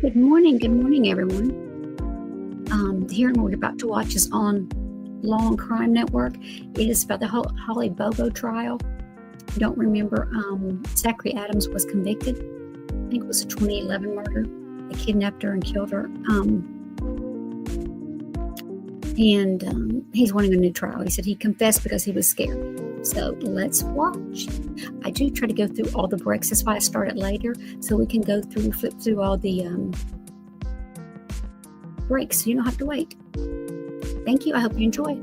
Good morning, everyone. The hearing we're about to watch is on Law and Crime Network. It is about the Holly Bobo trial. I don't remember. Zackary Adams was convicted. I think it was a 2011 murder. They kidnapped her and killed her. He's wanting a new trial. He said he confessed because he was scared. So let's watch. I do try to go through all the breaks. That's why I started later, so we can flip through all the breaks, so you don't have to wait. Thank you. I hope you enjoy.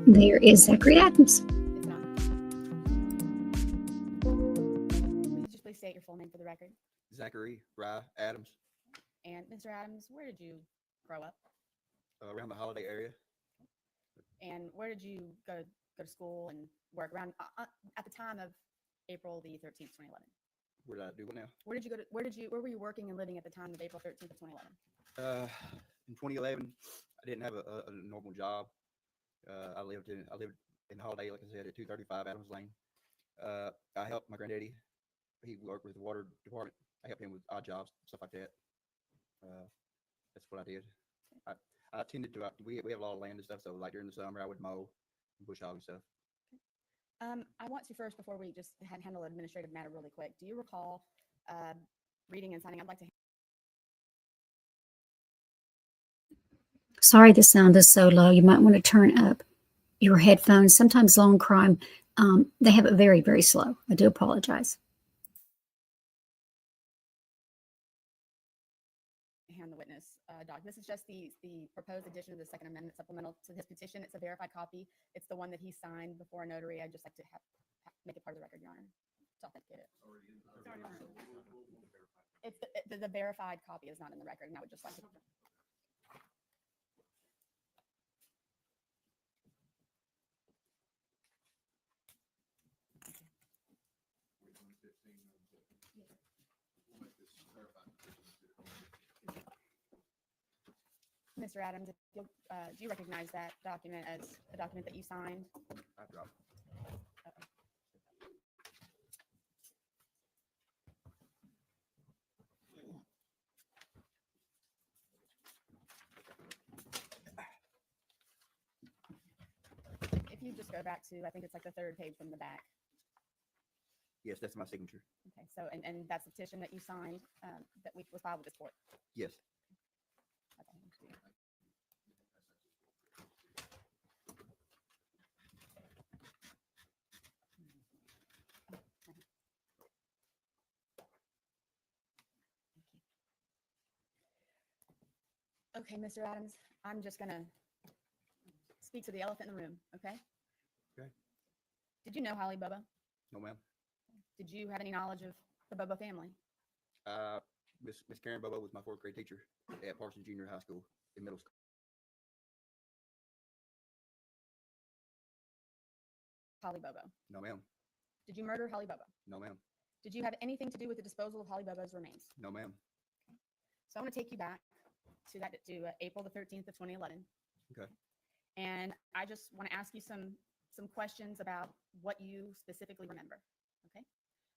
There is Zackary Adams. Just please state your full name for the record. Zackary Adams. And Mr. Adams, where did you grow up? Around the Holiday area. And where did you go to school and work around at the time of April the 13th, 2011? Where did I do what now? Where were you working and living at the time of April 13th of 2011? In 2011, I didn't have a normal job. I lived in Holiday, like I said, at 235 Adams Lane. I helped my granddaddy. He worked with the water department. I helped him with odd jobs, stuff like that. That's what I did. I tended to. We have a lot of land and stuff, so like during the summer, I would mow and bush hog and stuff. I want to first, before we just handle an administrative matter really quick, do you recall reading and signing? I'd like to. Sorry, the sound is so low. You might want to turn up your headphones. Sometimes Law and Crime, they have it very, very slow. I do apologize. Hand the witness doc. This is just the proposed addition of the Second Amendment supplemental to his petition. It's a verified copy. It's the one that he signed before a notary. I'd just like to make it part of the record, Your Honor. To authenticate it. It's the verified copy is not in the record, and I would just like to. Mr. Adams, do you recognize that document as a document that you signed? I dropped. If you just go back to, I think it's like the third page from the back. Yes, that's my signature. Okay, so and that's the petition that you signed that was filed with this court. Yes. Okay. Okay, Mr. Adams, I'm just going to speak to the elephant in the room, okay? Okay. Did you know Holly Bobo? No, ma'am. Did you have any knowledge of The Bobo family. Miss Karen Bobo was my fourth grade teacher at Parsons Junior High School in middle school. Holly Bobo. No, ma'am. Did you murder Holly Bobo? No, ma'am. Did you have anything to do with the disposal of Holly Bobo's remains? No, ma'am. So I want to take you back to April the 13th of 2011. Okay. And I just want to ask you some questions about what you specifically remember. Okay.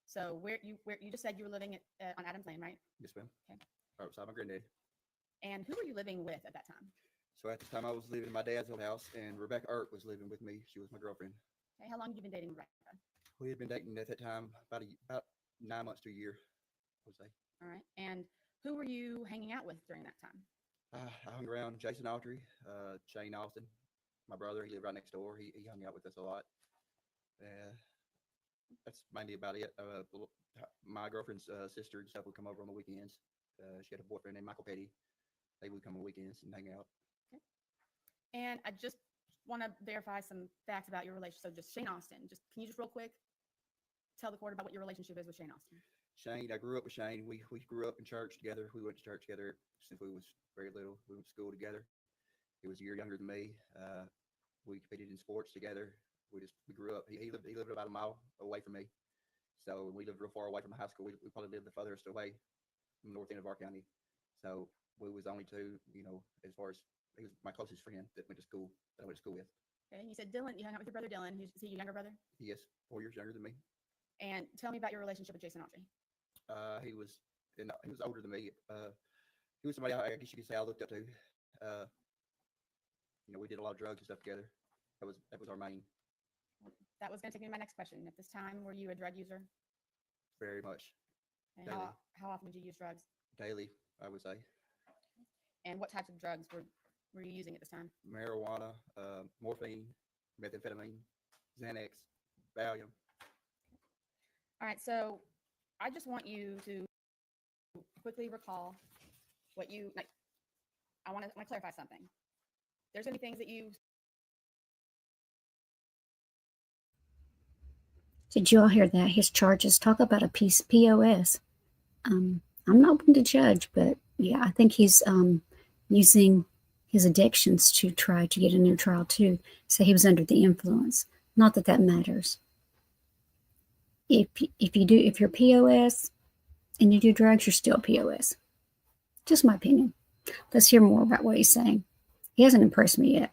So where you just said you were living on Adams Lane, right? Yes, ma'am. Okay. Right beside my granddad. And who were you living with at that time? So at the time I was living in my dad's old house, and Rebecca Earp was living with me. She was my girlfriend. Okay. How long have you been dating Rebecca? We had been dating at that time about 9 months to a year, I would say. All right. And who were you hanging out with during that time? I hung around Jason Autry, Shane Austin, my brother. He lived right next door. He hung out with us a lot. That's mainly about it. My girlfriend's sister and stuff would come over on the weekends. She had a boyfriend named Michael Petty. They would come on weekends and hang out. Okay. And I just want to verify some facts about your relationship. So just Shane Austin. Can you just real quick tell the court about what your relationship is with Shane Austin? Shane, I grew up with Shane. We grew up in church together. We went to church together since we was very little. We went to school together. He was a year younger than me. We competed in sports together. We grew up. He lived about a mile away from me. So we lived real far away from the high school. We probably lived the furthest away from the north end of our county. So we was only two, as far as he was my closest friend that went to school, that I went to school with. Okay. You said Dylan, you hung out with your brother Dylan. Is he your younger brother? He is 4 years younger than me. And tell me about your relationship with Jason Autry. He was older than me. He was somebody I guess you could say I looked up to. We did a lot of drugs and stuff together. That was our main. That was going to take me to my next question. At this time, were you a drug user? Very much. And Daily. how often did you use drugs? Daily, I would say. And what types of drugs were you using at this time? Marijuana, morphine, methamphetamine, Xanax, Valium. All right, so I just want you to quickly recall what you like. I want to clarify something. There's any things that you. Did you all hear that? His charges talk about a piece POS. I'm not one to judge, but yeah, I think he's using his addictions to try to get a new trial too. So he was under the influence. Not that that matters. If you're POS and you do drugs, you're still POS. Just my opinion. Let's hear more about what he's saying. He hasn't impressed me yet.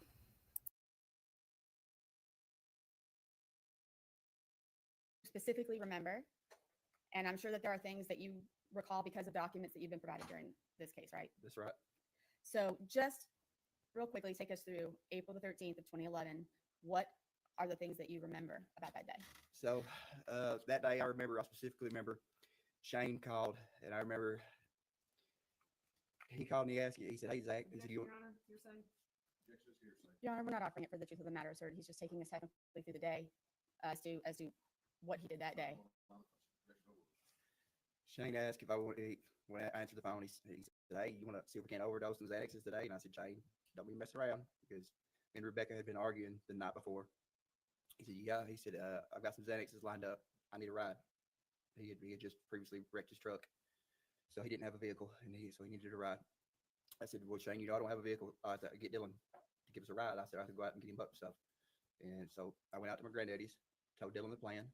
Specifically remember, and I'm sure that there are things that you recall because of documents that you've been provided during this case, right? That's right. So just real quickly, take us through April the 13th of 2011. What are the things that you remember about that day? So that day, I specifically remember Shane called, and I remember he called and he asked, he said, "Hey, Zach," he said, Your Honor, you're saying? Your Honor, we're not offering it for the truth of the matter, sir. He's just taking us technically through the day as to what he did that day. Shane asked if I wanted to eat. When I answered the phone, he said, "Hey, you want to see if we can't overdose some Xanaxes today?" And I said, "Shane, don't be messing around," because me and Rebecca had been arguing the night before. He said, "Yeah." He said, "I've got some Xanaxes lined up. I need a ride." He had just previously wrecked his truck, so he didn't have a vehicle, and so he needed a ride. I said, "Well, Shane, I don't have a vehicle. I have to get Dylan to give us a ride." I said, "I have to go out and get him up and stuff." And so I went out to my granddaddy's, told Dylan the plan.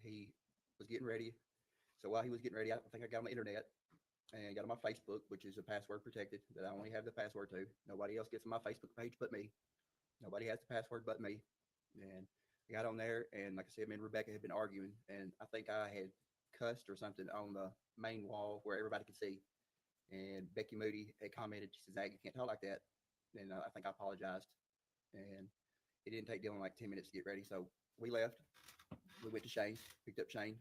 He was getting ready. So while he was getting ready, I think I got on the internet and got on my Facebook, which is a password protected that I only have the password to. Nobody else gets on my Facebook page but me. Nobody has the password but me. And I got on there, and like I said, me and Rebecca had been arguing, and I think I had cussed or something on the main wall where everybody could see. And Becky Moody had commented, she said, "Zach, you can't talk like that." And I think I apologized. And it didn't take Dylan like 10 minutes to get ready. So we left. We went to Shane, picked up Shane.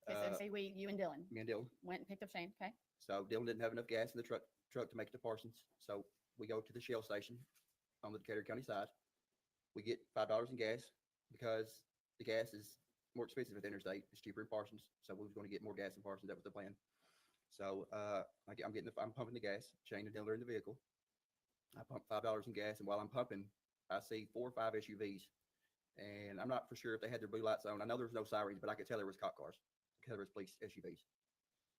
Okay, so say you and Dylan Me and Dylan. went and picked up Shane. Okay. So Dylan didn't have enough gas in the truck to make it to Parsons. So we go to the Shell station on the Decatur County side. We get $5 in gas because the gas is more expensive at the interstate. It's cheaper in Parsons. So we was going to get more gas in Parsons. That was the plan. So I'm pumping the gas. Shane and Dylan are in the vehicle. I pump $5 in gas, and while I'm pumping, I see 4 or 5 SUVs. And I'm not for sure if they had their blue lights on. I know there was no sirens, but I could tell there was cop cars. coverage police SUVs.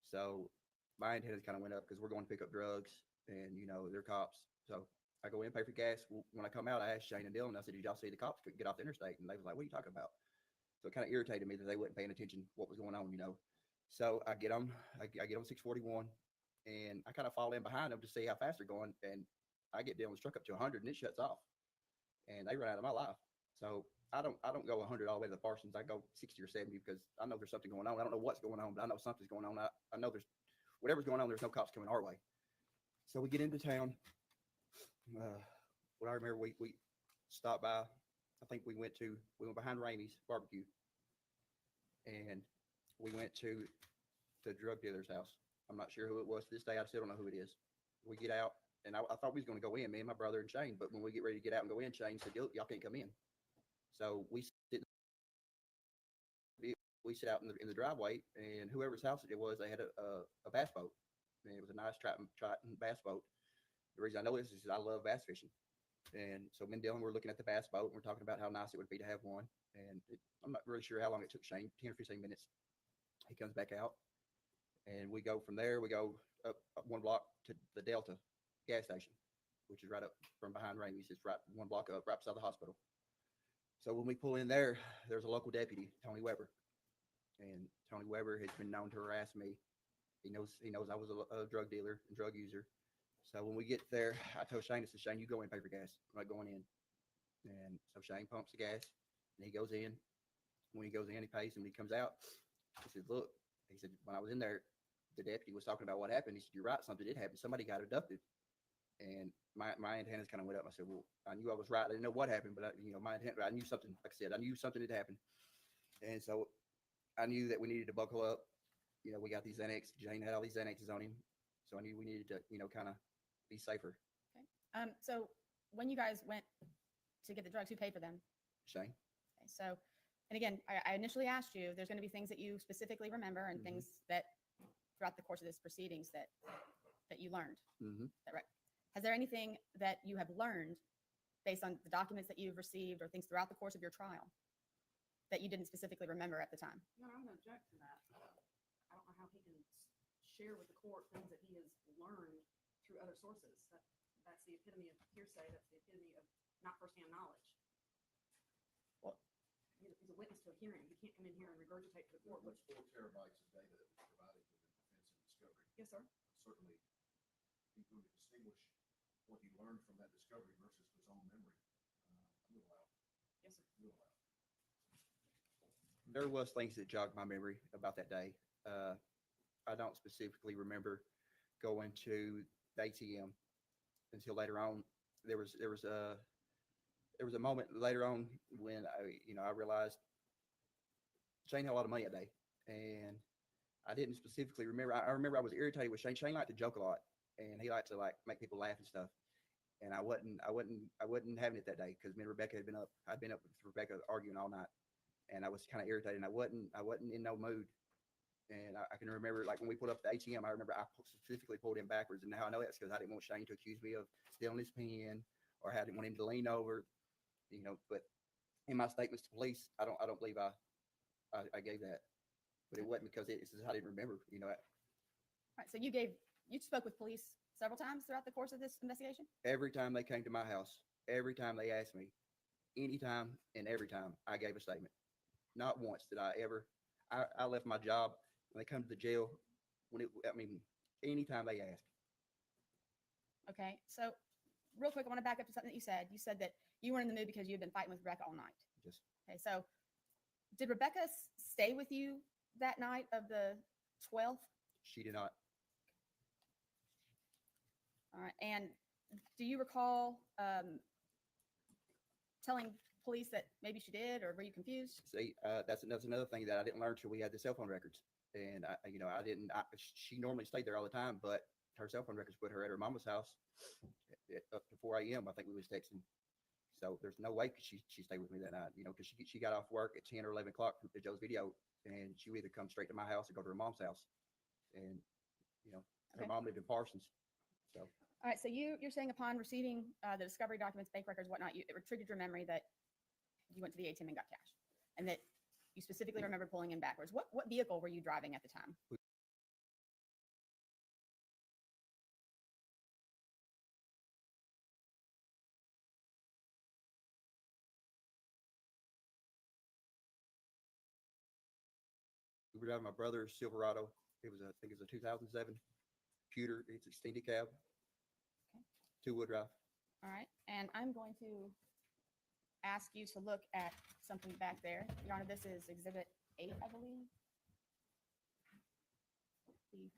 So my antennas kind of went up because we're going to pick up drugs, and they're cops. So I go in, pay for gas. When I come out, I asked Shane and Dylan. I said, "Did y'all see the cops get off the interstate?" And they was like, "What are you talking about?" So it kind of irritated me that they wasn't paying attention what was going on. So I get on 641, and I kind of fall in behind them to see how fast they're going, and I get Dylan's truck up to 100, and it shuts off, and they run out of my life. So I don't go 100 all the way to the Parsons. I go 60 or 70 because I know there's something going on. I don't know what's going on, but I know something's going on. I know there's whatever's going on. There's no cops coming our way. So we get into town. What I remember, we stopped by. I think we went behind Ramey's barbecue, and we went to the drug dealer's house. I'm not sure who it was to this day. I still don't know who it is. We get out, and I thought we was going to go in, me and my brother and Shane. But when we get ready to get out and go in, Shane said, "Y'all can't come in." So we sit out in the driveway, and whoever's house it was, they had a bass boat, and it was a nice Triton bass boat. The reason I know this is I love bass fishing. And so me and Dylan were looking at the bass boat, and we're talking about how nice it would be to have one. And I'm not really sure how long it took Shane, 10 or 15 minutes. He comes back out, and we go from there. We go up one block to the Delta gas station, which is right up from behind Ramey's. It's right one block up, right beside the hospital. So when we pull in there, there's a local deputy, Tony Weber. And Tony Weber has been known to harass me. He knows I was a drug dealer and drug user. So when we get there, I told Shane, I said, "Shane, you go in and pay for gas. I'm not going in." And so Shane pumps the gas, and he goes in. When he goes in, he pays, and when he comes out, he said, "Look," he said, "when I was in there, the deputy was talking about what happened." He said, "You're right, something did happen. Somebody got abducted." And my antennas kind of went up. I said, "Well, I knew I was right. I didn't know what happened, but I knew something. Like I said, I knew something had happened." And so I knew that we needed to buckle up. We got these Xanax. Jane had all these Xanaxes on him, so I knew we needed to, kind of be safer. Okay. So when you guys went to get the drugs, who paid for them? Shane. Okay. So, and again, I initially asked you, there's going to be things that you specifically remember and things that throughout the course of this proceedings that you learned. Mm-hmm. Is that right? Has there anything that you have learned based on the documents that you've received or things throughout the course of your trial that you didn't specifically remember at the time? No, I'm going to object to that. I don't know how he can share with the court things that he has learned through other sources. That's the epitome of hearsay. That's the epitome of not firsthand knowledge. Well, he's a witness to a hearing. He can't come in here and regurgitate to the court. There's 4 terabytes of data that was provided within defense and discovery. Yes, sir. Certainly, he's going to distinguish what he learned from that discovery versus his own memory. I'm going to allow. Yes, sir. I'm going to allow. There was things that jogged my memory about that day. I don't specifically remember going to the ATM until later on. There was a moment later on when I realized Shane had a lot of money that day, and I didn't specifically remember. I remember I was irritated with Shane. Shane liked to joke a lot, and he liked to make people laugh and stuff. And I wasn't having it that day because me and Rebecca I'd been up with Rebecca arguing all night, and I was kind of irritated. And I wasn't in no mood. And I can remember, like, when we pulled up the ATM, I remember I specifically pulled him backwards. And how I know that's because I didn't want Shane to accuse me of stealing his pen, or I didn't want him to lean over, But in my statements to police, I don't believe I gave that. But it wasn't because it's just I didn't remember, All right. So you spoke with police several times throughout the course of this investigation? Every time they came to my house, every time they asked me, anytime and every time I gave a statement. Not once did I ever. I left my job when they come to the jail. Anytime they ask. Okay. So real quick, I want to back up to something that you said. You said that you weren't in the mood because you had been fighting with Rebecca all night. Just Okay. So did Rebecca stay with you that night of the 12th? she did not. All right. And do you recall telling police that maybe she did, or were you confused? See, that's another thing that I didn't learn till we had the cell phone records. And I didn't. She normally stayed there all the time, but her cell phone records put her at her mama's house up to 4 a.m. I think we was texting. So there's no way she stayed with me that night. Because she got off work at 10 or 11 o'clock from Joe's video, and she would either come straight to my house or go to her mom's house. And her mom lived in Parsons. So. All right. So you're saying upon receiving the discovery documents, bank records, whatnot, it triggered your memory that you went to the ATM and got cash, and that You specifically remember pulling in backwards. What vehicle were you driving at the time? We were driving my brother's Silverado. It was, I think it was a 2007 Pewter. It's extended cab. Okay. Two-wheel drive. All right. And I'm going to ask you to look at something back there. Your Honor, this is Exhibit 8, I believe. The-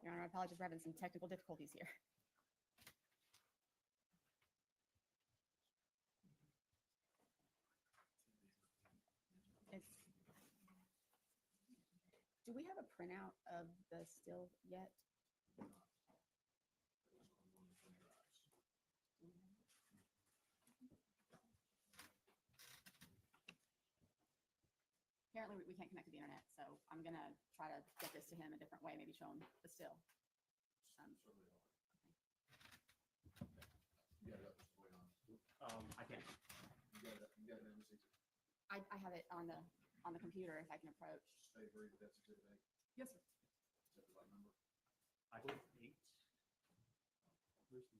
Your Honor, I apologize for having some technical difficulties here. It's- Do we have a printout of the still yet? Apparently, we can't connect to the internet, so I'm gonna try to get this to him a different way, maybe show him the still. You got it up, Mr. Boyan. I can't. You got it in the seat. I have it on the computer if I can approach. Stay agree that that's exhibit 8. Yes, sir. Is that the right number? I believe 8. Is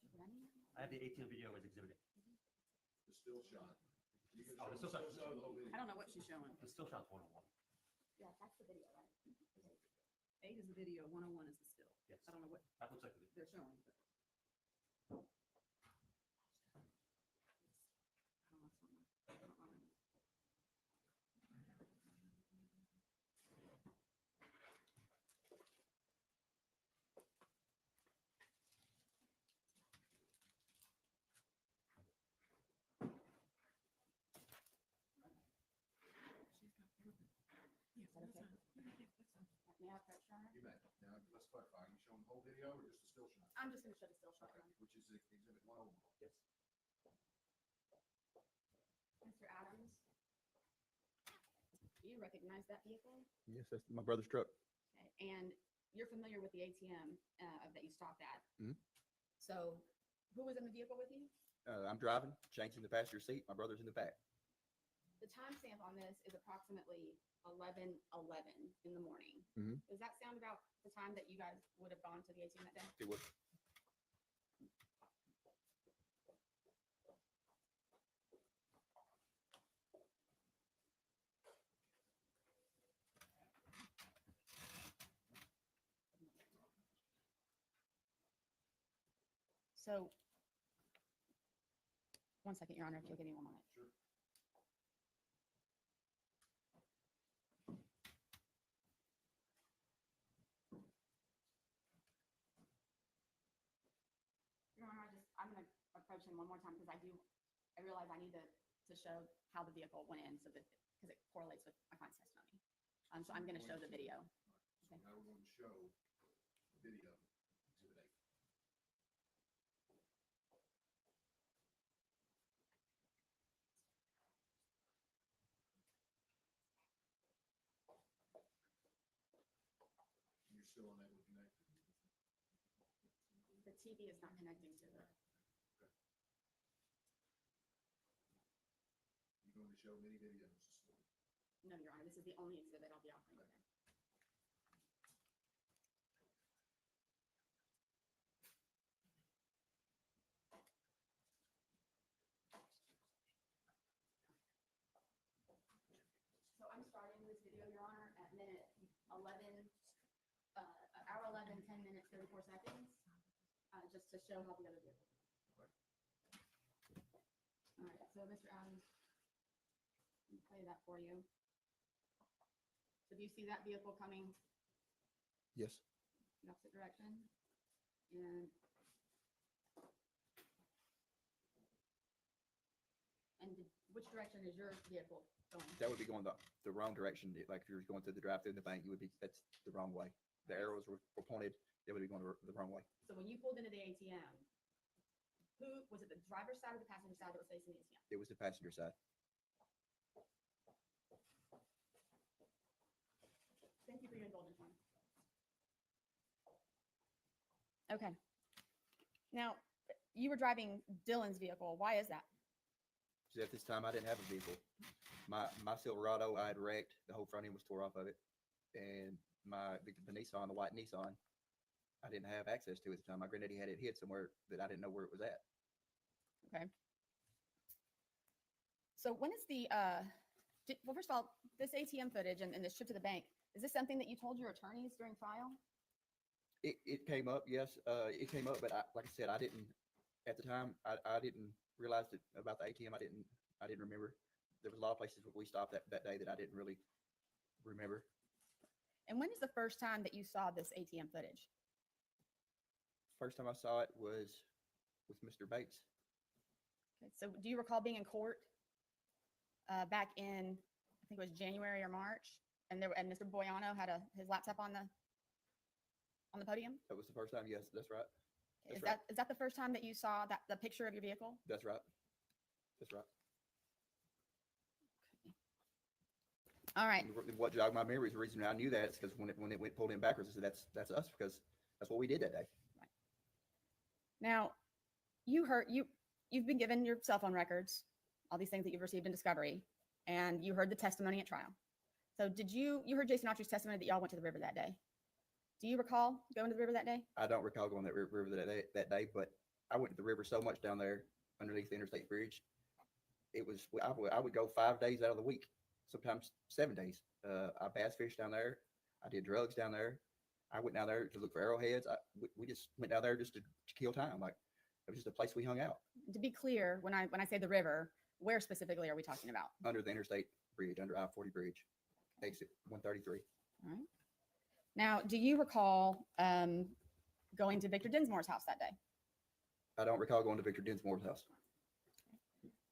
it running? I have the 18 video as exhibit 8. The still shot. You can Oh, the show still shot. the whole video. I don't know what she's showing. The still shot's 101. Yeah, that's the video, right? 8 is the video, 101 is the still. Yes. I don't know what That looks like the video. they're showing, but. I don't know, something- I don't know. Is that okay? May I approach, Your Honor? You may. Now, let's clarify. Are you showing the whole video or just the still shot? I'm just gonna show the still shot, Okay, Your Honor. which is exhibit 101. Yes. Mr. Adams, do you recognize that vehicle? Yes, that's my brother's truck. Okay, and you're familiar with the ATM that you stopped at? Mhm. So who was in the vehicle with you? I'm driving, Shane's in the passenger seat. My brother's in the back. The timestamp on this is approximately 11:11 in the morning. Mhm. Does that sound about the time that you guys would have gone to the ATM that day? It was. So, one second, Your Honor, if you'll give me 1 moment. Sure. Your Honor, I'm gonna approach him one more time because I realize I need to show how the vehicle went in so that, because it correlates with my client's testimony. So I'm gonna show the video. So now we're going to show the video, exhibit 8. You're still unable to connect. The TV is not connecting to the, You're going to show many videos. no, Your Honor, this is the only exhibit I'll be offering today. So I'm starting this video, Your Honor, at minute 11, hour 11, 10 minutes, 34 seconds, just to show how the other vehicle. All right, so Mr. Adams, let me play that for you. So do you see that vehicle coming Yes. the opposite direction? And Which direction is your vehicle going? That would be going the wrong direction. Like if you were going through the drive-through in the bank, that's the wrong way. The arrows were pointed, they would be going the wrong way. So when you pulled into the ATM, who was it? The driver's side or the passenger side that was facing the ATM? It was the passenger side. Thank you for your indulgence, Ron. Okay. Now, you were driving Dylan's vehicle. Why is that? So at this time, I didn't have a vehicle. My Silverado, I had wrecked. The whole front end was tore off of it, and the Nissan, the white Nissan, I didn't have access to at the time. My granddaddy had it hid somewhere that I didn't know where it was at. Okay. So when is the well, first of all, this ATM footage and this trip to the bank, is this something that you told your attorneys during trial? It came up, yes. It came up, but like I said, I didn't at the time. I didn't realize it about the ATM. I didn't remember. There was a lot of places where we stopped that day that I didn't really remember. And when is the first time that you saw this ATM footage? First time I saw it was with Mr. Bates. Okay, so do you recall being in court back in, I think it was January or March, and Mr. Boyano had his laptop on the podium? That was the first time. Yes, that's right. Okay, That's is that the first time that you saw the picture of your vehicle? That's right. That's right. All right. And what jogged my memory is the reason I knew that is because when it went pulled in backwards, I said that's us because that's what we did that day. Right. Now, you've been given your cell phone records, all these things that you've received in discovery, and you heard the testimony at trial. So you heard Jason Autry's testimony that y'all went to the river that day. Do you recall going to the river that day? I don't recall going to that river that day, but I went to the river so much down there underneath the interstate bridge. I would go 5 days out of the week, sometimes 7 days. I bass fished down there. I did drugs down there. I went down there to look for arrowheads. We just went down there just to kill time. Like it was just a place we hung out. To be clear, when I say the river, where specifically are we talking about? Under the interstate bridge, under I-40 bridge, exit 133. All right. Now, do you recall going to Victor Dinsmore's house that day? I don't recall going to Victor Dinsmore's house.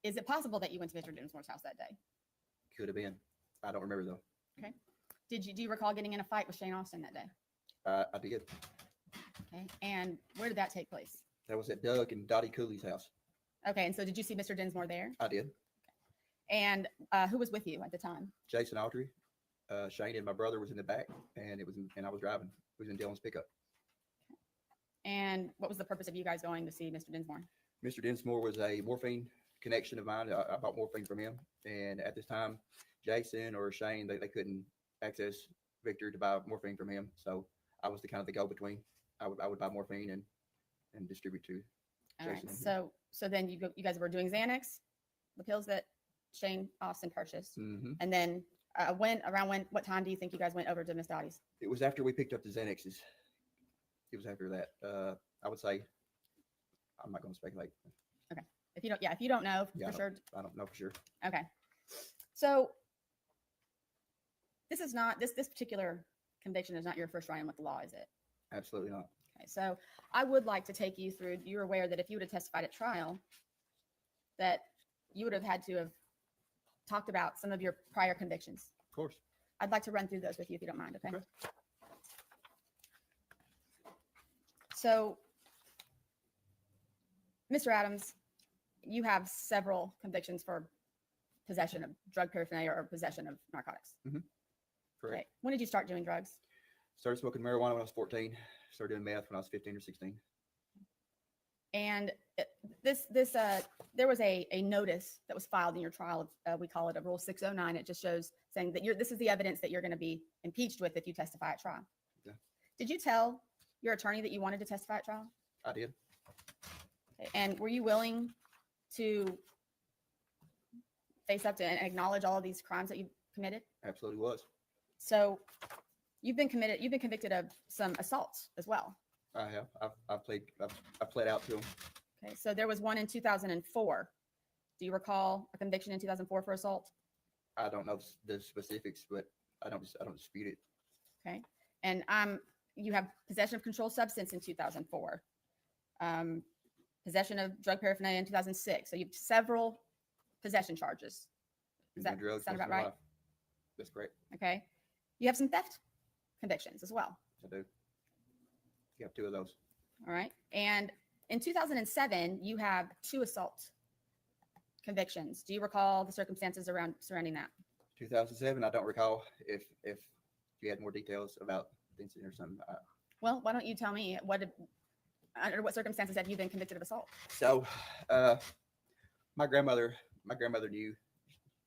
Is it possible that you went to Victor Dinsmore's house that day? Could have been. I don't remember though. Okay. Do you recall getting in a fight with Shane Austin that day? I did. Okay. And where did that take place? That was at Doug and Dottie Cooley's house. Okay. And so did you see Mr. Dinsmore there? I did. And who was with you at the time? Jason Autry, Shane, and my brother was in the back, and I was driving. It was in Dylan's pickup. And what was the purpose of you guys going to see Mr. Dinsmore? Mr. Dinsmore was a morphine connection of mine. I bought morphine from him, and at this time, Jason or Shane they couldn't access Victor to buy morphine from him, so I was the go-between. I would buy morphine and distribute to All Jason. right. So then you guys were doing Xanax, the pills that Shane Austin purchased, and then what time do you think you guys went over to Miss Dottie's? It was after we picked up the Xanaxes. It was after that. I would say, I'm not going to speculate. Okay. If you don't know Yeah, for sure. I don't know for sure. Okay. So this is not, this particular conviction is not your first run-in with the law, is it? Absolutely not. Okay. So I would like to take you through, you're aware that if you would have testified at trial, that you would have had to have talked about some of your prior convictions. Of course. I'd like to run through those with you if you don't mind, okay? Okay. So, Mr. Adams, you have several convictions for possession of drug paraphernalia or possession of narcotics. Correct. Okay. When did you start doing drugs? Started smoking marijuana when I was 14. Started doing meth when I was 15 or 16. And there was a notice that was filed in your trial. We call it a Rule 609. It just shows saying that this is the evidence that you're going to be impeached with if you testify at trial. Yeah. Did you tell your attorney that you wanted to testify at trial? I did. Okay. And were you willing to face up to and acknowledge all of these crimes that you committed? Absolutely was. So you've been convicted of some assaults as well. I have. I've pled out to them. Okay. So there was one in 2004. Do you recall a conviction in 2004 for assault? I don't know the specifics, but I don't dispute it. Okay. And you have possession of controlled substance in 2004. Possession of drug paraphernalia in 2006. So you have several possession charges. Does Been doing that drugs sound most about of my right? life. That's correct. Okay. You have some theft convictions as well. I do. You have 2 of those. All right. And in 2007, you have 2 assault convictions. Do you recall the circumstances surrounding that? 2007. I don't recall if you had more details about the incident or something. Well, why don't you tell me under what circumstances have you been convicted of assault? So, my grandmother knew.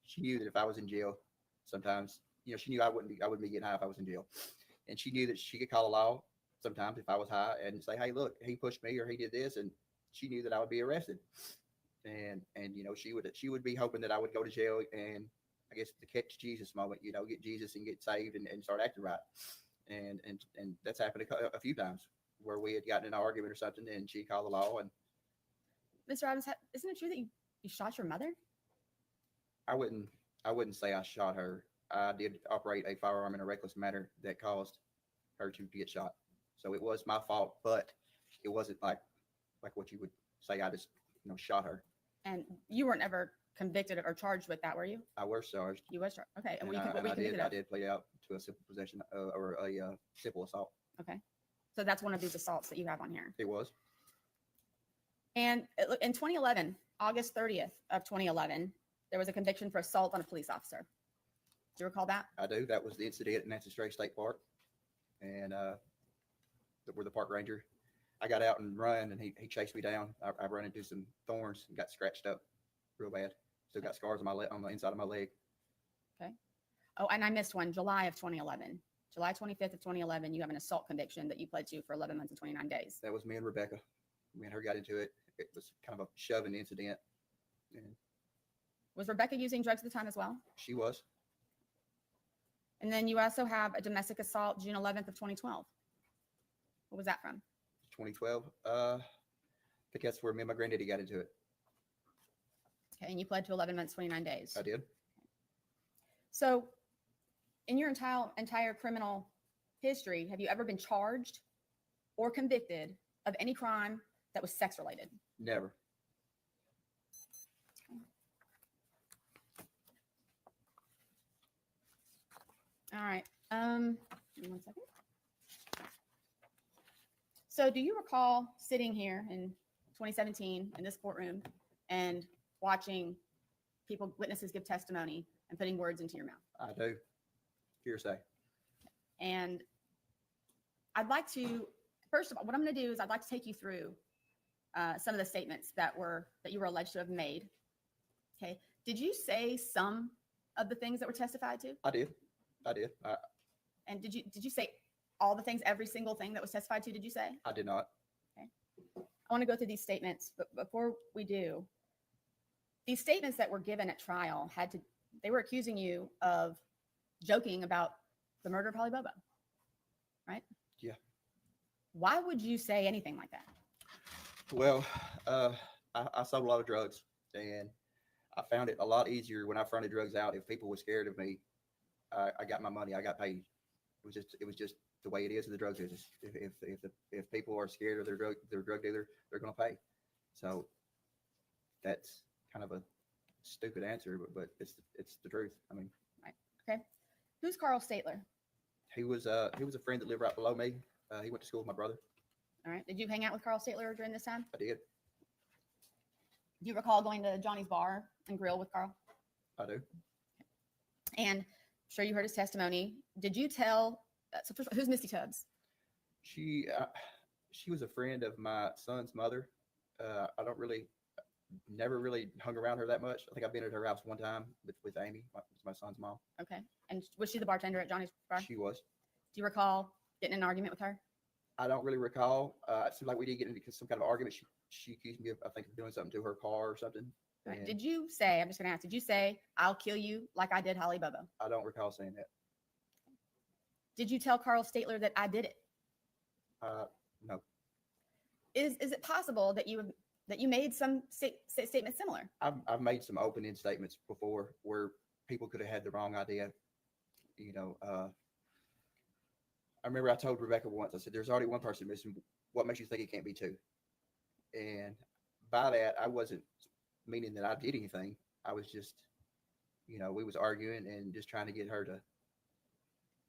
She knew that if I was in jail, sometimes, she knew I wouldn't be getting high if I was in jail, and she knew that she could call a law sometimes if I was high and say, "Hey, look, he pushed me or he did this," and she knew that I would be arrested, and she would be hoping that I would go to jail and I guess the catch Jesus moment, get Jesus and get saved and start acting right, and that's happened a few times where we had gotten in an argument or something and she called the law. And Mr. Adams, isn't it true that you shot your mother? I wouldn't say I shot her. I did operate a firearm in a reckless manner that caused her to get shot. So it was my fault, but it wasn't like what you would say I just shot her. And you weren't ever convicted or charged with that, were you? I was charged. You was charged. Okay. And And what were you convicted I of? did plead out to a simple possession or a simple assault. Okay. So that's one of these assaults that you have on here. It was. And in 2011, August 30th of 2011, there was a conviction for assault on a police officer. Do you recall that? I do. That was the incident in Nancy Strait State Park, and where the park ranger, I got out and run, and he chased me down. I ran into some thorns and got scratched up real bad. Still got scars on my leg, on the inside of my leg. Okay. Oh, and I missed one, July of 2011. July 25th of 2011, you have an assault conviction that you pled to for 11 months and 29 days. That was me and Rebecca. Me and her got into it. It was kind of a shoving incident, and Was Rebecca using drugs at the time as well? she was. And then you also have a domestic assault, June 11th of 2012. What was that from? 2012. I think that's where me and my granddaddy got into it. Okay, and you pled to 11 months, 29 days. I did. So in your entire criminal history, have you ever been charged or convicted of any crime that was sex related? Never. All right. Give me 1 second. So do you recall sitting here in 2017 in this courtroom and watching witnesses give testimony and putting words into your mouth? I do. Hearsay. And I'd like to, first of all, what I'm going to do is I'd like to take you through some of the statements that you were alleged to have made. Okay. Did you say some of the things that were testified to? I did. And did you say all the things, every single thing that was testified to, did you say? I did not. I want to go through these statements, but before we do, these statements that were given at trial they were accusing you of joking about the murder of Holly Bobo, right? Yeah. Why would you say anything like that? Well, I sold a lot of drugs, and I found it a lot easier when I fronted drugs out. If people were scared of me, I got my money. I got paid. It was just the way it is in the drug business. If people are scared of their drug dealer, they're going to pay. So that's kind of a stupid answer, but it's the truth. I mean, Right. Okay. Who's Carl Statler? he was a friend that lived right below me. He went to school with my brother. All right. Did you hang out with Carl Statler during this time? I did. Do you recall going to Johnny's bar and grill with Carl? I do. And I'm sure you heard his testimony. Did you tell? So first of all, who's Misty Tubbs? She was a friend of my son's mother. Never really hung around her that much. I think I've been at her house one time with Amy, my son's mom. Okay. And was she the bartender at Johnny's bar? She was. Do you recall getting in an argument with her? I don't really recall. It seemed like we did get into some kind of argument. She accused me of, I think, of doing something to her car or something. All right. And Did you say, I'm just going to ask, did you say, I'll kill you like I did Holly Bobo? I don't recall saying that. Did you tell Carl Statler that I did it? No. Is it possible that you made some statements similar? I've made some open-end statements before where people could have had the wrong idea. I remember I told Rebecca once, I said, there's already one person missing. What makes you think it can't be two? And by that, I wasn't meaning that I did anything. I was just, we was arguing and just trying to get her to.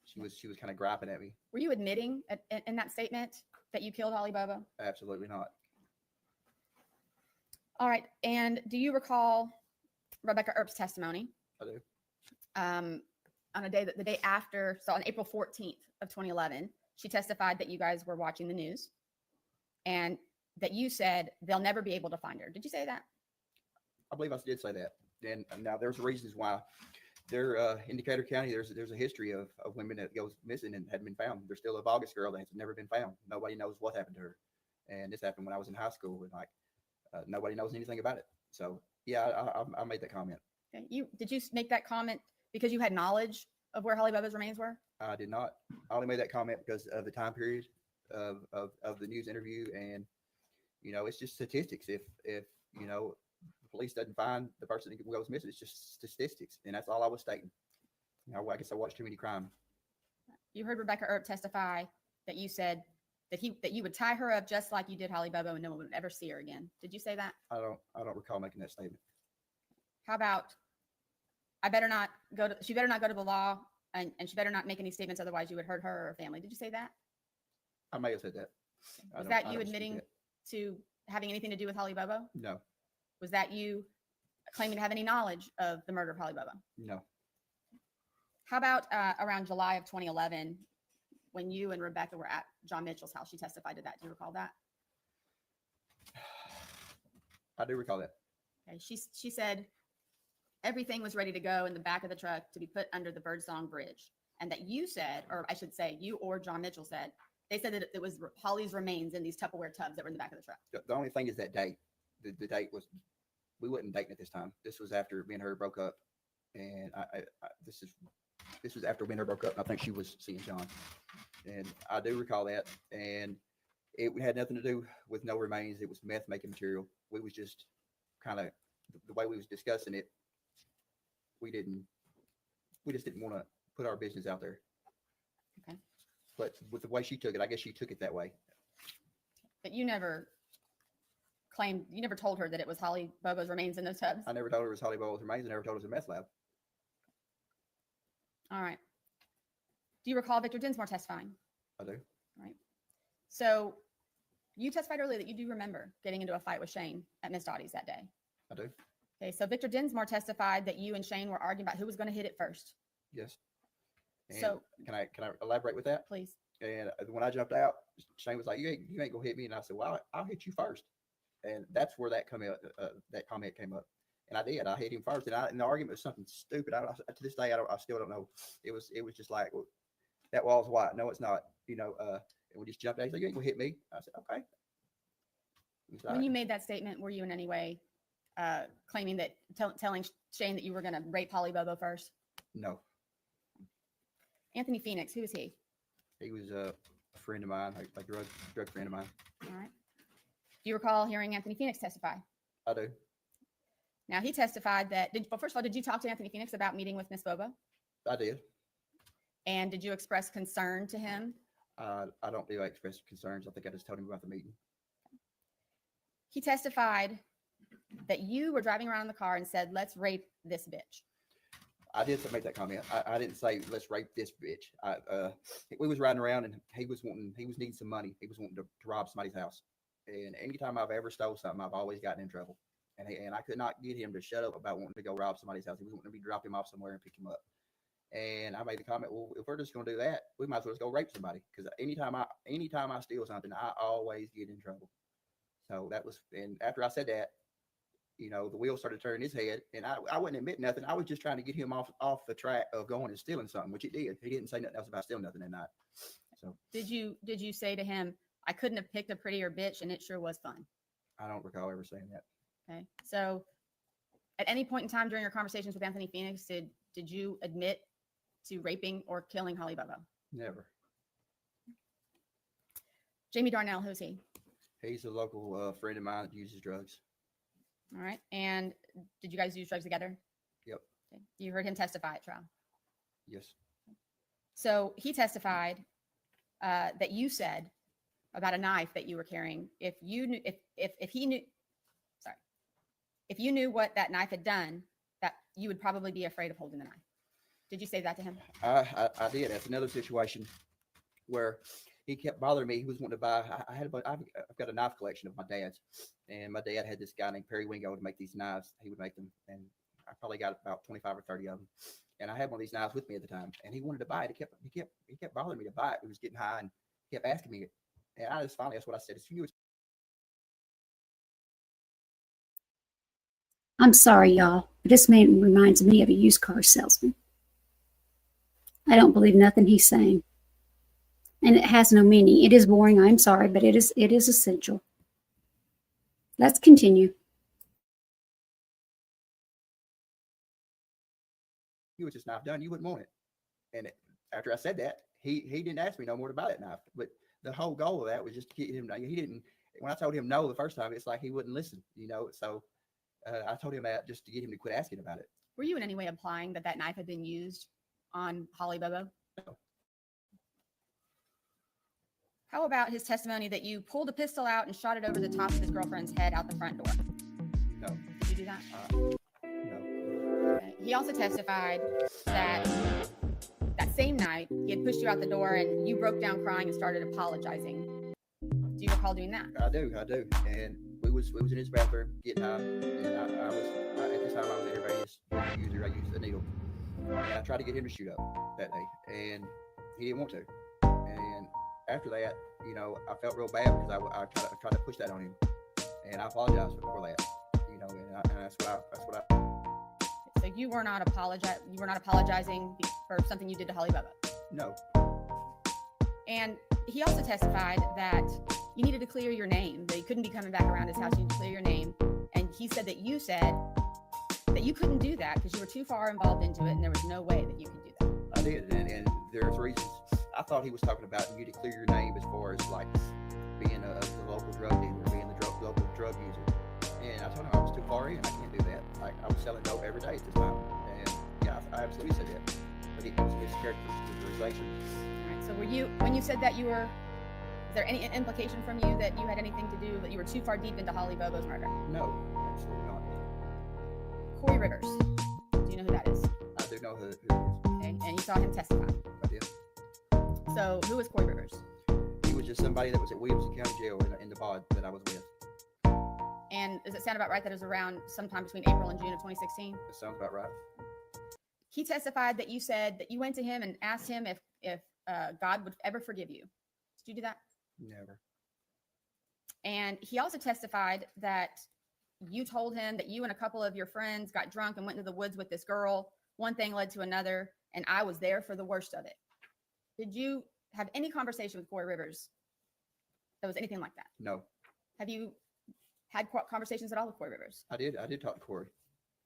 She was kind of griping at me. Were you admitting in that statement that you killed Holly Bobo? Absolutely not. All right. And do you recall Rebecca Earp's testimony? I do. On the day after, so on April 14th of 2011, she testified that you guys were watching the news and that you said they'll never be able to find her. Did you say that? I believe I did say that. And now there's reasons why. There, in Decatur County, there's a history of women that goes missing and hadn't been found. There's still a August girl that has never been found. Nobody knows what happened to her. And this happened when I was in high school, and nobody knows anything about it. So yeah, I made that comment. Okay. Did you make that comment because you had knowledge of where Holly Bobo's remains were? I did not. I only made that comment because of the time period of the news interview, and it's just statistics. If the police doesn't find the person that goes missing, it's just statistics, and that's all I was stating. I guess I watched too many crime. You heard Rebecca Earp testify that you said that you would tie her up just like you did Holly Bobo, and no one would ever see her again. Did you say that? I don't recall making that statement. How about she better not go to the law, and she better not make any statements, otherwise you would hurt her or her family. Did you say that? I may have said that. Was that you admitting to having anything to do with Holly Bobo? No. Was that you claiming to have any knowledge of the murder of Holly Bobo? No. How about around July of 2011, when you and Rebecca were at John Mitchell's house? She testified to that. Do you recall that? I do recall that. Okay. She said everything was ready to go in the back of the truck to be put under the Birdsong Bridge, and that you said, or I should say, you or John Mitchell said, they said that it was Holly's remains in these Tupperware tubs that were in the back of the truck. The only thing is that date. The date was, we wasn't dating at this time. This was after me and her broke up, and this was after me and her broke up. And I think she was seeing John, and I do recall that. And it had nothing to do with no remains. It was meth making material. We was just kind of the way we was discussing it. We just didn't want to put our business out there. Okay. But with the way she took it, I guess she took it that way. But you never told her that it was Holly Bobo's remains in those tubs? I never told her it was Holly Bobo's remains. I never told her it was a meth lab. All right. Do you recall Victor Dinsmore testifying? I do. All right. So you testified earlier that you do remember getting into a fight with Shane at Miss Dottie's that day. I do. Okay. So Victor Dinsmore testified that you and Shane were arguing about who was going to hit it first. Yes. And So can I elaborate with that? please. And when I jumped out, Shane was like, "You ain't gonna hit me," and I said, "Well, I'll hit you first." And that's where that comment came up. And I did. I hit him first, and the argument was something stupid. To this day, I still don't know. It was just like, well, that wall's white. No, it's not. And we just jumped out. He said, "You ain't gonna hit me." I said, "Okay." When you made that statement, were you in any way claiming that telling Shane that you were going to rape Holly Bobo first? No. Anthony Phoenix, who is he? He was a friend of mine, like drug friend of mine. All right. Do you recall hearing Anthony Phoenix testify? I do. Now, he testified that, first of all, did you talk to Anthony Phoenix about meeting with Miss Bobo? I did. And did you express concern to him? I don't do express concerns. I think I just told him about the meeting. He testified that you were driving around in the car and said, "Let's rape this bitch." I did make that comment. I didn't say let's rape this bitch. We was riding around, and he was needing some money. He was wanting to rob somebody's house. And anytime I've ever stole something, I've always gotten in trouble. And I could not get him to shut up about wanting to go rob somebody's house. He was wanting to drop him off somewhere and pick him up. And I made the comment, well, if we're just going to do that, we might as well just go rape somebody. Because anytime I steal something, I always get in trouble. So that was, and after I said that, the wheels started turning his head, and I wouldn't admit nothing. I was just trying to get him off the track of going and stealing something, which he did. He didn't say nothing else about stealing nothing that night. So did you say to him, "I couldn't have picked a prettier bitch, and it sure was fun"? I don't recall ever saying that. Okay. So at any point in time during your conversations with Anthony Phoenix, did you admit to raping or killing Holly Bobo? Never. Jamie Darnell, who's he? He's a local friend of mine that uses drugs. All right. And did you guys use drugs together? Yep. Okay. You heard him testify at trial. Yes. So he testified that you said about a knife that you were carrying. If he knew, if you knew what that knife had done, that you would probably be afraid of holding the knife. Did you say that to him? I did. That's another situation where he kept bothering me. He was wanting to buy. I've got a knife collection of my dad's, and my dad had this guy named Perry Wingo to make these knives. He would make them, and I probably got about 25 or 30 of them. And I had one of these knives with me at the time, and he wanted to buy it. He kept bothering me to buy it. It was getting high, and he kept asking me it. And I just finally, that's what I said. I'm sorry, y'all, but this man reminds me of a used car salesman. I don't believe nothing he's saying. And it has no meaning. It is boring, I'm sorry, but it is essential. Let's continue. You was this knife done, you wouldn't want it. And after I said that, he didn't ask me no more to buy that knife. But the whole goal of that was just to get him. He didn't. When I told him no the first time, it's like he wouldn't listen. So I told him that just to get him to quit asking about it. Were you in any way implying that that knife had been used on Holly Bobo? No. How about his testimony that you pulled a pistol out and shot it over the top of his girlfriend's head out the front door? No. Did you do that? No. Okay. He also testified that that same night he had pushed you out the door and you broke down crying and started apologizing. Do you recall doing that? I do. And we was in his bathroom getting high, and I was at this time I was an intravenous user. I used the needle, and I tried to get him to shoot up that day, and he didn't want to. And after that, I felt real bad because I tried to push that on him, and I apologized for that. And that's what I. So you were not apologizing for something you did to Holly Bobo? No. And he also testified that you needed to clear your name, that you couldn't be coming back around his house, you need to clear your name. And he said that you said that you couldn't do that because you were too far involved into it and there was no way that you could do that. I did, and there's reasons. I thought he was talking about you to clear your name as far as like being a local drug dealer, being the local drug user. And I told him I was too far in. I can't do that. Like I was selling dope every day at this time. And yeah, I absolutely said that. But it was his characterization. All right. So when you said that is there any implication from you that you had anything to do, that you were too far deep into Holly Bobo's murder? No, absolutely not. Corey Rivers. Do you know who that is? I do know who it is. Okay. And you saw him testify. I did. So who was Corey Rivers? He was just somebody that was at Williamson County Jail in the pod that I was with. And does it sound about right that it was around sometime between April and June of 2016? That sounds about right. He testified that you said that you went to him and asked him if God would ever forgive you. Did you do that? Never. And he also testified that you told him that you and a couple of your friends got drunk and went into the woods with this girl. One thing led to another, and I was there for the worst of it. Did you have any conversation with Corey Rivers that was anything like that? No. Have you had conversations at all with Corey Rivers? I did talk to Corey.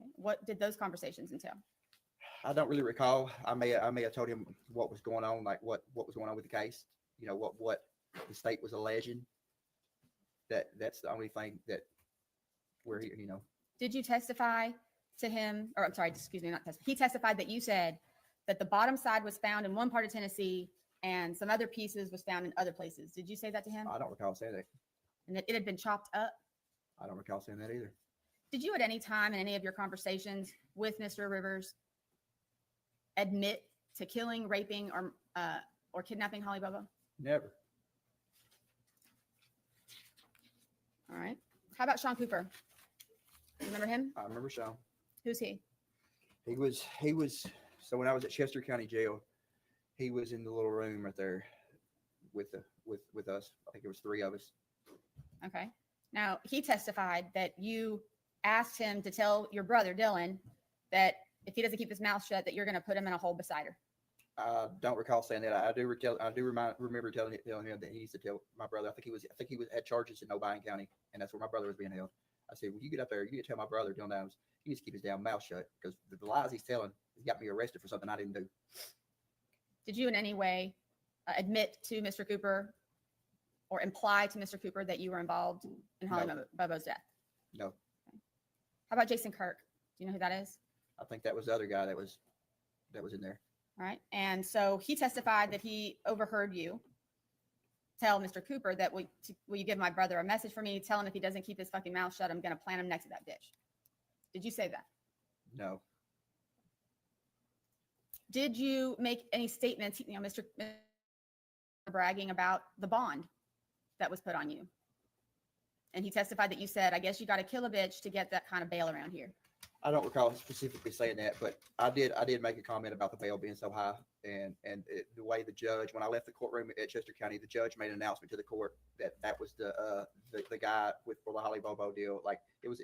Okay. What did those conversations entail? I don't really recall. I may have told him what was going on, like what was going on with the case. What the state was alleging. That's the only thing that where he. Did you testify to him, or I'm sorry, excuse me, not testify. He testified that you said that the bottom side was found in one part of Tennessee and some other pieces was found in other places. Did you say that to him? I don't recall saying that. And that it had been chopped up? I don't recall saying that either. Did you at any time in any of your conversations with Mr. Rivers admit to killing, raping, or kidnapping Holly Bobo? Never. All right. How about Sean Cooper? You remember him? I remember Sean. Who's he? He was. So when I was at Chester County Jail, he was in the little room right there with us. I think it was 3 of us. Okay. Now, he testified that you asked him to tell your brother, Dylan, that if he doesn't keep his mouth shut, that you're going to put him in a hole beside her. I don't recall saying that. I do remember telling him that he needs to tell my brother. I think he had charges in Obion County, and that's where my brother was being held. I said, "Well, you get up there. You need to tell my brother, Dylan Adams, he needs to keep his damn mouth shut because the lies he's telling has got me arrested for something I didn't do." Did you in any way admit to Mr. Cooper or imply to Mr. Cooper that you were involved in Holly Bobo's death? No. Okay. How about Jason Kirk? Do you know who that is? I think that was the other guy that was in there. All right. And so he testified that he overheard you tell Mr. Cooper that will you give my brother a message for me? Tell him if he doesn't keep his fucking mouth shut, I'm going to plant him next to that ditch. Did you say that? No, Did you make any statements, Mr. bragging about the bond that was put on you? And he testified that you said, I guess you got to kill a bitch to get that kind of bail around here. I don't recall specifically saying that, but I did make a comment about the bail being so high, and the way the judge, when I left the courtroom at Chester County, the judge made an announcement to the court that was the guy for the Holly Bobo deal. Like it was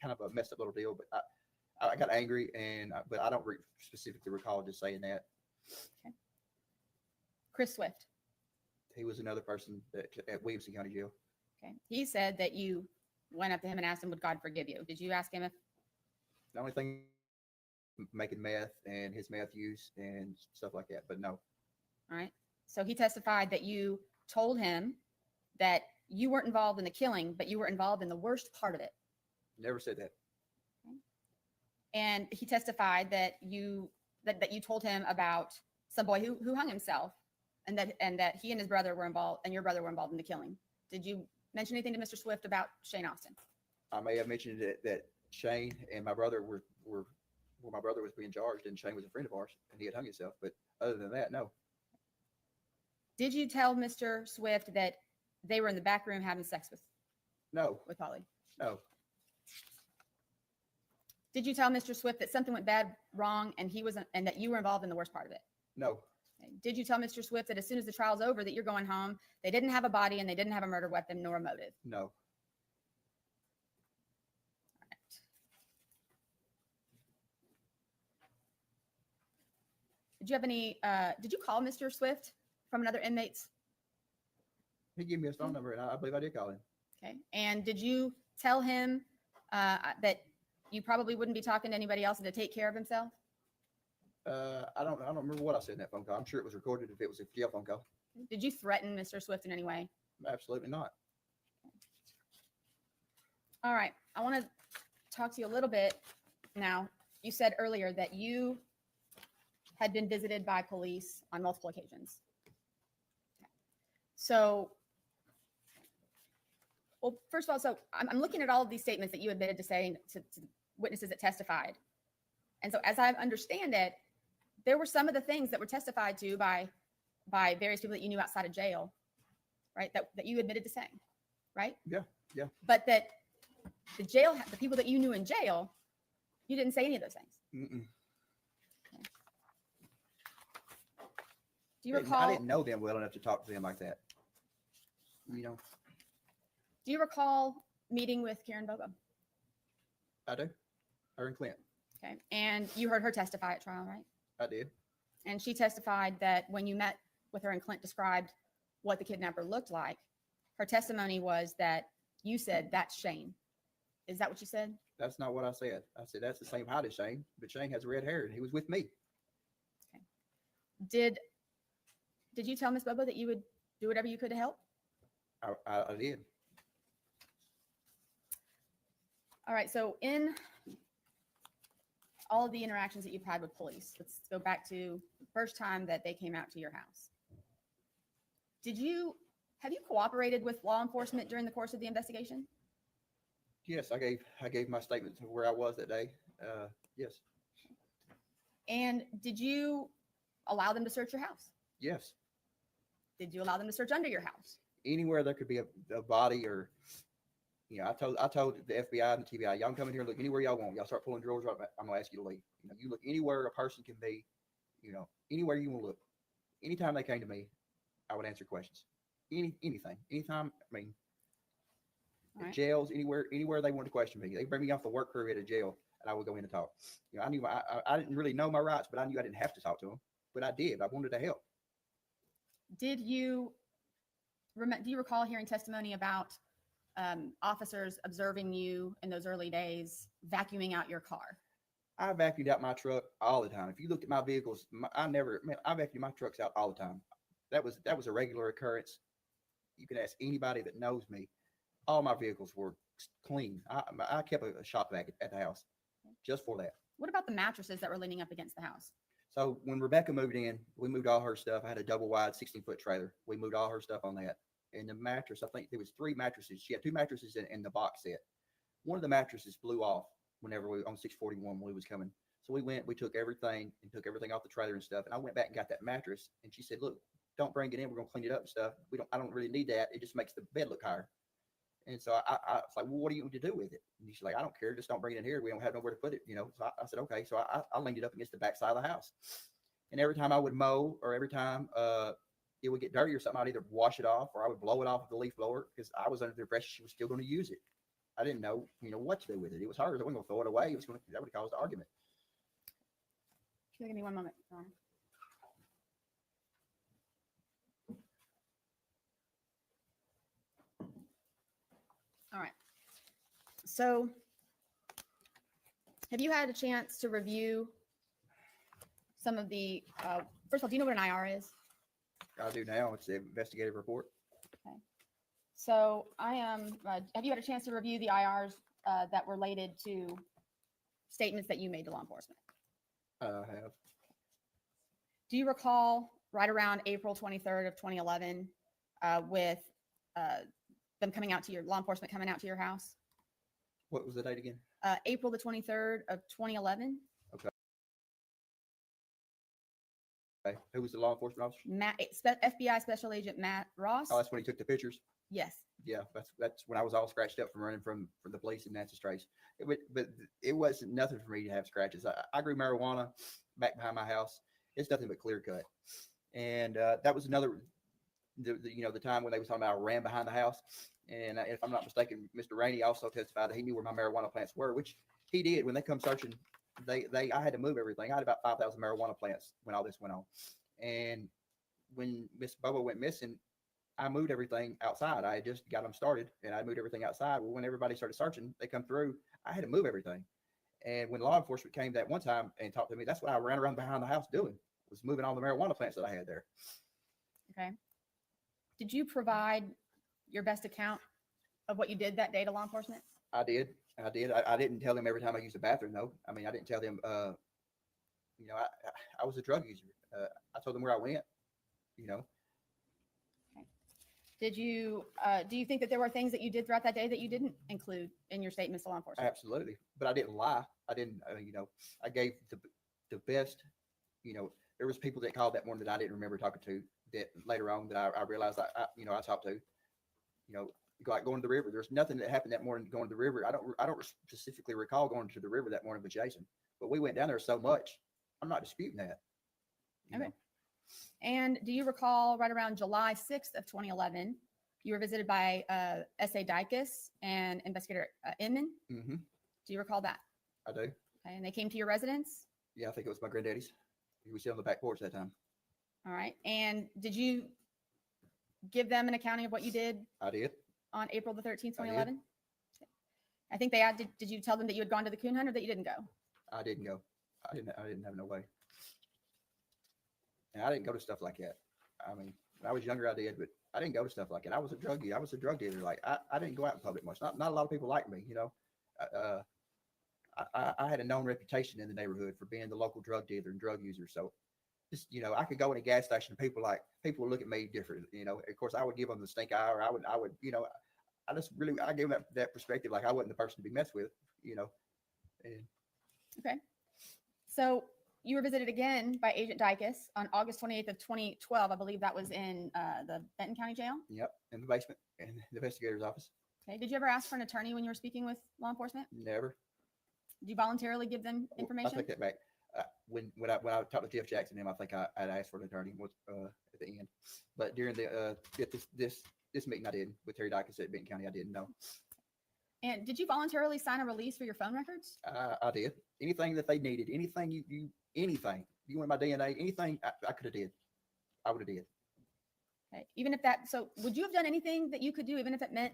kind of a messed up little deal, but I got angry, but I don't specifically recall just saying that. Okay. Chris Swift. He was another person at Williamson County Jail. Okay. He said that you went up to him and asked him, would God forgive you? Did you ask him if? The only thing, making meth and his meth use and stuff like that, but no. All right. So he testified that you told him that you weren't involved in the killing, but you were involved in the worst part of it. Never said that. Okay. And he testified that you told him about some boy who hung himself, and that he and his brother were involved, and your brother were involved in the killing. Did you mention anything to Mr. Swift about Shane Austin? I may have mentioned that Shane and my brother were my brother was being charged, and Shane was a friend of ours, and he had hung himself. But other than that, no. Did you tell Mr. Swift that they were in the back room having sex with Holly? No. Did you tell Mr. Swift that something went wrong, and that you were involved in the worst part of it? No. Okay. Did you tell Mr. Swift that as soon as the trial's over, that you're going home, they didn't have a body and they didn't have a murder weapon nor a motive? No. Did you have any, did you call Mr. Swift from another inmate's? He gave me his phone number, and I believe I did call him. Okay. And did you tell him that you probably wouldn't be talking to anybody else and to take care of himself? I don't remember what I said in that phone call. I'm sure it was recorded if it was a jail phone call. Did you threaten Mr. Swift in any way? Absolutely not. All right. I want to talk to you a little bit now. You said earlier that you had been visited by police on multiple occasions. Okay. So, well, first of all, so I'm looking at all of these statements that you admitted to saying to witnesses that testified. And so as I understand it, there were some of the things that were testified to by various people that you knew outside of jail, right? That you admitted to saying, right? Yeah. But that the people that you knew in jail, you didn't say any of those things. Mm-mm. Okay. Do you recall? I didn't know them well enough to talk to them like that. You know. Do you recall meeting with Karen Bobo? I do. Her and Clint. Okay. And you heard her testify at trial, right? I did. And she testified that when you met with her and Clint described what the kidnapper looked like, her testimony was that you said, that's Shane. Is that what you said? That's not what I said. I said, that's the same height as Shane, but Shane has red hair, and he was with me. Okay. Did you tell Miss Bobo that you would do whatever you could to help? I did. All right. So in all of the interactions that you've had with police, let's go back to the first time that they came out to your house. Have you cooperated with law enforcement during the course of the investigation? Yes, I gave my statement to where I was that day. Yes. And did you allow them to search your house? Yes. Did you allow them to search under your house? Anywhere there could be a body, or I told the FBI and the TBI, y'all can come in here and look anywhere y'all want. Y'all start pulling drawers out, I'm gonna ask you to leave. You look anywhere a person can be, anywhere you want to look. Anytime they came to me, I would answer questions. Anything, anytime. I mean, Right. Jails, anywhere they wanted to question me. They bring me off the work crew at a jail, and I would go in and talk. I knew I didn't really know my rights, but I knew I didn't have to talk to them. But I did. I wanted to help. Do you recall hearing testimony about officers observing you in those early days vacuuming out your car? I vacuumed out my truck all the time. If you looked at my vehicles, I vacuumed my trucks out all the time. That was a regular occurrence. You can ask anybody that knows me. All my vehicles were clean. I kept a shop vac at the house just for that. What about the mattresses that were leaning up against the house? So when Rebecca moved in, we moved all her stuff. I had a double wide 16-foot trailer. We moved all her stuff on that. And the mattress, I think there was 3 mattresses. She had 2 mattresses in the box set. One of the mattresses blew off whenever we on 641 when we was coming. So we went, we took everything off the trailer and stuff. And I went back and got that mattress. And she said, "Look, don't bring it in. We're gonna clean it up and stuff. I don't really need that. It just makes the bed look higher." And so I was like, "Well, what do you want to do with it?" And she's like, "I don't care. Just don't bring it in here. We don't have nowhere to put it, you know." So I said, "Okay." So I leaned it up against the back side of the house. And every time I would mow, or every time it would get dirty or something, I'd either wash it off or I would blow it off with the leaf blower, because I was under the impression she was still going to use it. I didn't know, what to do with it. It was hers. I wasn't going to throw it away. That would have caused an argument. Give me one moment, Your Honor. All right. So have you had a chance to review some of the, first of all, do you know what an IR is? I do now. It's the investigative report. So have you had a chance to review the IRs that were related to statements that you made to law enforcement? I have. Do you recall right around April 23rd of 2011 with them coming out to law enforcement coming out to your house? What was the date again? April the 23rd of 2011. Okay. Who was the law enforcement officer? FBI Special Agent Matt Ross. Oh, that's when he took the pictures. Yes. Yeah, that's when I was all scratched up from running from the police in Natchez Trace. But it wasn't nothing for me to have scratches. I grew marijuana back behind my house. It's nothing but clear cut. And that was another, the time when they was talking about I ran behind the house. And if I'm not mistaken, Mr. Rainey also testified that he knew where my marijuana plants were, which he did. When they come searching, I had to move everything. I had about 5,000 marijuana plants when all this went on. And when Miss Bobo went missing, I moved everything outside. I had just got them started, and I moved everything outside. Well, when everybody started searching, they come through. I had to move everything. And when law enforcement came that one time and talked to me, that's what I ran around behind the house doing, was moving all the marijuana plants that I had there. Okay. Did you provide your best account of what you did that day to law enforcement? I did. I didn't tell them every time I used the bathroom, though. I mean, I didn't tell them, I was a drug user. I told them where I went, Okay. Did you, do you think that there were things that you did throughout that day that you didn't include in your statements to law enforcement? Absolutely. But I didn't lie. I didn't, I gave the best, there was people that called that morning that I didn't remember talking to, that later on that I realized I talked to, like going to the river. There's nothing that happened that morning going to the river. I don't specifically recall going to the river that morning with Jason, but we went down there so much. I'm not disputing that. Okay. And do you recall right around July 6th of 2011, you were visited by S.A. Dykus and Investigator Inman? Mm-hmm. Do you recall that? I do. Okay. And they came to your residence? Yeah, I think it was my granddaddy's. He was sitting on the back porch that time. All right. And did you give them an accounting of what you did? I did. On April the 13th, 2011? I think they had, did you tell them that you had gone to the coon hunt or that you didn't go? I didn't go. I didn't have no way. And I didn't go to stuff like that. I mean, when I was younger, I did, but I didn't go to stuff like that. I was a drug dealer. Like I didn't go out in public much. Not a lot of people liked me, I had a known reputation in the neighborhood for being the local drug dealer and drug user. So just, I could go in a gas station and people would look at me different, of course I would give them the stink eye, or I would, I gave them that perspective. Like I wasn't the person to be messed with, and Okay. So you were visited again by Agent Dykus on August 28th of 2012. I believe that was in the Benton County Jail. Yep. In the basement in the investigator's office. Okay. Did you ever ask for an attorney when you were speaking with law enforcement? Never. Did you voluntarily give them information? I take that back. When I talked to Jeff Jackson, I think I had asked for an attorney at the end, but during this meeting I did with Terry Dykus at Benton County, I didn't know. And did you voluntarily sign a release for your phone records? I did. Anything that they needed, anything anything you want my DNA, anything I could have did, I would have did. Okay. Even if that, so would you have done anything that you could do, even if it meant?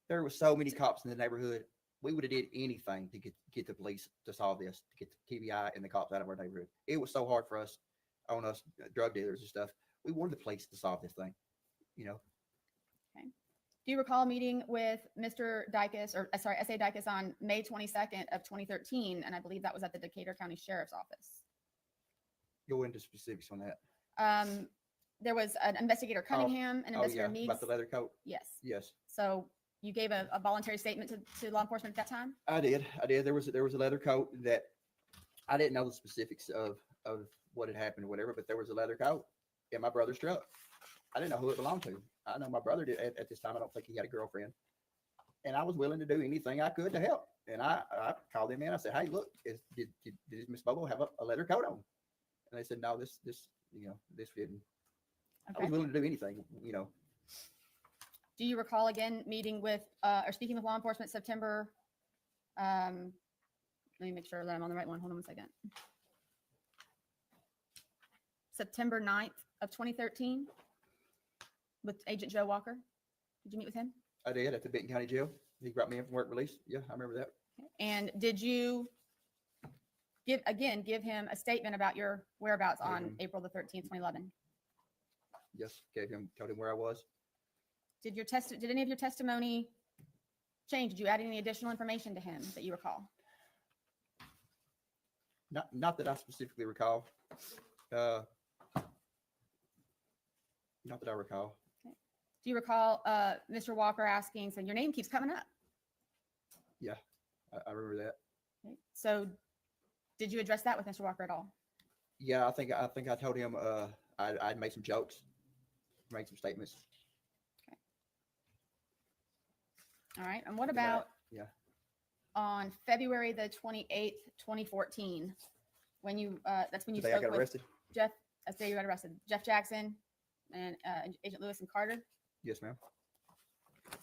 There were so many cops in the neighborhood. We would have did anything to get the police to solve this, to get the TBI and the cops out of our neighborhood. It was so hard for us, on us drug dealers and stuff. We wanted the police to solve this thing, Okay. Do you recall a meeting with Mr. Dykus, or sorry, S.A. Dykus on May 22nd of 2013? And I believe that was at the Decatur County Sheriff's Office. Go into specifics on that. There was an investigator Cunningham and investigator Meeks. About the leather coat. Yes. Yes. So You gave a voluntary statement to law enforcement at that time? I did. There was a leather coat that I didn't know the specifics of what had happened or whatever, but there was a leather coat in my brother's truck. I didn't know who it belonged to. I know my brother did at this time. I don't think he had a girlfriend, and I was willing to do anything I could to help. And I called him in. I said, "Hey, look, did Miss Bobo have a leather coat on?" And they said, "No, this this didn't." I Okay. was willing to do anything, you know. Do you recall again meeting with or speaking with law enforcement September? Let me make sure that I'm on the right one. Hold on one second. September 9th of 2013 with Agent Joe Walker. Did you meet with him? I did at the Benton County Jail. He brought me in from work release. Yeah, I remember that. And did you give him a statement about your whereabouts on Mhm. April the 13th, 2011? Yes, told him where I was. Did any of your testimony change? Did you add any additional information to him that you recall? Not that I specifically recall. Not that I recall. Do you recall Mr. Walker asking, saying, your name keeps coming up? Yeah, I remember that. Okay. So did you address that with Mr. Walker at all? Yeah, I think I told him I'd made some jokes, made some statements. All right. And what about yeah. on February the 28th, 2014, when you, that's when you The day I spoke got with arrested? Jeff, that's the day you got arrested, Jeff Jackson and Agent Lewis and Carter. Yes, ma'am.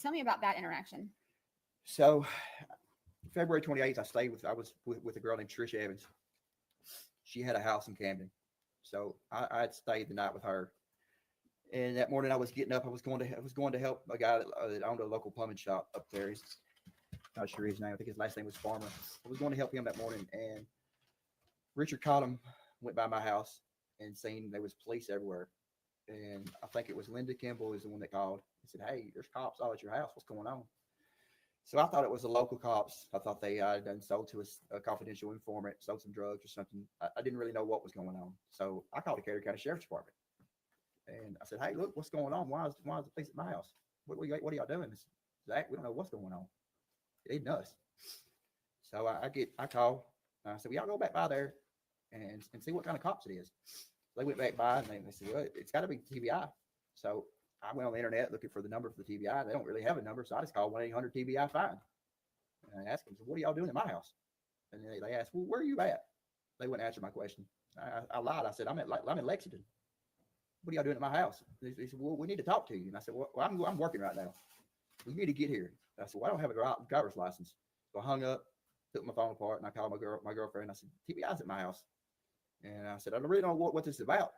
Tell me about that interaction. So February 28th, I was with a girl named Trish Evans. She had a house in Camden. So I had stayed the night with her. And that morning I was getting up. I was going to help a guy that owned a local plumbing shop up there. He's not sure his name. I think his last name was Farmer. I was going to help him that morning, and Richard Cottom went by my house and seen there was police everywhere. And I think it was Linda Kimball is the one that called and said, "Hey, there's cops all at your house. What's going on?" So I thought it was the local cops. I thought they had done sold to a confidential informant, sold some drugs or something. I didn't really know what was going on. So I called the Carter County Sheriff's Department. And I said, "Hey, look, what's going on? Why is the police at my house? What are y'all doing?" This Zach, we don't know what's going on. They nuts. So I call and I said, "Well, y'all go back by there and see what kind of cops it is." So they went back by and they said, "Well, it's got to be TBI." So I went on the internet looking for the number for the TBI. They don't really have a number, so I just called 1-800-TBI-FIND. And I asked them, "So what are y'all doing in my house?" And they asked, "Well, where are you at?" They wouldn't answer my question. I lied. I said, I'm in Lexington. "What are y'all doing at my house?" They said, "Well, we need to talk to you." And I said, "Well, I'm working right now. We need to get here." I said, "Well, I don't have a driver's license." So I hung up, took my phone apart, and I called my girlfriend. I said, "TBI's at my house." And I said, "I don't really know what this is about."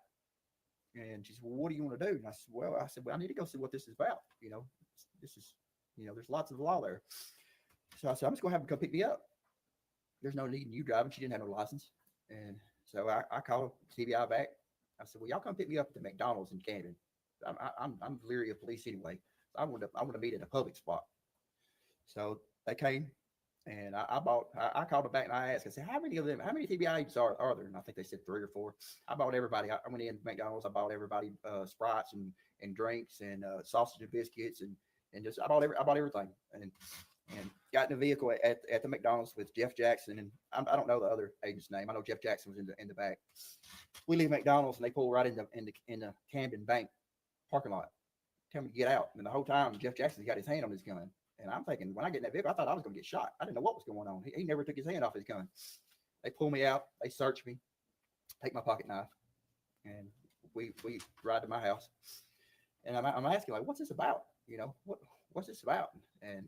And she said, "Well, what do you want to do?" And I said, "Well, I need to go see what this is about. This is, there's lots of law there." So I said, "I'm just going to have them come pick me up. There's no need in you driving." She didn't have no license. And so I called TBI back. I said, "Well, y'all come pick me up at the McDonald's in Camden. I'm leery of police anyway. So I want to meet at a public spot." So they came, and I called them back and I asked, I said, how many TBI agents are there? And I think they said 3 or 4. I bought everybody. I went in to McDonald's. I bought everybody Sprites and drinks and sausage and biscuits and just I bought everything and got in the vehicle at the McDonald's with Jeff Jackson, and I don't know the other agent's name. I know Jeff Jackson was in the back. We leave McDonald's and they pull right in the Camden Bank parking lot. Tell me to get out. And the whole time Jeff Jackson's got his hand on his gun. And I'm thinking, when I get in that vehicle, I thought I was going to get shot. I didn't know what was going on. He never took his hand off his gun. They pull me out. They search me, take my pocket knife, and we ride to my house. And I'm asking, like, what's this about? What's this about? And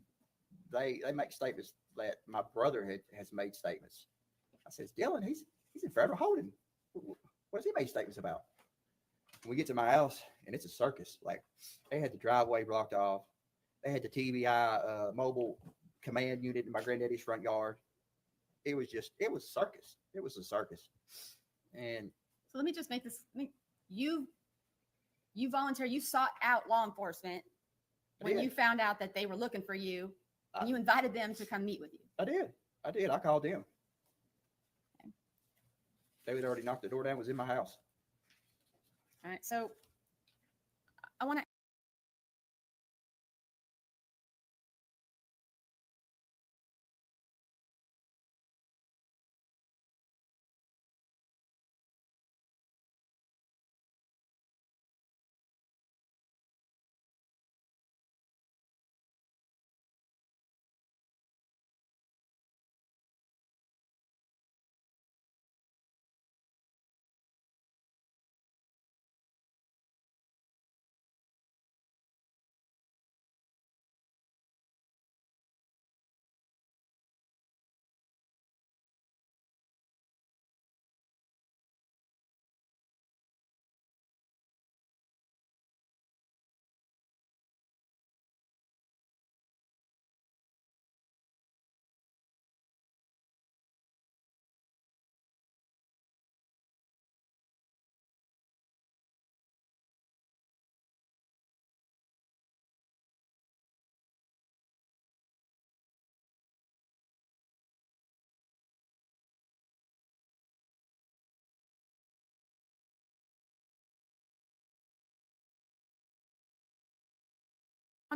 they make statements that my brother has made statements. I says, "Dylan, he's in federal holding. What has he made statements about?" We get to my house and it's a circus. Like, they had the driveway blocked off. They had the TBI mobile command unit in my granddaddy's front yard. It was circus. It was a circus. And So let me just make this. You volunteered. You sought out law enforcement when you found out that they were looking for you, and you invited them to come meet with you. I did. I called them. Okay. They had already knocked the door down. Was in my house. All right. So I want to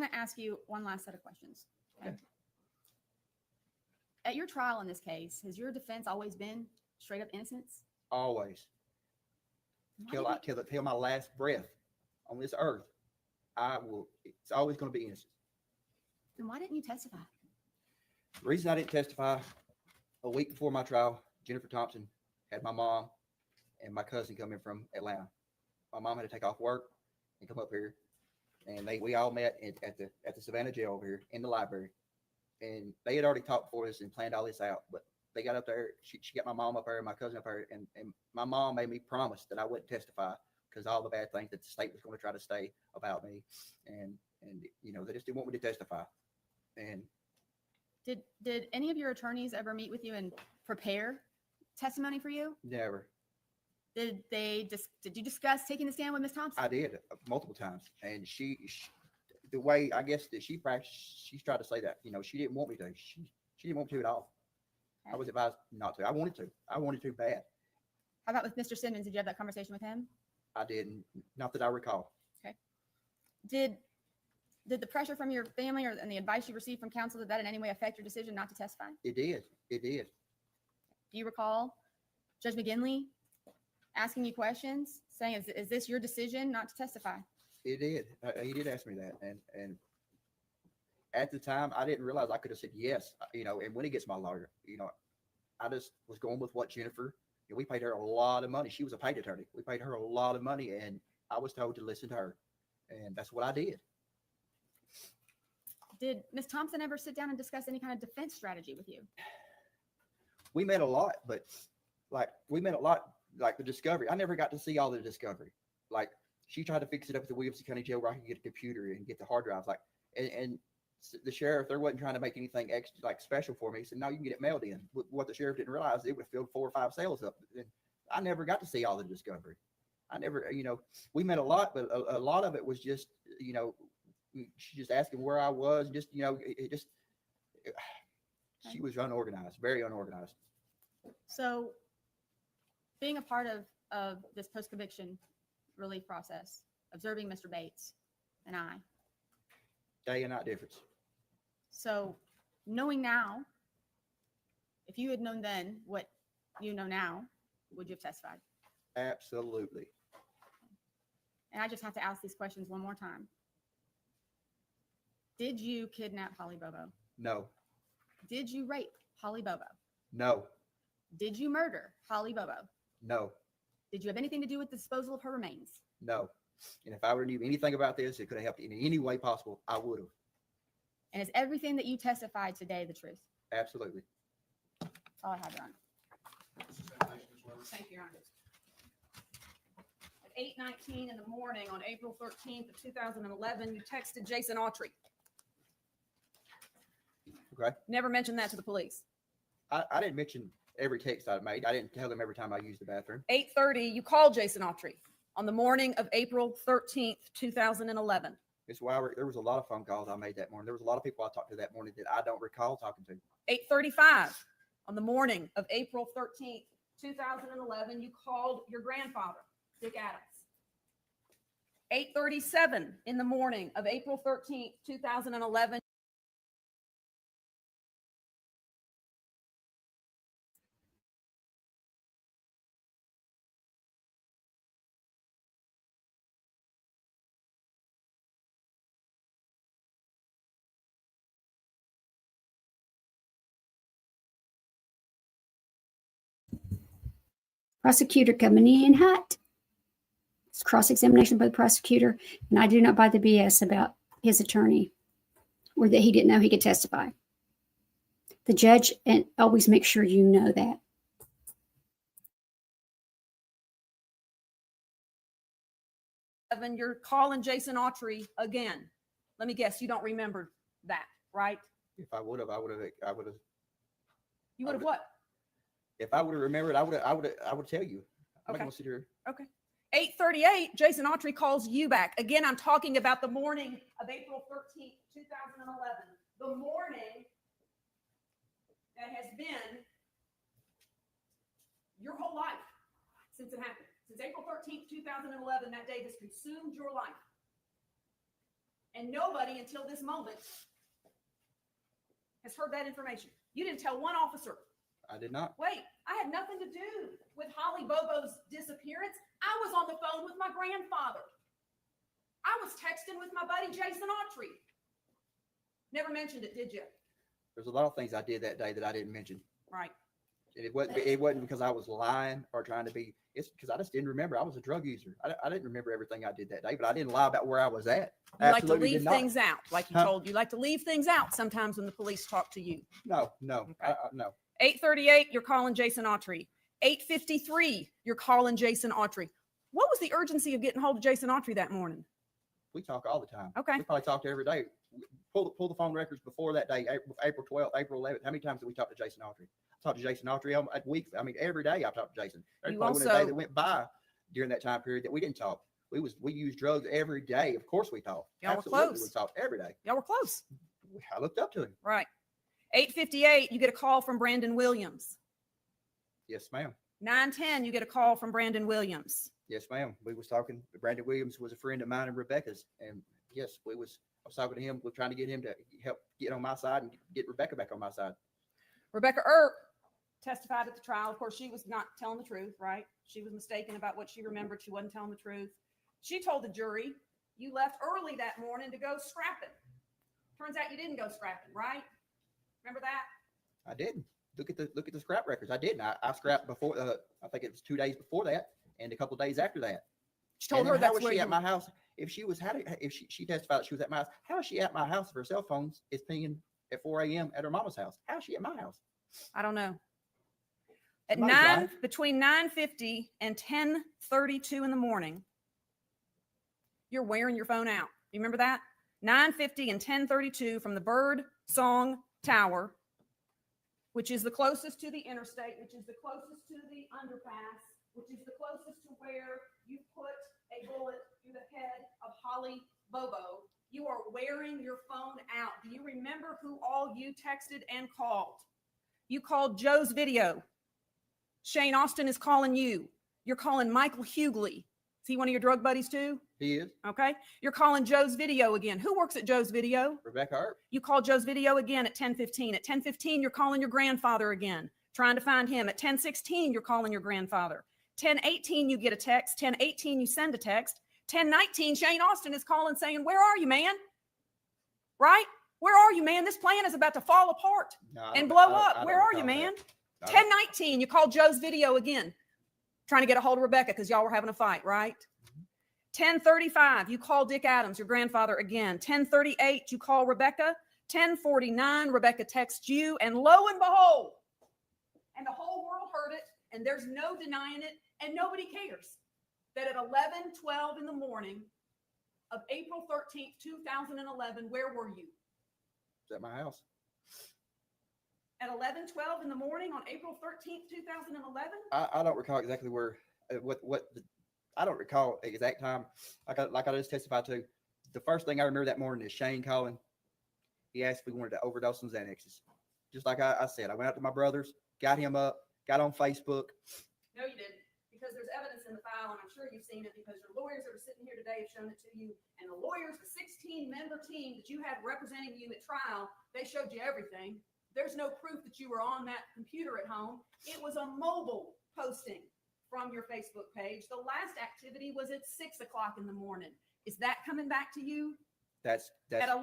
want to ask you one last set of questions. Okay. At your trial in this case, has your defense always been straight up innocence? Always. Why did you- Till my last breath on this earth, it's always going to be innocent. Then why didn't you testify? The reason I didn't testify, a week before my trial, Jennifer Thompson had my mom and my cousin come in from Atlanta. My mom had to take off work and come up here, and we all met at the Savannah jail over here in the library. And they had already talked for us and planned all this out, but they got up there. She got my mom up there, my cousin up there, and my mom made me promise that I wouldn't testify because all the bad things that the state was going to try to say about me, and they just didn't want me to testify. And Did any of your attorneys ever meet with you and prepare testimony for you? never. Did you discuss taking the stand with Ms. Thompson? I did multiple times, and she the way I guess that she practiced, she tried to say that she didn't want me to. She didn't want me to at all. I was advised not to. I wanted to bad. How about with Mr. Simmons? Did you have that conversation with him? I didn't, not that I recall. Did the pressure from your family and the advice you received from counsel, did that in any way affect your decision not to testify? It did. Do you recall Judge McGinley asking you questions, saying, is this your decision not to testify? It did. He did ask me that, and at the time I didn't realize I could have said yes. And when he gets my lawyer, I just was going with what Jennifer. We paid her a lot of money. She was a paid attorney. We paid her a lot of money, and I was told to listen to her, and that's what I did. Did Ms. Thompson ever sit down and discuss any kind of defense strategy with you? We met a lot, but like the discovery. I never got to see all the discovery. Like she tried to fix it up at the Williamson County Jail where I could get a computer and get the hard drives. Like, and the sheriff, there wasn't trying to make anything extra, like special for me. He said, no, you can get it mailed in. What the sheriff didn't realize, it would have filled 4 or 5 cells up. And I never got to see all the discovery. I never, we met a lot, but a lot of it was just, she just asking where I was. Just, she was unorganized, very unorganized. So being a part of this post-conviction relief process, observing Mr. Bates and I. Day and night difference. So knowing now, if you had known then what you know now, would you have testified? Absolutely. And I just have to ask these questions one more time. Did you kidnap Holly Bobo? No. Did you rape Holly Bobo? No. Did you murder Holly Bobo? No. Did you have anything to do with the disposal of her remains? No. And if I would have knew anything about this, it could have helped in any way possible, I would have. And is everything that you testified today the truth? Absolutely. That's all I have, Your Honor. Thank you, Your Honor. At 8:19 in the morning on April 13th of 2011, you texted Jason Autry. Okay. Never mentioned that to the police. I didn't mention every text I made. I didn't tell them every time I used the bathroom. 8:30, you called Jason Autry on the morning of April 13th, 2011. It's why there was a lot of phone calls I made that morning. There was a lot of people I talked to that morning that I don't recall talking to. 8:35 on the morning of April 13th, 2011, you called your grandfather, Dick Adams. 8:37 in the morning of April 13th, 2011. Prosecutor coming in hot. It's cross-examination by the prosecutor, and I do not buy the BS about his attorney or that he didn't know he could testify. The judge, and always make sure you know that. You're calling Jason Autry again. Let me guess, you don't remember that, right? If I would have. You would have what? If I would have remembered, I would tell you. I'm not Okay. gonna sit here. Okay. 8:38, Jason Autry calls you back. Again, I'm talking about the morning of April 13th, 2011. The morning that has been your whole life since it happened. Since April 13th, 2011, that day has consumed your life. And nobody until this moment has heard that information. You didn't tell one officer. I did not. Wait, I had nothing to do with Holly Bobo's disappearance. I was on the phone with my grandfather. I was texting with my buddy Jason Autry. Never mentioned it, did you? There's a lot of things I did that day that I didn't mention. Right. And it wasn't because I was lying or trying to be. It's because I just didn't remember. I was a drug user. I didn't remember everything I did that day, but I didn't lie about where I was at. You like to Absolutely leave did not. things out, like you told. You like to leave things out sometimes when the police talk to you. No. Okay. No. 8:38, you're calling Jason Autry. 8:53, you're calling Jason Autry. What was the urgency of getting hold of Jason Autry that morning? We talk all the time. Okay. We probably talked every day. Pull the phone records before that day, April 12th, April 11th. How many times did we talk to Jason Autry? I talked to Jason Autry a week. I mean, every day I talked to Jason. There's You probably also- a day that went by during that time period that we didn't talk. We used drugs every day. Of course we talked. Y'all were Absolutely, close. we talked every day. Y'all were close. I looked up to him. Right. 8:58, you get a call from Brandon Williams. Yes, ma'am. 9:10, you get a call from Brandon Williams. Yes, ma'am. We was talking. Brandon Williams was a friend of mine and Rebecca's, and yes, I was talking to him. We're trying to get him to help get on my side and get Rebecca back on my side. Rebecca Earp testified at the trial. Of course, she was not telling the truth, right? She was mistaken about what she remembered. She wasn't telling the truth. She told the jury, you left early that morning to go scrapping. Turns out you didn't go scrapping, right? Remember that? I didn't. Look at the scrap records. I didn't. I scrapped before. I think it was 2 days before that, and a couple of days after that. She told And her then how that's was where she you at my house? If she was if she testified that she was at my house, how is she at my house if her cell phone is pinging at 4 a.m. at her mama's house? How is she at my house? I don't know. At Somebody's lying. between 9:50 and 10:32 in the morning, you're wearing your phone out. You remember that? 9:50 and 10:32 from the Bird Song Tower, which is the closest to the interstate, which is the closest to the underpass, which is the closest to where you put a bullet through the head of Holly Bobo. You are wearing your phone out. Do you remember who all you texted and called? You called Joe's Video. Shane Austin is calling you. You're calling Michael Hughley. Is he one of your drug buddies too? He is. Okay. You're calling Joe's Video again. Who works at Joe's Video? Rebecca Earp. You call Joe's Video again at 10:15. At 10:15, you're calling your grandfather again, trying to find him. At 10:16, you're calling your grandfather. 10:18, you get a text. 10:18, you send a text. 10:19, Shane Austin is calling saying, where are you, man? Right? Where are you, man? This plan is about to fall apart No, I and don't- blow I don't- I up. don't Where are you, recall man? that. I don't- 10:19, you call Joe's Video again, trying to get a hold of Rebecca because y'all were having a fight, right? 10:35, you call Dick Adams, your grandfather, again. 10:38, you call Rebecca. 10:49, Rebecca texts you, and lo and behold, and the whole world heard it, and there's no denying it, and nobody cares, that at 11:12 in the morning of April 13th, 2011, where were you? It's at my house. At 11:12 in the morning on April 13th, 2011? I don't recall exactly where I don't recall the exact time. Like I just testified to. The first thing I remember that morning is Shane calling. He asked if we wanted to overdose on Xanaxes. Just like I said, I went out to my brother's, got him up, got on Facebook. No, you didn't, because there's evidence in the file, and I'm sure you've seen it because your lawyers that are sitting here today have shown it to you. And the lawyers, the 16-member team that you had representing you at trial, they showed you everything. There's no proof that you were on that computer at home. It was a mobile posting from your Facebook page. The last activity was at 6 o'clock in the morning. Is that coming back to you? That's At wrong.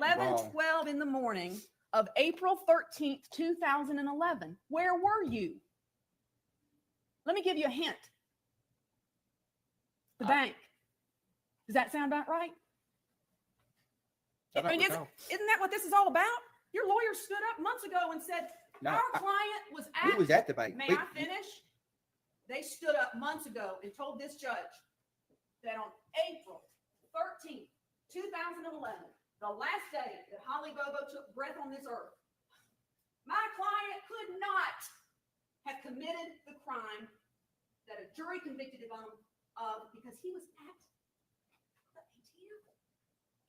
11:12 in the morning of April 13th, 2011, where were you? Let me give you a hint. The bank. Does that sound about right? I don't And recall. isn't that what this is all about? Your lawyer stood up months ago and said, No, our client was we at, was at the bank. may We- I finish? They stood up months ago and told this judge that on April 13th, 2011, the last day that Holly Bobo took breath on this earth, my client could not have committed the crime that a jury convicted him of because he was at the ATM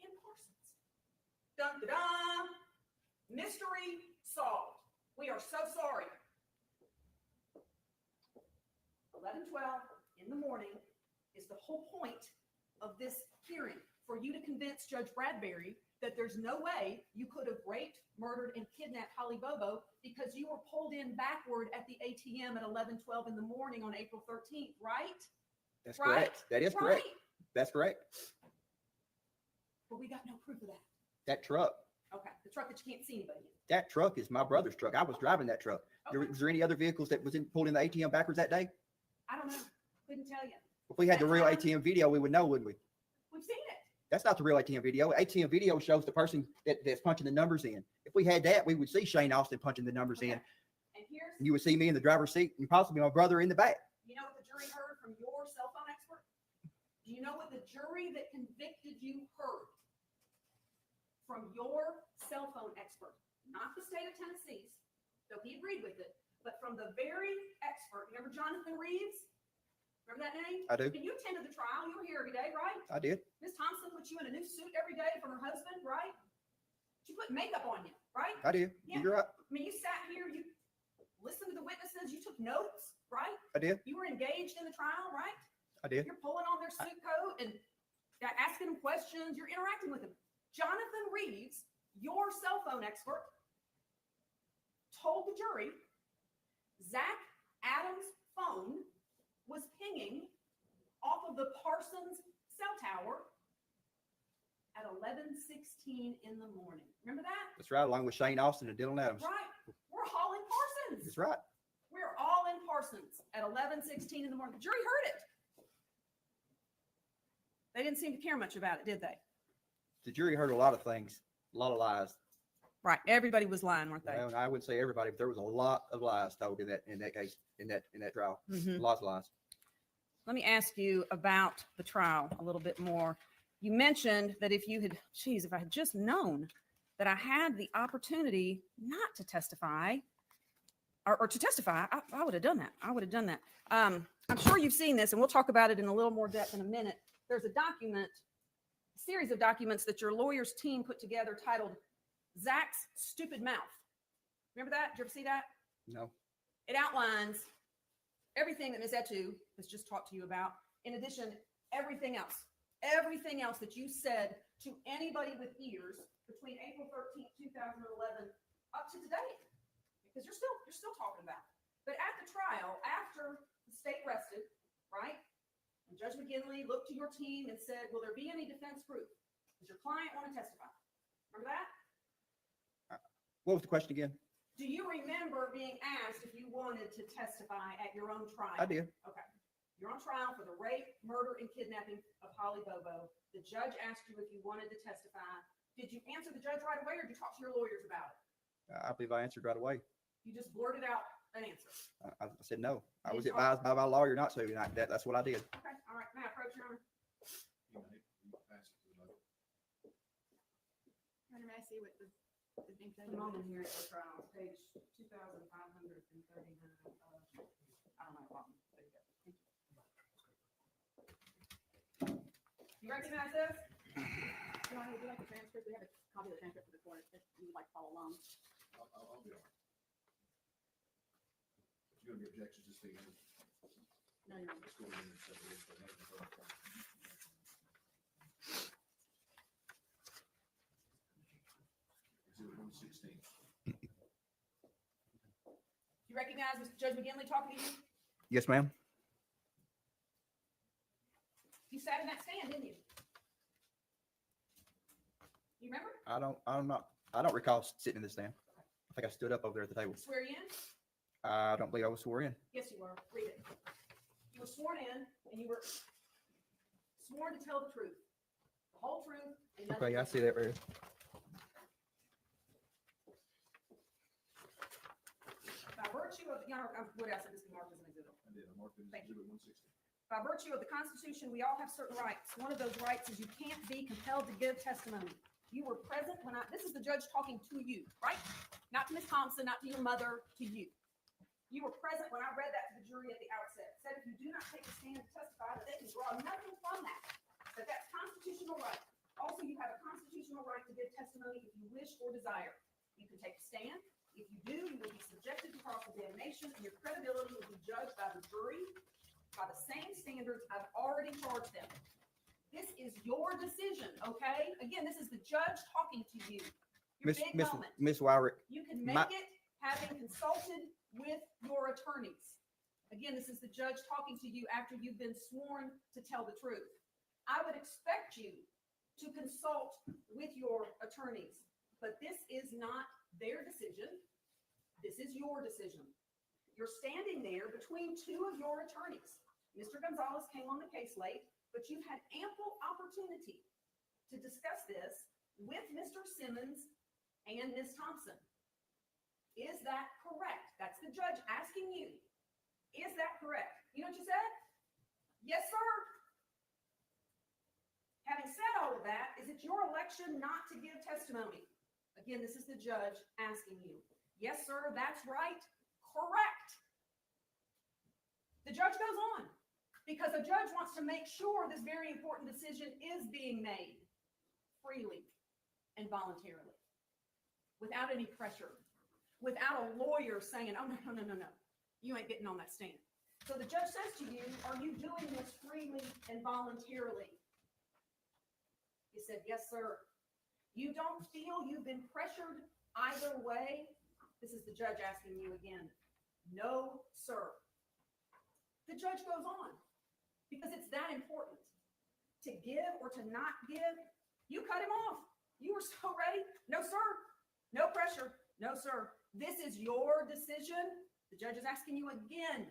in Parsons. Dun, dun, dun. Mystery solved. We are so sorry. 11:12 in the morning is the whole point of this hearing, for you to convince Judge Bradbury that there's no way you could have raped, murdered, and kidnapped Holly Bobo because you were pulled in backward at the ATM at 11:12 in the morning on April 13th, right? That's Right? correct. That is correct. Right. That's correct. But we got no proof of that. That truck, Okay, the truck that you can't see anybody in. that truck is my brother's truck. I was driving that truck. Okay. Was there any other vehicles that was pulled in the ATM backwards that day? I don't know. Couldn't tell you. If we had the That's real how- ATM video, we would know, wouldn't we? We've seen it. That's not the real ATM video. ATM video shows the person that's punching the numbers in. If we had that, we would see Shane Austin punching the numbers in. Okay. And here's, And you would see me in the driver's seat and possibly my brother in the back. you know what the jury heard from your cell phone expert? Do you know what the jury that convicted you heard from your cell phone expert? Not the state of Tennessee's, though he agreed with it, but from the very expert. Remember Jonathan Reeves? Remember that name? I do. And you attended the trial. You were here every day, right? I did. Miss Thompson put you in a new suit every day from her husband, right? She put makeup on you, right? I did. Yeah. You're right. I mean, you sat here, you listened to the witnesses, you took notes, right? I did. You were engaged in the trial, right? I did. You're pulling on their suit coat and asking them questions. You're interacting with them. Jonathan Reeves, your cell phone expert, told the jury Zach Adams' phone was pinging off of the Parsons cell tower at 11:16 in the morning. Remember that? That's right. Along with Shane Austin and Dylan Adams. Right. We're all in Parsons. That's right. We're all in Parsons at 11:16 in the morning. The jury heard it. They didn't seem to care much about it, did they? The jury heard a lot of things, a lot of lies. Right. Everybody was lying, weren't they? Well, I wouldn't say everybody, but there was a lot of lies told in that case, in that trial. Mhm. Lots of lies. Let me ask you about the trial a little bit more. You mentioned that if I had just known that I had the opportunity not to testify or to testify, I would have done that. I would have done that. I'm sure you've seen this, and we'll talk about it in a little more depth in a minute. There's a series of documents that your lawyer's team put together titled Zach's Stupid Mouth. Remember that? Did you ever see that? No. It outlines everything that Ms. Etu has just talked to you about. In addition, everything else that you said to anybody with ears between April 13th, 2011 up to today, because you're still talking about it. But at the trial, after the state rested, right? And Judge McGinley looked to your team and said, will there be any defense proof? Does your client want to testify? Remember that? What was the question again? Do you remember being asked if you wanted to testify at your own trial? I did. Okay. You're on trial for the rape, murder, and kidnapping of Holly Bobo. The judge asked you if you wanted to testify. Did you answer the judge right away, or did you talk to your lawyers about it? I believe I answered right away. You just blurted out an answer. I said no. I was Did you- advised by my lawyer not to, and that's what I did. Okay, all right. May I approach, Your Honor? You pass it to the other. Your Honor, may I see what the thing said? Come on in here at the trial, page 2,539. I don't know what. There you go. You recognize this? Your Honor, would you like the transcript? We have a copy of the transcript for the court if you would like to follow along. I'll be all right. If you're gonna be objections, just stay in. No, Your Honor. Let's go in and set it in for another part. Exhibit 116. You recognize Mr. Judge McGinley talking to you? Yes, ma'am. You sat in that stand, didn't you? You remember? I don't recall sitting in this stand. I think I stood up over there at the table. Swear you in? I don't believe I was sworn in. Yes, you were. Read it. You were sworn in, and you were sworn to tell the truth, the whole truth, and nothing Okay, I but see the that right here. truth. By virtue of, what else? I just marked as an exhibit. I did. I marked it as Thank you. exhibit 116. By virtue of the Constitution, we all have certain rights. One of those rights is you can't be compelled to give testimony. You were present when this is the judge talking to you, right? Not to Ms. Thompson, not to your mother, to you. You were present when I read that to the jury at the outset. Said if you do not take a stand to testify, that they can draw nothing from that. That that's constitutional right. Also, you have a constitutional right to give testimony if you wish or desire. You can take a stand. If you do, you will be subjected to cross-examination, and your credibility will be judged by the jury by the same standards I've already charged them. This is your decision, okay? Again, this is the judge talking to you. Your Miss big Miss moment. Miss Wyrick, You can my- make it having consulted with your attorneys. Again, this is the judge talking to you after you've been sworn to tell the truth. I would expect you to consult with your attorneys, but this is not their decision. This is your decision. You're standing there between two of your attorneys. Mr. Gonzalez came on the case late, but you've had ample opportunity to discuss this with Mr. Simmons and Ms. Thompson. Is that correct? That's the judge asking you. Is that correct? You know what you said? Yes, sir. Having said all of that, is it your election not to give testimony? Again, this is the judge asking you. Yes, sir, that's right. Correct. The judge goes on because the judge wants to make sure this very important decision is being made freely and voluntarily, without any pressure, without a lawyer saying, oh, no, you ain't getting on that stand. So the judge says to you, are you doing this freely and voluntarily? You said, yes, sir. You don't feel you've been pressured either way? This is the judge asking you again. No, sir. The judge goes on because it's that important to give or to not give. You cut him off. You were so ready. No, sir. No pressure. No, sir. This is your decision. The judge is asking you again.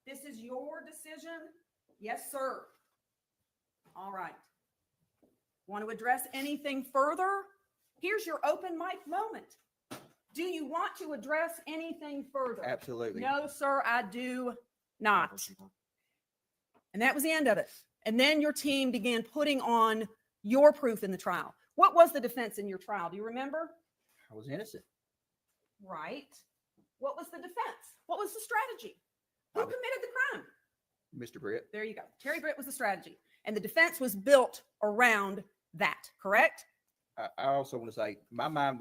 This is your decision. Yes, sir. All right. Want to address anything further? Here's your open mic moment. Do you want to address anything further? absolutely. No, sir, I do not. And that was the end of it. And then your team began putting on your proof in the trial. What was the defense in your trial? Do you remember? I was innocent. Right. What was the defense? What was the strategy? Who committed the crime? Mr. Britt, There you go. Terry Britt was the strategy. And the defense was built around that, correct? I also want to say my mind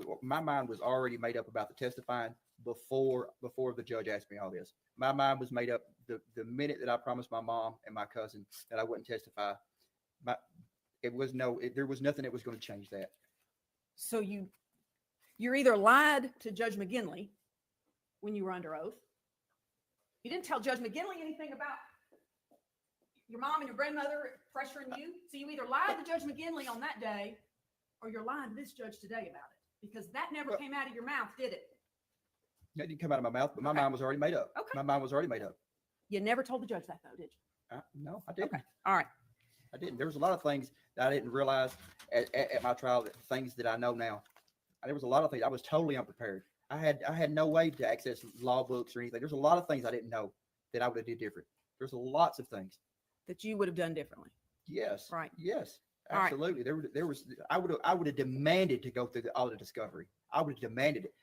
was already made up about the testifying before the judge asked me all this. My mind was made up the minute that I promised my mom and my cousin that I wouldn't testify. There was nothing that was going to change that. So you're either lied to Judge McGinley when you were under oath. You didn't tell Judge McGinley anything about your mom and your grandmother pressuring you. So you either lied to Judge McGinley on that day or you're lying to this judge today about it, because that never Well- came out of your mouth, did it? That didn't come out of my mouth, but my Okay. mind was already made up. Okay. My mind was already made up. You never told the judge that though, did you? No, I didn't. Okay. All right. I didn't. There was a lot of things that I didn't realize at my trial, things that I know now. There was a lot of things I was totally unprepared. I had no way to access law books or anything. There's a lot of things I didn't know that I would have did different. There's lots of things. That you would have done differently. Yes. Right. Yes. All right. Absolutely. There was. I would have demanded to go through all the discovery. I would have demanded it.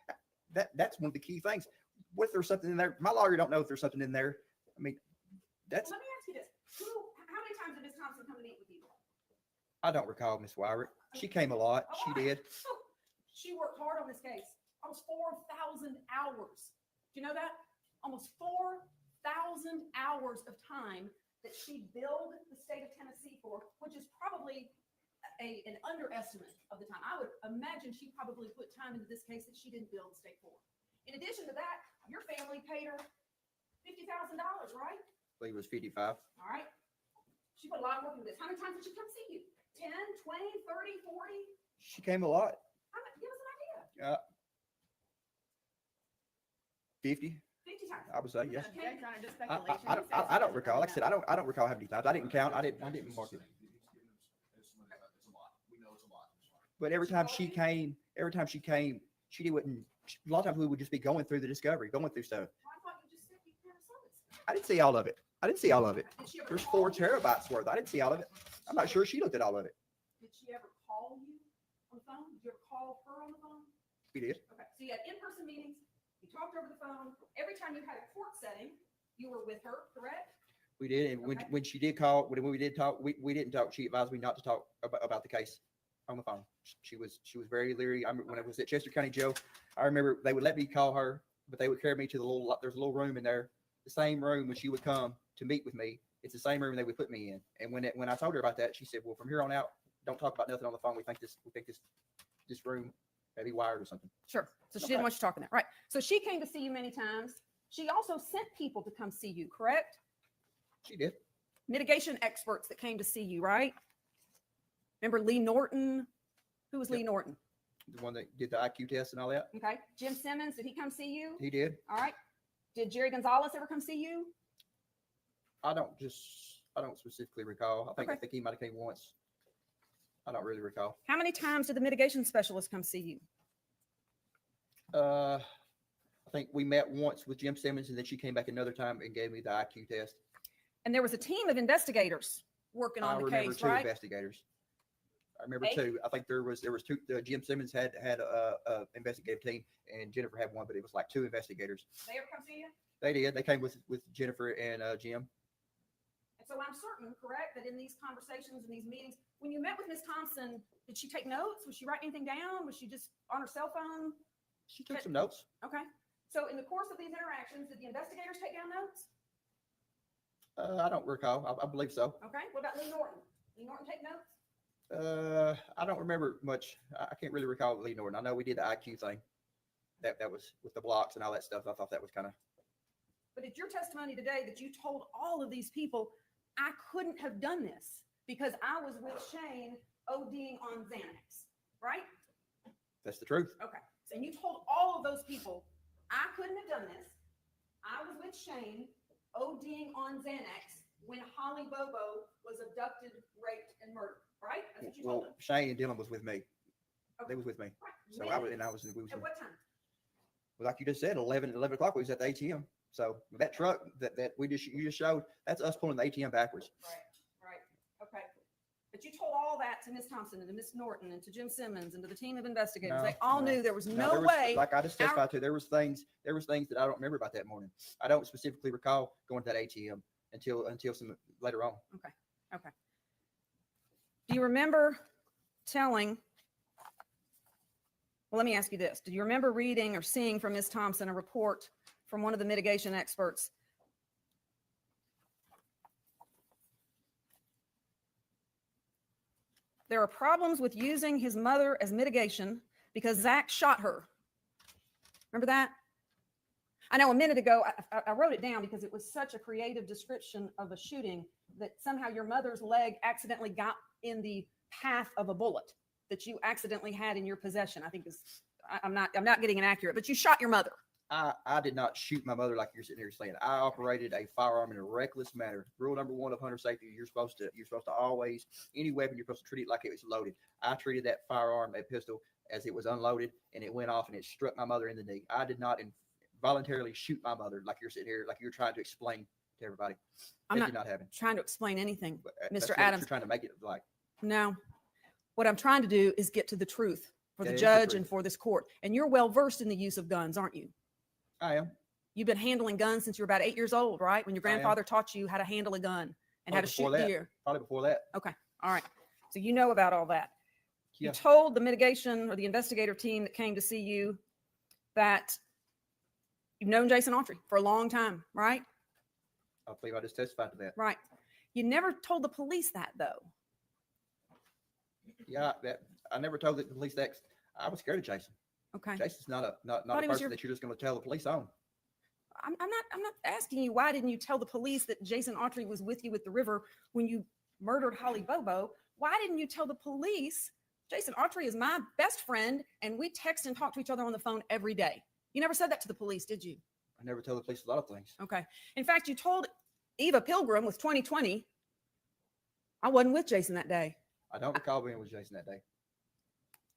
That's one of the key things. What if there's something in there? My lawyer don't know if there's something in there. I mean, that's. Let me ask you this. How many times did Ms. Thompson come to meet with you? I don't recall Miss Wyrick. She came a lot. A She lot. did. She worked hard on this case. Almost 4,000 hours. Do you know that? Almost 4,000 hours of time that she billed the state of Tennessee for, which is probably an underestimate of the time. I would imagine she probably put time into this case that she didn't bill the state for. In addition to that, your family paid her $50,000, right? I believe it was 55. All right. She put a lot of work into this. How many times did she come see you? 10, 20, 30, 40? She came a lot. Give us an idea. 50. 50 times. I would say yes. Judge, Your Honor, just I, speculation. I, He says I he don't doesn't recall. really Like I said, know. I don't recall how many times. I didn't count. I didn't mark it. It's a lot. We know it's a lot. But every time she came, she wouldn't. A lot of times we would just be going through the discovery, going through stuff. I thought you just said you never saw this. I didn't see all of it. Did she ever There's call 4 you? terabytes worth. I didn't see all of it. I'm not sure she looked at all of it. Did she ever call you on the phone? Did you ever call her on the phone? We did. Okay, so you had in-person meetings, you talked over the phone. Every time you had a court setting, you were with her, correct? We did. And Okay. when she did call, when we did talk, we didn't talk. She advised me not to talk about the case on the phone. She was very leery. I remember when I was at Chester County Jail, I remember they would let me call her, but they would carry me to there's a little room in there, the same room when she would come to meet with me. It's the same room they would put me in. And when I told her about that, she said, well, from here on out, don't talk about nothing on the phone. We think this room may be wired or something. Sure. So she Okay. didn't want you talking there. Right. So she came to see you many times. She also sent people to come see you, correct? She did. Mitigation experts that came to see you, right? Remember Lee Norton? Who was Yep. Lee Norton? The one that did the IQ test and all that. Okay. Jim Simmons, did he come see you? He did. All right. Did Jerry Gonzalez ever come see you? I don't specifically recall. I Okay. think he might have came once. I don't really recall. How many times did the mitigation specialist come see you? I think we met once with Jim Simmons, and then she came back another time and gave me the IQ test. And there was a team of investigators working I on the remember case, two right? investigators. I remember Hey. two. I think there was two. Jim Simmons had a investigative team, and Jennifer had one, but it was like two investigators. They ever come see you? They did. They came with Jennifer and Jim. And so I'm certain, correct, that in these conversations and these meetings, when you met with Ms. Thompson, did she take notes? Was she writing anything down? Was she just on her cell phone? She took some notes. Okay. So in the course of these interactions, did the investigators take down notes? I don't recall. I believe so. Okay. What about Lee Norton? Lee Norton take notes? I don't remember much. I can't really recall Lee Norton. I know we did the IQ thing. That was with the blocks and all that stuff. I thought that was kind of. But it's your testimony today that you told all of these people, I couldn't have done this because I was with Shane ODing on Xanax, right? That's the truth. Okay. So you told all of those people, I couldn't have done this. I was with Shane ODing on Xanax when Holly Bobo was abducted, raped, and murdered, right? That's what you told Well, them. Shane and Dylan was with me. Okay. They was with me. Right. So When? I was, and I was, we was, At what time? like you just said, 11 o'clock, we was at the ATM. So that truck that you just showed, that's us pulling the ATM backwards. Right. Okay. But you told all that to Ms. Thompson and to Ms. Norton and to Jim Simmons and to the team of investigators. No, They all no. knew there was Now, no there was- way. Like I just testified to, there was things that I don't remember about that morning. I don't specifically recall going to that ATM until some later on. Okay. Do you remember telling, well, let me ask you this. Do you remember reading or seeing from Ms. Thompson a report from one of the mitigation experts? There are problems with using his mother as mitigation because Zach shot her. Remember that? I know a minute ago, I wrote it down because it was such a creative description of a shooting that somehow your mother's leg accidentally got in the path of a bullet that you accidentally had in your possession. I think I'm not getting it accurate, but you shot your mother. I did not shoot my mother like you're sitting here saying. I operated a firearm in a reckless manner. Rule number 1 of hunter safety: you're supposed to always, any weapon, you're supposed to treat it like it was loaded. I treated that firearm, a pistol, as it was unloaded, and it went off and it struck my mother in the knee. I did not voluntarily shoot my mother like you're sitting here, like you're trying to explain to everybody. I'm That not did not happen. trying to explain anything, But, that's Mr. what Adams. You're trying to make it like. No. What I'm trying to do is get to the truth for That the is the judge truth. and for this court. And you're well versed in the use of guns, aren't you? I am. You've been handling guns since you were about 8 years old, right? When your I am. grandfather taught you how to handle a gun and how to Before shoot that. deer. Probably before that. Okay. All right. So you know about all that. You Yeah. told the mitigation or the investigator team that came to see you that you've known Jason Autry for a long time, right? I believe I just testified to that. Right. You never told the police that though. Yeah, I never told the police that. I was scared of Jason. Okay. Jason's not a Thought person he was your- that you're just going to tell the police on. I'm not asking you why didn't you tell the police that Jason Autry was with you at the river when you murdered Holly Bobo? Why didn't you tell the police Jason Autry is my best friend and we text and talk to each other on the phone every day? You never said that to the police, did you? I never tell the police a lot of things. Okay. In fact, you told Eva Pilgrim with 2020, I wasn't with Jason that day. I don't recall being with Jason that day.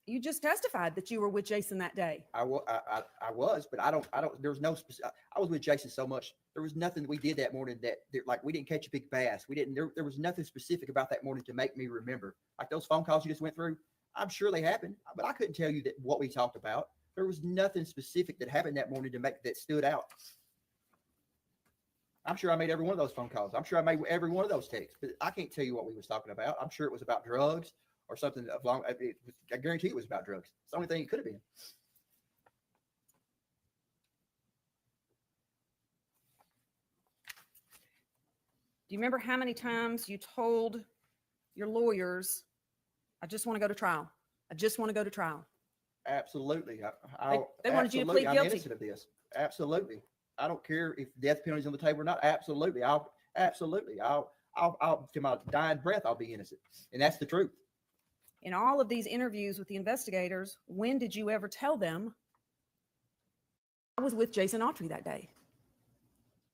You just testified that you were with Jason that day. I was, but I don't, there was no, I was with Jason so much. There was nothing we did that morning like we didn't catch a big bass. There was nothing specific about that morning to make me remember. Like those phone calls you just went through, I'm sure they happened, but I couldn't tell you what we talked about. There was nothing specific that happened that morning that stood out. I'm sure I made every one of those phone calls. I'm sure I made every one of those texts, but I can't tell you what we was talking about. I'm sure it was about drugs or something. I guarantee it was about drugs. It's the only thing it could have been. Do you remember how many times you told your lawyers, I just want to go to trial? I just want to go to trial. Absolutely. They wanted you to plead I'm guilty. innocent of this. Absolutely. I don't care if death penalty's on the table or not. Absolutely. I'll to my dying breath, I'll be innocent. And that's the truth. In all of these interviews with the investigators, when did you ever tell them I was with Jason Autry that day?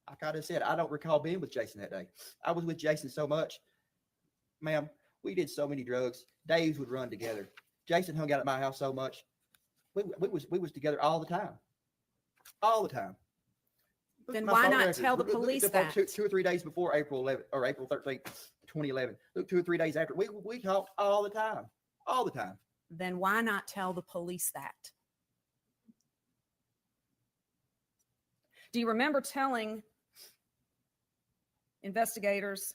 Like I just said, I don't recall being with Jason that day. I was with Jason so much. Ma'am, we did so many drugs. Days would run together. Jason hung out at my house so much. We was together all the time. All the time. Then My why phone not records, tell the look at police phone that? two or 3 days before April 11th or April 13th, 2011. Look, 2 or 3 days after. We talked all the time. All the time. Then why not tell the police that? Do you remember telling investigators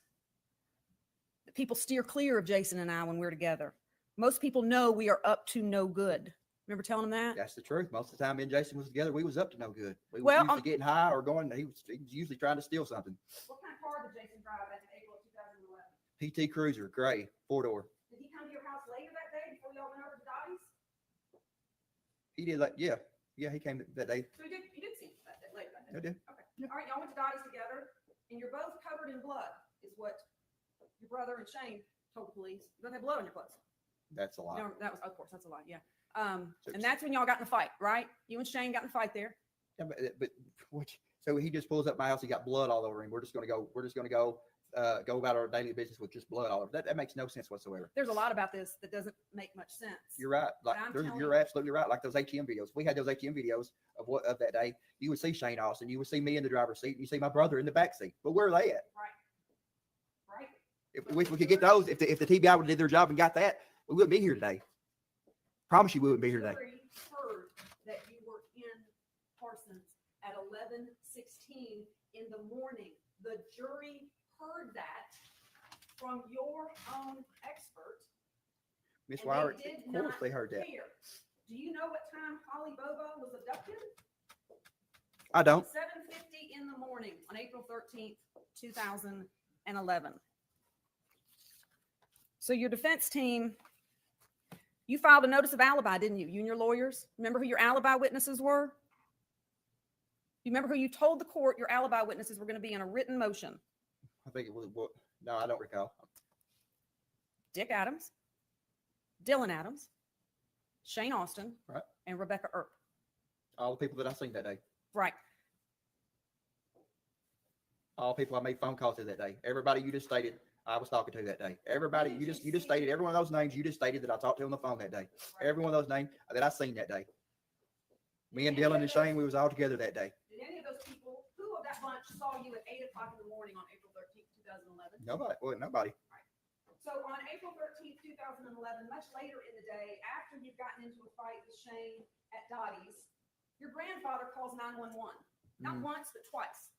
that people steer clear of Jason and I when we're together? Most people know we are up to no good. Remember telling them that? That's the truth. Most of the time me and Jason was together, we was up to no good. We was Well, usually getting high or going. He was usually trying to steal something. What kind of car did Jason drive back in April of 2011? PT Cruiser, gray, 4-door. Did he come to your house later that day before y'all went over to Dottie's? He did like, yeah, he came that day. So you did see him that day, later that I day? did. Okay. All right, y'all went to Dottie's together, and you're both covered in blood, is what your brother and Shane told the police. You both have blood on your clothes. That's a lot. No, that was, of course, that's a lie, yeah. And that's when y'all got in a fight, right? You and Shane got in a fight there. Yeah, but what, so he just pulls up my house. He got blood all over him. We're just gonna go go about our daily business with just blood all over. That makes no sense whatsoever. There's a lot about this that doesn't make much sense. You're right. Like I'm telling you're you. absolutely right. Like those ATM videos. We had those ATM videos of that day. You would see Shane Austin. You would see me in the driver's seat. And you see my brother in the back seat. But where are they at? Right. If we could get those, if the TBI would have did their job and got that, we wouldn't be here today. Promise you we wouldn't be here today. Jury heard that you were in Parsons at 11:16 in the morning. The jury heard that from your own expert. Miss and Wire, they did of course not they heard that. care. Do you know what time Holly Bobo was abducted? I don't. 7:50 in the morning on April 13th, 2011. So your defense team, you filed a notice of alibi, didn't you? You and your lawyers. Remember who your alibi witnesses were? You remember who you told the court your alibi witnesses were going to be in a written motion? I think it was. No, I don't recall. Dick Adams, Dylan Adams, Shane Austin, Right. and Rebecca Earp. All the people that I seen that day. Right. All the people I made phone calls to that day. Everybody you just stated I was talking to that day. Everybody you just stated every one of those names you just stated that I talked to on the phone that day. Every one of those names that I seen that day. Me and Dylan and Shane, we was all together that day. Did any of those people, who of that bunch saw you at 8 o'clock in the morning on April 13th, 2011? Nobody. Well, nobody. So on April 13th, 2011, much later in the day, after you've gotten into a fight with Shane at Dottie's, your grandfather calls 911. Not once, but twice.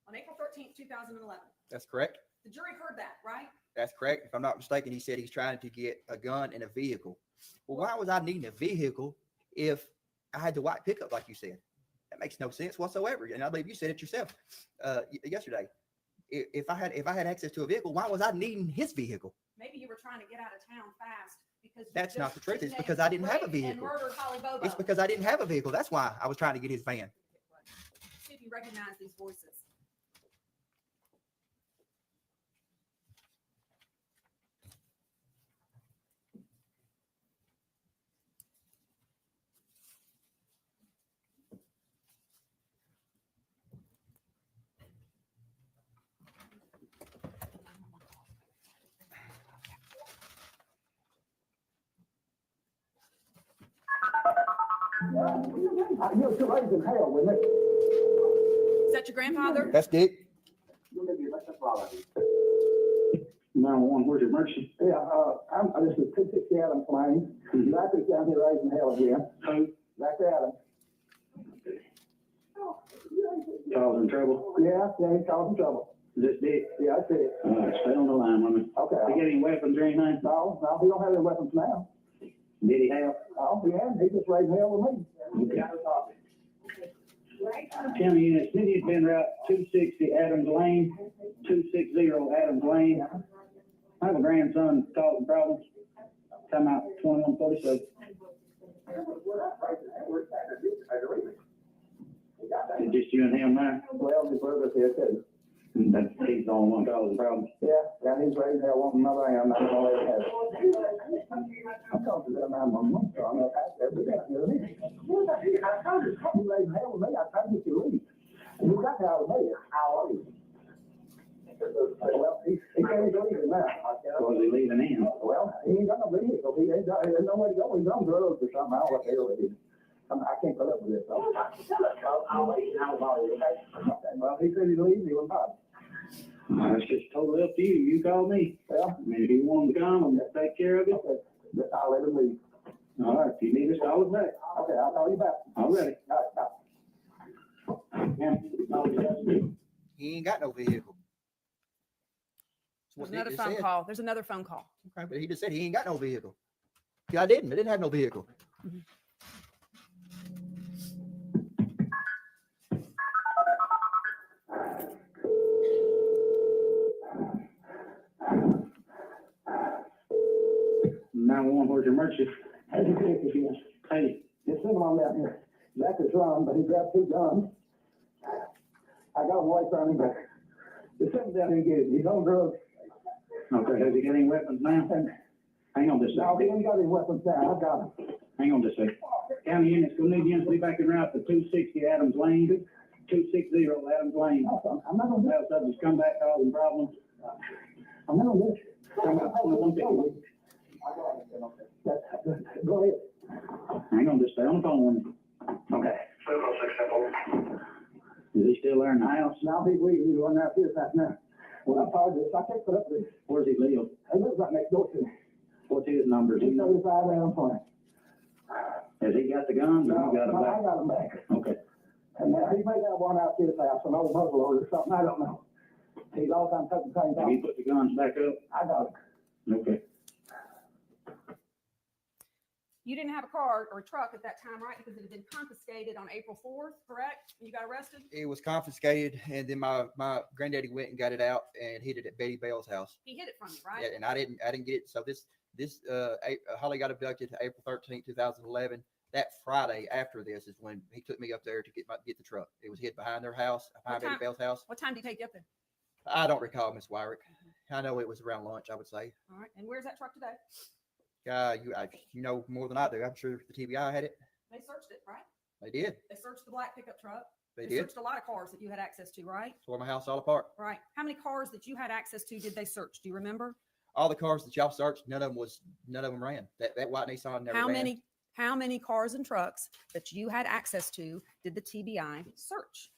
On April 13th, 2011. That's correct. The jury heard that, right? That's correct. If I'm not mistaken, he said he's trying to get a gun and a vehicle. Well, why was I needing a vehicle if I had the white pickup, like you said? That makes no sense whatsoever. And I believe you said it yourself yesterday. If I had access to a vehicle, why was I needing his vehicle? Maybe you were trying to get out of town fast because That's not the truth. It's because I didn't have a vehicle. And murdered Holly Bobo. It's because I didn't have a vehicle. That's why I was trying to get his van. See if you recognize these voices. You're too late in hell with me. Is that your grandfather? That's Dick. 911, where's your emergency? Yeah, this is 260 Adams Lane. Zackary's down here raising hell again. Who? Zackary Adams. Causing trouble? Yeah, he's causing trouble. Is this Dick? Yeah, that's it. All right, stay on the line with me. Okay. Did he get any weapons or anything? No, he don't have any weapons now. Did he have? Oh, yeah, he just raised hell with me. Okay. County units, Mindy has been route 260 Adams Lane, 260 Adams Lane. I have a grandson causing problems. Time out 2147. It's just you and him now? Well, his brother's here too. But he's the only one causing problems. Yeah, he's raising hell wanting another am. I'm not gonna let it happen. I'm talking to them 911, so I'm gonna pass every day. You know what I mean? I told you, you raising hell with me, I tried to get you to leave. And you got out of me, how are you? Well, he can't leave now. Was he leaving in? Well, he ain't got no vehicle, there's nowhere to go, he's on drugs or something, I don't know what the hell it is. I can't put up with this. I'll wait, I'll bother you, okay? Well, he said he'd leave, he wouldn't bother. It's just totally up to you. You call me. Well, I mean, if you want him to come, I'm gonna take care of it. I'll let him leave. All right, if you need us, call us back. Okay, I'll call you back. All ready. All right, He ain't got no vehicle. There's That's what another Dick just phone said. call. There's another phone call. Okay, but he just said he ain't got no vehicle. Yeah, I didn't have no vehicle. Where's your emergency? Hey, hey, there's someone on down here. Zackary's run, but he grabbed 2 guns. I got him away from him, but there's something down here getting. He's on drugs. Okay, has he got any weapons now? Hang on just a second. No, he ain't got any weapons now. I got him. Hang on just a second. County units, gonna need units to be back in route to 260 Adams Lane, 260 Adams Lane. I'm not gonna do that. Subjects come back causing problems. I'm not gonna do it. Come out 2150. Go ahead. Hang on, just stay on the phone with me. Okay. Is he still there in the house? No, he's leaving. He's running out here now. Well, I apologize. I can't put up with this. Where does he live? He lives right next door to me. What's his number? 235 Adams Lane. Has he got the guns or you got him back? I got him back. Okay. And he may have one out to his house, an old muzzle or something. I don't know. He's all the time taking things off. Have you put the guns back up? I got him. Okay. You didn't have a car or a truck at that time, right? Because it had been confiscated on April 4th, correct? You got arrested? It was confiscated, and then my granddaddy went and got it out and hid it at Betty Bell's house. He hid it from you, right? Yeah, and I didn't get it. So this Holly got abducted April 13th, 2011. That Friday after this is when he took me up there to get the truck. It was hid behind their house, behind Betty Bell's house. What time did he take you up there? I don't recall, Miss Wyrick. I know it was around lunch, I would say. All right. And where's that truck today? You know more than I do. I'm sure the TBI had it. They searched it, right? They did. They searched the black pickup truck. They did. Searched a lot of cars that you had access to, right? Tore my house all apart. Right. How many cars that you had access to did they search? Do you remember? All the cars that y'all searched, none of them ran. That white Nissan never ran. How many cars and trucks that you had access to did the TBI search?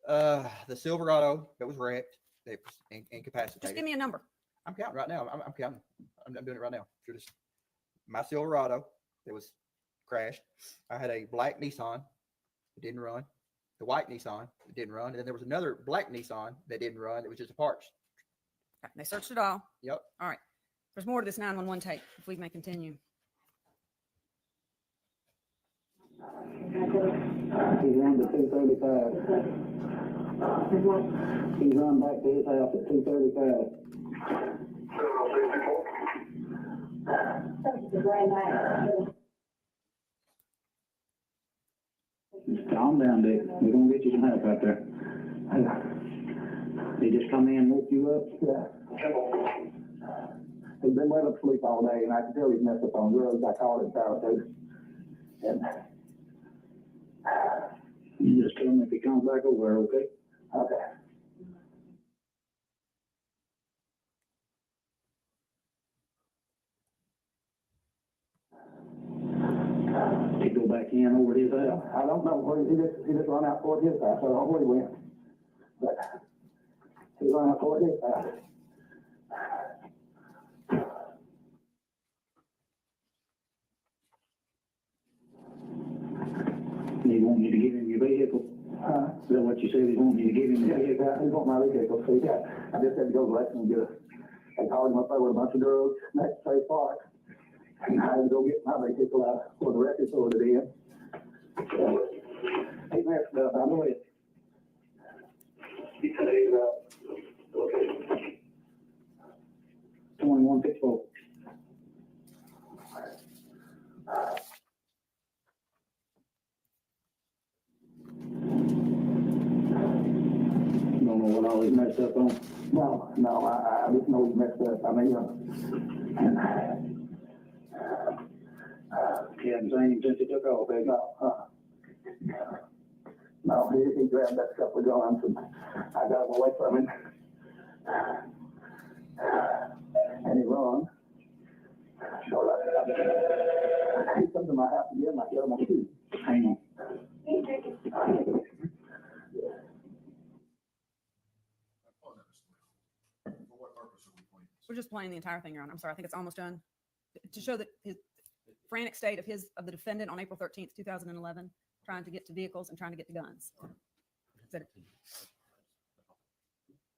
The Silverado that was wrecked, it was incapacitated. Just give me a number. I'm counting right now. I'm counting. I'm doing it right now. Sure, just my Silverado that was crashed. I had a black Nissan. It didn't run. The white Nissan, it didn't run. And then there was another black Nissan that didn't run. It was just a parts. Okay, they searched it all. Yep. All right. There's more to this 911 tape if we may continue. He's run to 235. He's run back to his house at 235. Calm down, Dick. We're gonna get you some help out there. They just come in and woke you up? Yeah. He's been let up sleep all day, and I can tell he's messed up on drugs. I called him out too. And you just tell him if he comes back over, okay? Okay. He go back in over his house? I don't know where he just run out toward his house. I don't know where he went. But he run out toward his house. He want you to give him your vehicle? Is that what you said? He want you to give him your vehicle? Yeah, he want my vehicle. So yeah, I just had to go to Lexington and get it. I called him up there with a bunch of drugs next to Safe Park. And I had to go get my vehicle out for the record store to be in. He messed up, I know it. He said he's, location. 2164. Don't know what all he messed up on. No, I just know he messed up. I mean, he hadn't seen him since he took off. No, he grabbed that couple of guns and I got him away from him. And he run. So he come to my house again, I got him on shoot. Hang on. For what purpose are we playing this? We're just playing the entire thing, Your Honor. I'm sorry, I think it's almost done. To show that his frantic state of the defendant on April 13th, 2011, trying to get to vehicles and trying to get to guns. Is that it?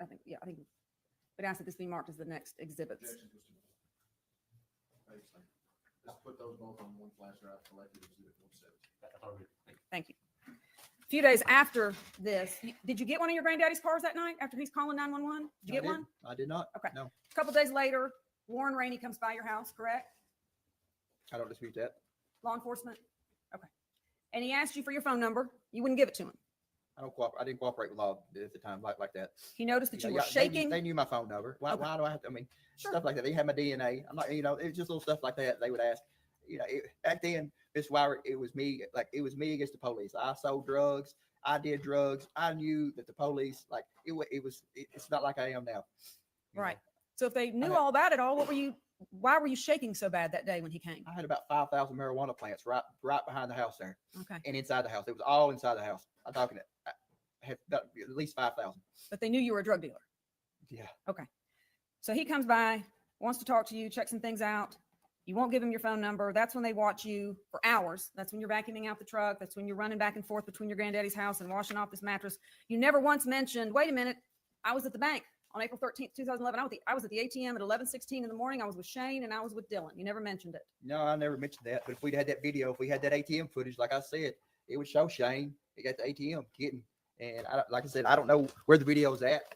I think we'd ask that this be marked as the next exhibits. Objection goes to. Thanks, thank you. Let's put those both on one flash drive, collected exhibit 170. That's all good. Thank you. Thank you. A few days after this, did you get one of your granddaddy's cars that night after he's calling 911? Did you get one? I did not. Okay. No, A couple days later, Warren Rainey comes by your house, correct? I don't dispute that. Law enforcement? Okay. And he asked you for your phone number. You wouldn't give it to him. I don't cooperate. I didn't cooperate with law at the time like that. He noticed that you were Yeah, shaking. They knew my phone number. Why, Okay. why do I have to? I mean, Sure. stuff like that. They had my DNA. I'm not, it's just little stuff like that. They would ask, back then, Miss Weiler, it was me against the police. I sold drugs. I did drugs. I knew that the police, it's not like I am now. you know. Right. So if they knew had- all about it all, why were you shaking so bad that day when he came? I had about 5,000 marijuana plants right behind the house there Okay. and inside the house. It was all inside the house. I'm talking I had about at least 5,000. But they knew you were a drug dealer. Yeah. So he comes by, wants to talk to you, check some things out. You won't give him your phone number. That's when they watch you for hours. That's when you're vacuuming out the truck. That's when you're running back and forth between your granddaddy's house and washing off this mattress. You never once mentioned, wait a minute, I was at the bank on April 13th, 2011. I was at the ATM at 11:16 in the morning. I was with Shane and I was with Dylan. You never mentioned it. No, I never mentioned that. But if we'd had that video, if we had that ATM footage, like I said, it would show Shane. He got the ATM getting. And like I said, I don't know where the video's at.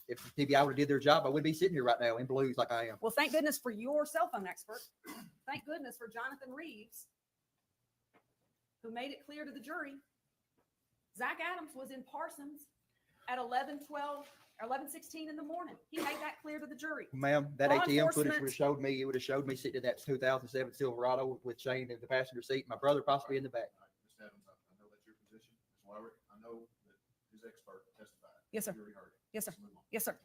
If the TBI would have did their job, I wouldn't be sitting here right now in blues like I am. Well, thank goodness for your cell phone expert. Thank goodness for Jonathan Reeves, who made it clear to the jury. Zach Adams was in Parsons at 11:16 in the morning. He made that clear to the jury. Ma'am, that Law ATM footage enforcement- would have showed me sitting in that 2007 Silverado with Shane in the passenger seat, my brother possibly in the back. All right, Ms. Adams, I know that's your position. Ms. Wyrick, I know that his expert testified. Yes, sir. You already heard it. Yes, sir. Let's move on. Yes, sir.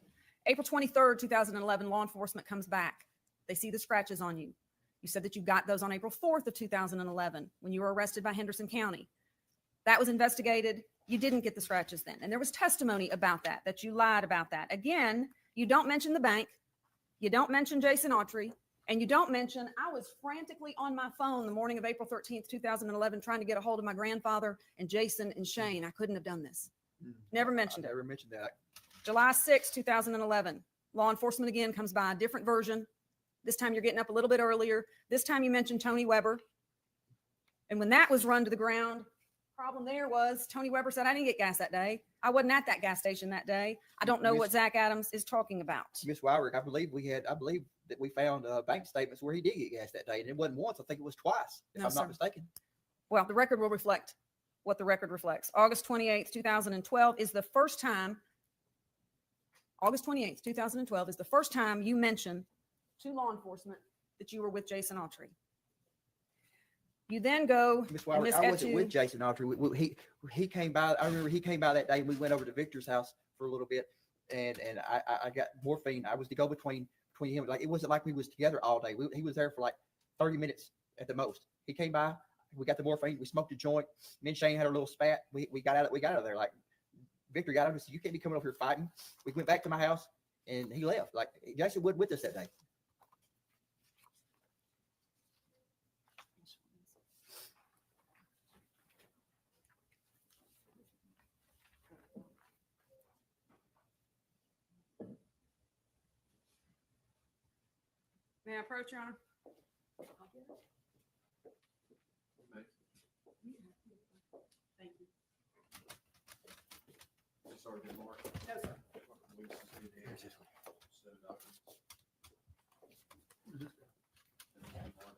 April 23rd, 2011, law enforcement comes back. They see the scratches on you. You said that you got those on April 4th of 2011 when you were arrested by Henderson County. That was investigated. You didn't get the scratches then. And there was testimony about that you lied about that. Again, you don't mention the bank. You don't mention Jason Autry. And you don't mention, I was frantically on my phone the morning of April 13th, 2011, trying to get a hold of my grandfather and Jason and Shane. I couldn't have done this. Never mentioned I it. never mentioned that. July 6, 2011, law enforcement again comes by, a different version. This time you're getting up a little bit earlier. This time you mentioned Tony Weber. And when that was run to the ground, problem there was Tony Weber said, I didn't get gas that day. I wasn't at that gas station that day. I don't know what Zach Adams is talking about. Miss Wyrick, I believe that we found bank statements where he did get gas that day. And it wasn't once, I think it was twice, if No, I'm sir. not mistaken. Well, the record will reflect what the record reflects. August 28th, 2012 is the first time, August 28th, 2012 is the first time you mentioned to law enforcement that you were with Jason Autry. You then go Miss and Wyrick, Miss I wasn't Etu- with Jason Autry. He came by. I remember he came by that day. We went over to Victor's house for a little bit, and I got morphine. I was the go between him. Like it wasn't like we was together all day. He was there for like 30 minutes at the most. He came by. We got the morphine. We smoked a joint. Me and Shane had a little spat. We got out. We got out of there. Like Victor got out and said, "You can't be coming over here fighting." We went back to my house, and he left. Like Jason wasn't with us that day. May I approach, Your Honor? Okay. Thank you. Sergeant Mark. No, sir. We just did the set of documents. And then Mark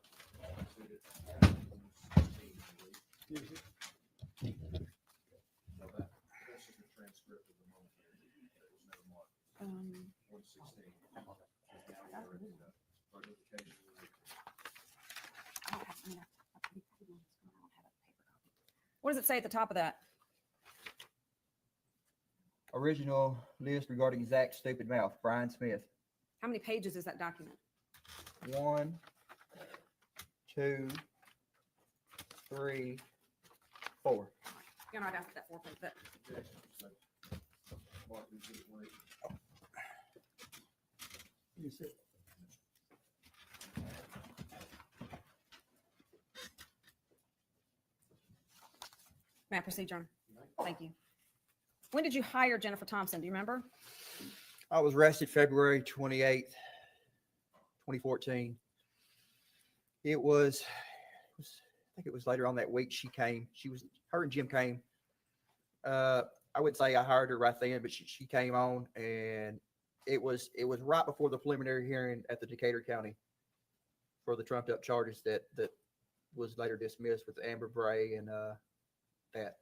said it, 16, I believe. No, that's just a transcript of the moment. That was never marked. 116. And now we're at, notification. What does it say at the top of that? Original list regarding Zach's stupid mouth, Brian Smith. How many pages is that document? 1, 2, 3, 4. You're not after that 4 page, but Objection, so Mark, you should wait. may I proceed, Your Honor? Thank you. When did you hire Jennifer Thompson? Do you remember? I was arrested February 28th, 2014. It was, I think it was later on that week she came. Her and Jim came. I wouldn't say I hired her right then, but she came on, and it was right before the preliminary hearing at the Decatur County for the trumped up charges that was later dismissed with Amber Bray and that.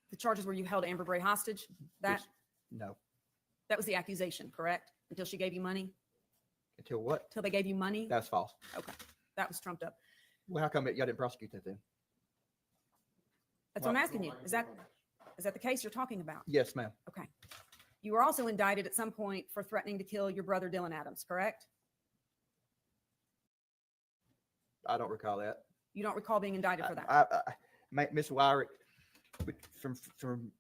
The charges where you held Amber Bray hostage? That No. that was the accusation, correct? Until she gave you money? Until what? Until they gave you money? That's false. Okay. That was trumped up. Well, how come y'all didn't prosecute that then? That's what I'm asking you. Is that the case you're talking about? Yes, ma'am. Okay. You were also indicted at some point for threatening to kill your brother Dylan Adams, correct? I don't recall that. You don't recall being indicted for that? Miss Wyrick, from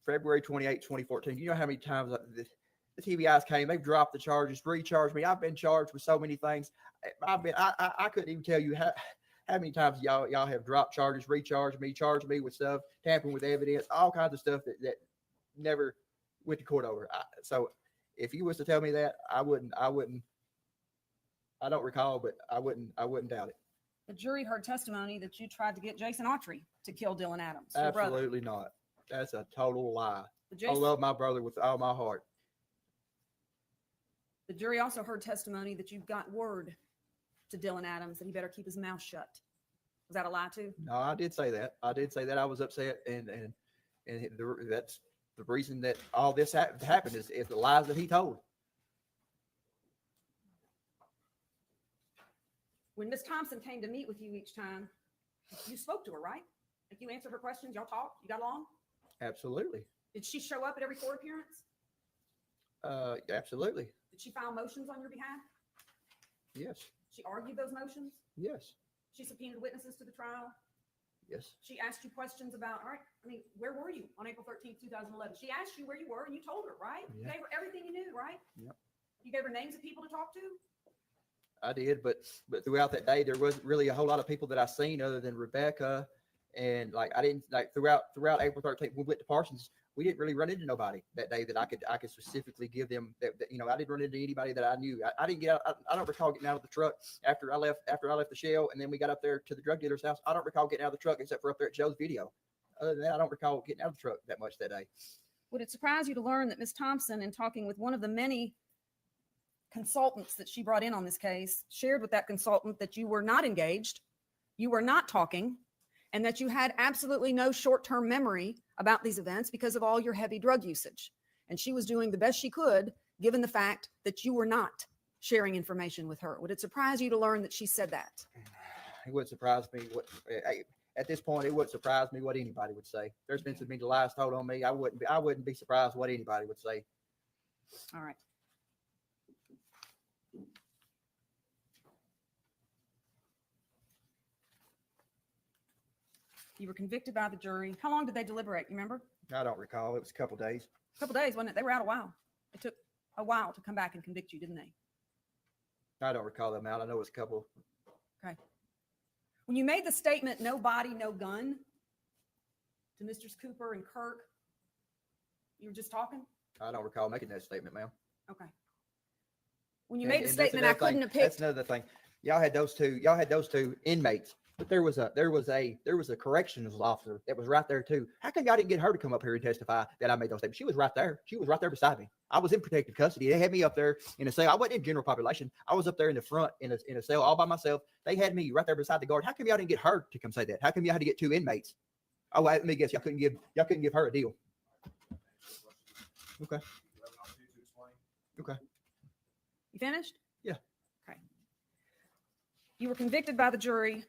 February 28, 2014, you know how many times the TBIs came, they've dropped the charges, recharged me. I've been charged with so many things. I couldn't even tell you how many times y'all have dropped charges, recharged me, charged me with stuff, tampering with evidence, all kinds of stuff that never went to court over. So if you was to tell me that, I don't recall, but I wouldn't doubt it. The jury heard testimony that you tried to get Jason Autry to kill Dylan Adams, your brother. Absolutely not. That's a total lie. The I Jason- love my brother with all my heart. The jury also heard testimony that you got word to Dylan Adams that he better keep his mouth shut. Was that a lie too? No, I did say that. I was upset, and that's the reason that all this happened is the lies that he told. When Miss Thompson came to meet with you each time, you spoke to her, right? Like you answered her questions, y'all talked, you got along? Absolutely. Did she show up at every court appearance? Absolutely. Did she file motions on your behalf? Yes. She argued those motions? Yes. She subpoenaed witnesses to the trial? Yes. She asked you questions about, all right, where were you on April 13th, 2011? She asked you where you were and you told her, right? You Yeah. gave her everything you knew, right? Yep. You gave her names of people to talk to? I did, but throughout that day, there wasn't really a whole lot of people that I seen other than Rebecca, and I didn't throughout April 13th. We went to Parsons. We didn't really run into nobody that day that I could specifically give them that I didn't run into anybody that I knew. I didn't get out. I don't recall getting out of the truck after I left the shell, and then we got up there to the drug dealer's house. I don't recall getting out of the truck except for up there at Joe's video. Other than that, I don't recall getting out of the truck that much that day. Would it surprise you to learn that Ms. Thompson, in talking with one of the many consultants that she brought in on this case, shared with that consultant that you were not engaged, you were not talking, and that you had absolutely no short-term memory about these events because of all your heavy drug usage? And she was doing the best she could, given the fact that you were not sharing information with her. Would it surprise you to learn that she said that? It wouldn't surprise me at this point. It wouldn't surprise me what anybody would say. There's been so many lies told on me. I wouldn't be surprised what anybody would say. All right. You were convicted by the jury. How long did they deliberate? You remember? I don't recall. It was a couple days. A couple days, wasn't it? They were out a while. It took a while to come back and convict you, didn't they? I don't recall them out. I know it was a couple. Okay. When you made the statement, no body, no gun, to Misters Cooper and Kirk, you were just talking? I don't recall making that statement, ma'am. Okay. When you And- made the and that's statement, I another couldn't thing. have That's picked. another thing. Y'all had those two inmates But there was a corrections officer that was right there too. How come y'all didn't get her to come up here and testify that I made those statements? She was right there. She was right there beside me. I was in protective custody. They had me up there in a cell. I wasn't in general population. I was up there in the front in a cell all by myself. They had me right there beside the guard. How come y'all didn't get her to come say that? How come y'all had to get 2 inmates? Oh, let me guess. Y'all couldn't give her a deal. Okay. Okay. You finished? Yeah. Okay. You were convicted by the jury,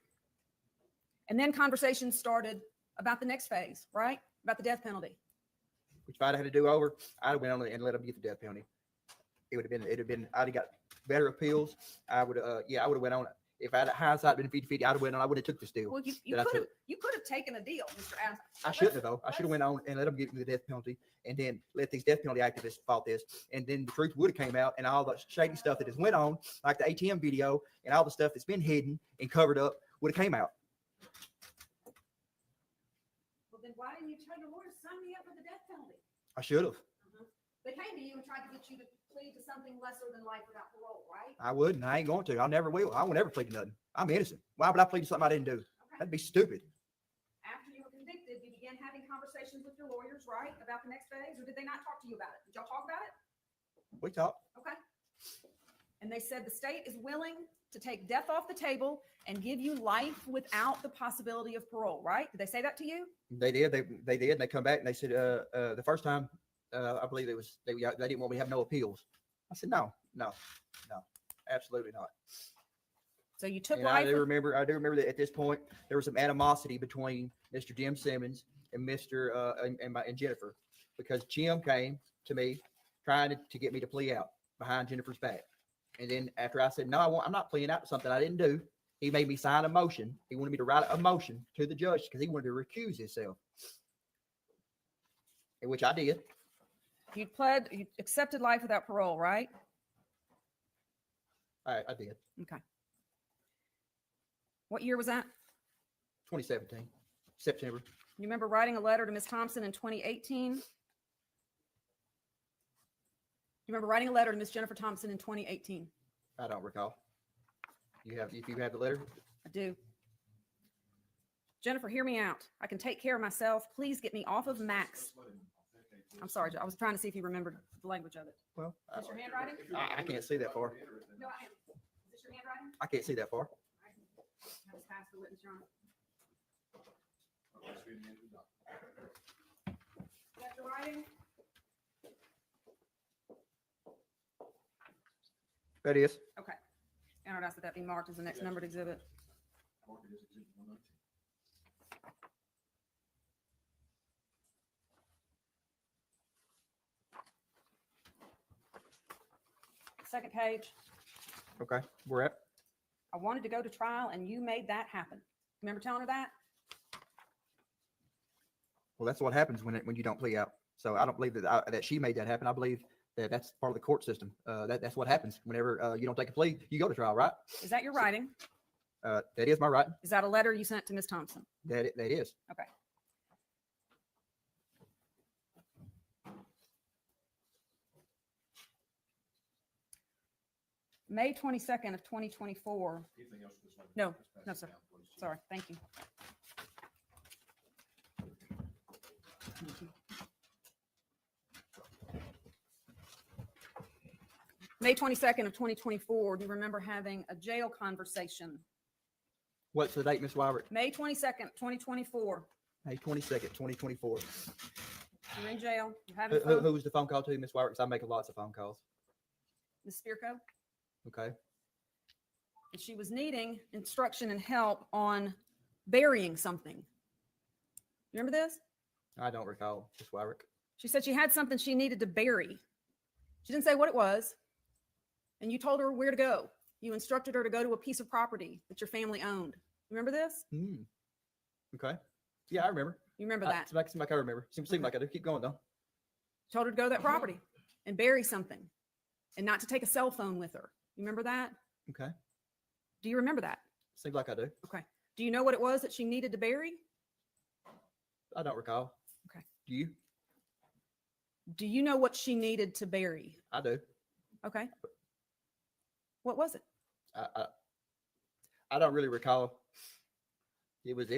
and then conversations started about the next phase, right? About the death penalty. Which if I'd had to do over, I'd have went on and let them get the death penalty. It'd have been, I'd have got better appeals. I would have went on. If I had hindsight been 50-50, I'd have went on. I wouldn't have took this deal. Well, you that I could have took. taken a deal, Mr. Adams. I shouldn't have though. I should have went on and let them get me the death penalty, and then let these death penalty activists fought this, and then the truth would have came out, and all the shady stuff that has went on, like the ATM video and all the stuff that's been hidden and covered up, would have came out. Well, then why didn't you tell your lawyer to sign me up for the death penalty? I should have. They came to you and tried to get you to plead to something lesser than life without parole, right? I wouldn't. I ain't going to. I never will. I won't ever plead to nothing. I'm innocent. Why would I plead to something I didn't do? Okay. That'd be stupid. After you were convicted, you began having conversations with your lawyers, right, about the next phase, or did they not talk to you about it? Did y'all talk about it? We talked. Okay. And they said the state is willing to take death off the table and give you life without the possibility of parole, right? Did they say that to you? They did. They did. And they come back and they said, the first time, I believe it was they didn't want me to have no appeals. I said, no, absolutely not. So you took And life. I do remember that at this point there was some animosity between Mr. Jim Simmons and Mr. And Jennifer, because Jim came to me trying to get me to plea out behind Jennifer's back. And then after I said, no, I'm not pleading out to something I didn't do, he made me sign a motion. He wanted me to write a motion to the judge because he wanted to recuse himself, in which I did. You accepted life without parole, right? I did. Okay. What year was that? 2017, September. You remember writing a letter to Ms. Thompson in 2018? You remember writing a letter to Ms. Jennifer Thompson in 2018? I don't recall. If you have the letter? I do. Jennifer, hear me out. I can take care of myself. Please get me off of Max. I'm sorry, I was trying to see if you remembered the language of it. Well, Is this your handwriting? I can't see that far. No, I am. Is this your handwriting? I can't see that far. I just passed the witness, Your Honor. Is that your writing? That is. Okay. And I'd ask that that be marked as the next numbered exhibit. Second page. Okay. We're at. I wanted to go to trial and you made that happen. Remember telling her that? Well, that's what happens when you don't plea out. So I don't believe that she made that happen. I believe that that's part of the court system. That's what happens whenever you don't take a plea. You go to trial, right? Is that your writing? That is my writing. Is that a letter you sent to Ms. Thompson? That is. Okay. May 22nd of 2024. No, no, sir. Sorry. Thank you. May 22nd of 2024. Do you remember having a jail conversation? What's the date, Ms. Wyrick? May 22nd, 2024. May 22nd, 2024. You're in jail. You're having Who fun. was the phone call to, Ms. Wyrick? Because I make lots of phone calls. Ms. Spirko. Okay. And she was needing instruction and help on burying something. You remember this? I don't recall, Ms. Wyrick. She said she had something she needed to bury. She didn't say what it was. And you told her where to go. You instructed her to go to a piece of property that your family owned. Remember this? Okay. Yeah, I remember. You remember that? Seems like I remember. Seems like I do. Keep going, though. Told her to go to that property and bury something and not to take a cell phone with her. You remember that? Okay. Do you remember that? Seems like I do. Okay. Do you know what it was that she needed to bury? I don't recall. Okay. Do you? Do you know what she needed to bury? I do. Okay. What was it? I don't really recall It was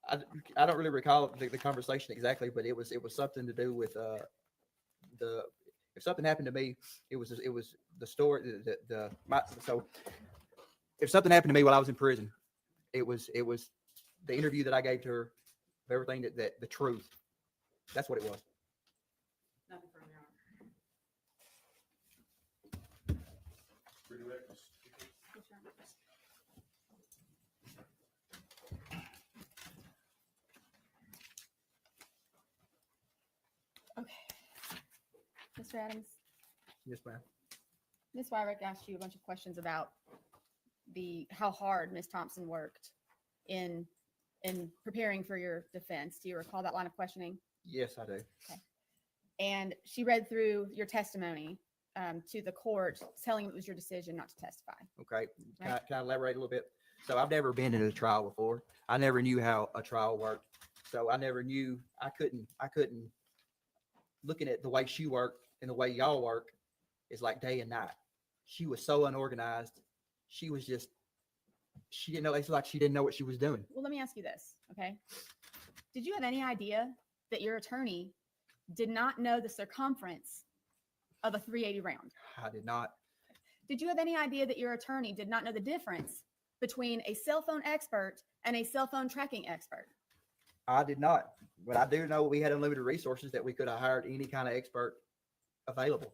I, I don't really recall the conversation exactly, but it was something to do with the if something happened to me, it was the story so if something happened to me while I was in prison, it was the interview that I gave to her of everything that the truth. That's what it was. Nothing further, Your Honor. Redirect us. Okay. Mr. Adams, Yes, ma'am. Ms. Wyrick asked you a bunch of questions about how hard Ms. Thompson worked in preparing for your defense. Do you recall that line of questioning? Yes, I do. And she read through your testimony to the court, telling it was your decision not to testify. Okay. Can I elaborate a little bit? So I've never been in a trial before. I never knew how a trial worked. So I never knew. I couldn't. Looking at the way she worked and the way y'all work is like day and night. She was so unorganized. She didn't know. It's like she didn't know what she was doing. Well, let me ask you this, okay? Did you have any idea that your attorney did not know the circumference of a 380 round? I did not. Did you have any idea that your attorney did not know the difference between a cell phone expert and a cell phone tracking expert? I did not. But I do know we had unlimited resources that we could have hired any kind of expert available.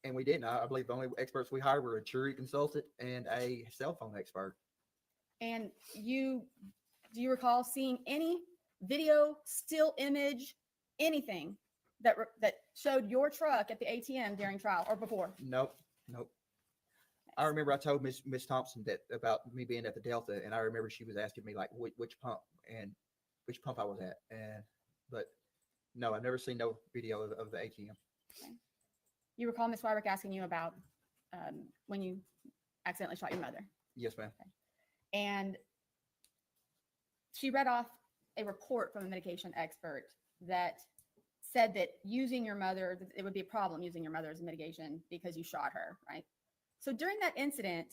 And we didn't. I believe the only experts we hired were a jury consultant and a cell phone expert. And do you recall seeing any video, still image, anything that showed your truck at the ATM during trial or before? Nope. I remember I told Miss Thompson that about me being at the Delta, and I remember she was asking me like which pump I was at, but no, I've never seen no video of the ATM. Okay. You recall Ms. Wyrick asking you about when you accidentally shot your mother? Yes, ma'am. Okay. And she read off a report from a medication expert that said that it would be a problem using your mother as a mitigation because you shot her, right? So during that incident,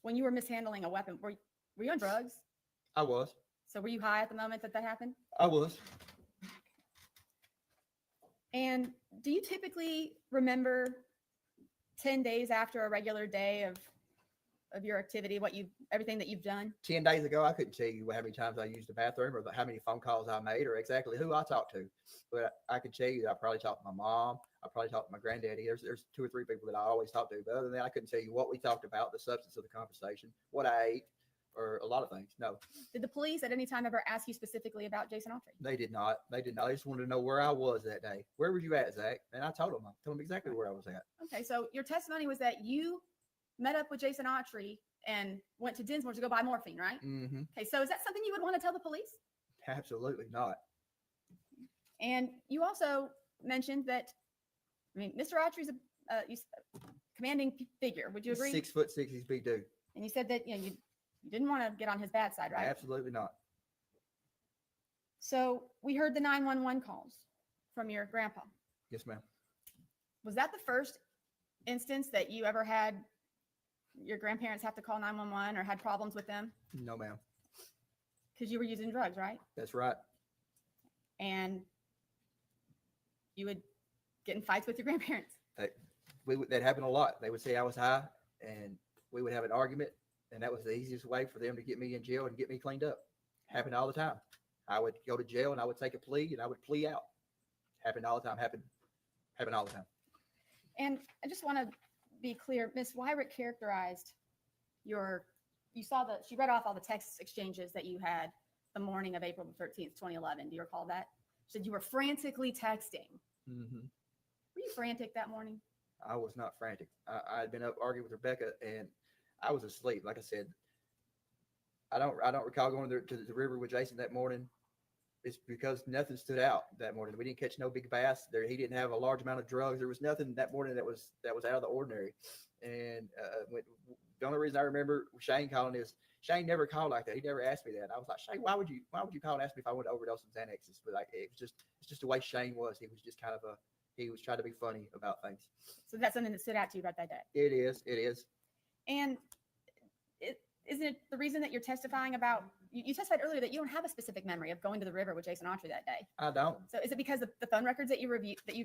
when you were mishandling a weapon, were you on drugs? I was. So were you high at the moment that happened? I was. And do you typically remember 10 days after a regular day of your activity, everything that you've done? 10 days ago, I couldn't tell you how many times I used the bathroom or how many phone calls I made or exactly who I talked to. But I could tell you that I probably talked to my mom. I probably talked to my granddaddy. There's 2 or 3 people that I always talk to. But other than that, I couldn't tell you what we talked about, the substance of the conversation, what I ate, or a lot of things. No. Did the police at any time ever ask you specifically about Jason Autry? They did not. They just wanted to know where I was that day. Where were you at, Zach? And I told them exactly where I was at. Okay, so your testimony was that you met up with Jason Autry and went to Dinsmore to go buy morphine, right? Mm-hmm. Okay, so is that something you would want to tell the police? Absolutely not. And you also mentioned that, Mr. Autry's a commanding figure. Would you agree? 6'6", he's a big dude. And you said that you didn't want to get on his bad side, right? Absolutely not. So we heard the 911 calls from your grandpa. Yes, ma'am. Was that the first instance that you ever had your grandparents have to call 911 or had problems with them? No, ma'am. Because you were using drugs, right? That's right. And you would get in fights with your grandparents. That happened a lot. They would say I was high, and we would have an argument, and that was the easiest way for them to get me in jail and get me cleaned up. Happened all the time. I would go to jail, and I would take a plea, and I would plea out. Happened all the time. Happened all the time. And I just want to be clear. Ms. Wyrick characterized she read off all the text exchanges that you had the morning of April 13th, 2011. Do you recall that? She said you were frantically texting. Mm-hmm. Were you frantic that morning? I was not frantic. I had been up arguing with Rebecca, and I was asleep. Like I said, I don't recall going to the river with Jason that morning. It's because nothing stood out that morning. We didn't catch no big bass. He didn't have a large amount of drugs. There was nothing that morning that was out of the ordinary. And the only reason I remember Shane calling is Shane never called like that. He never asked me that. And I was like, Shane, why would you call and ask me if I wanted to overdose on Xanaxes? But it's just the way Shane was. He was just he was trying to be funny about things. So that's something that stood out to you about that day. It is. And isn't it the reason that you're testifying about, you testified earlier that you don't have a specific memory of going to the river with Jason Autry that day. I don't. So is it because of the phone records that you've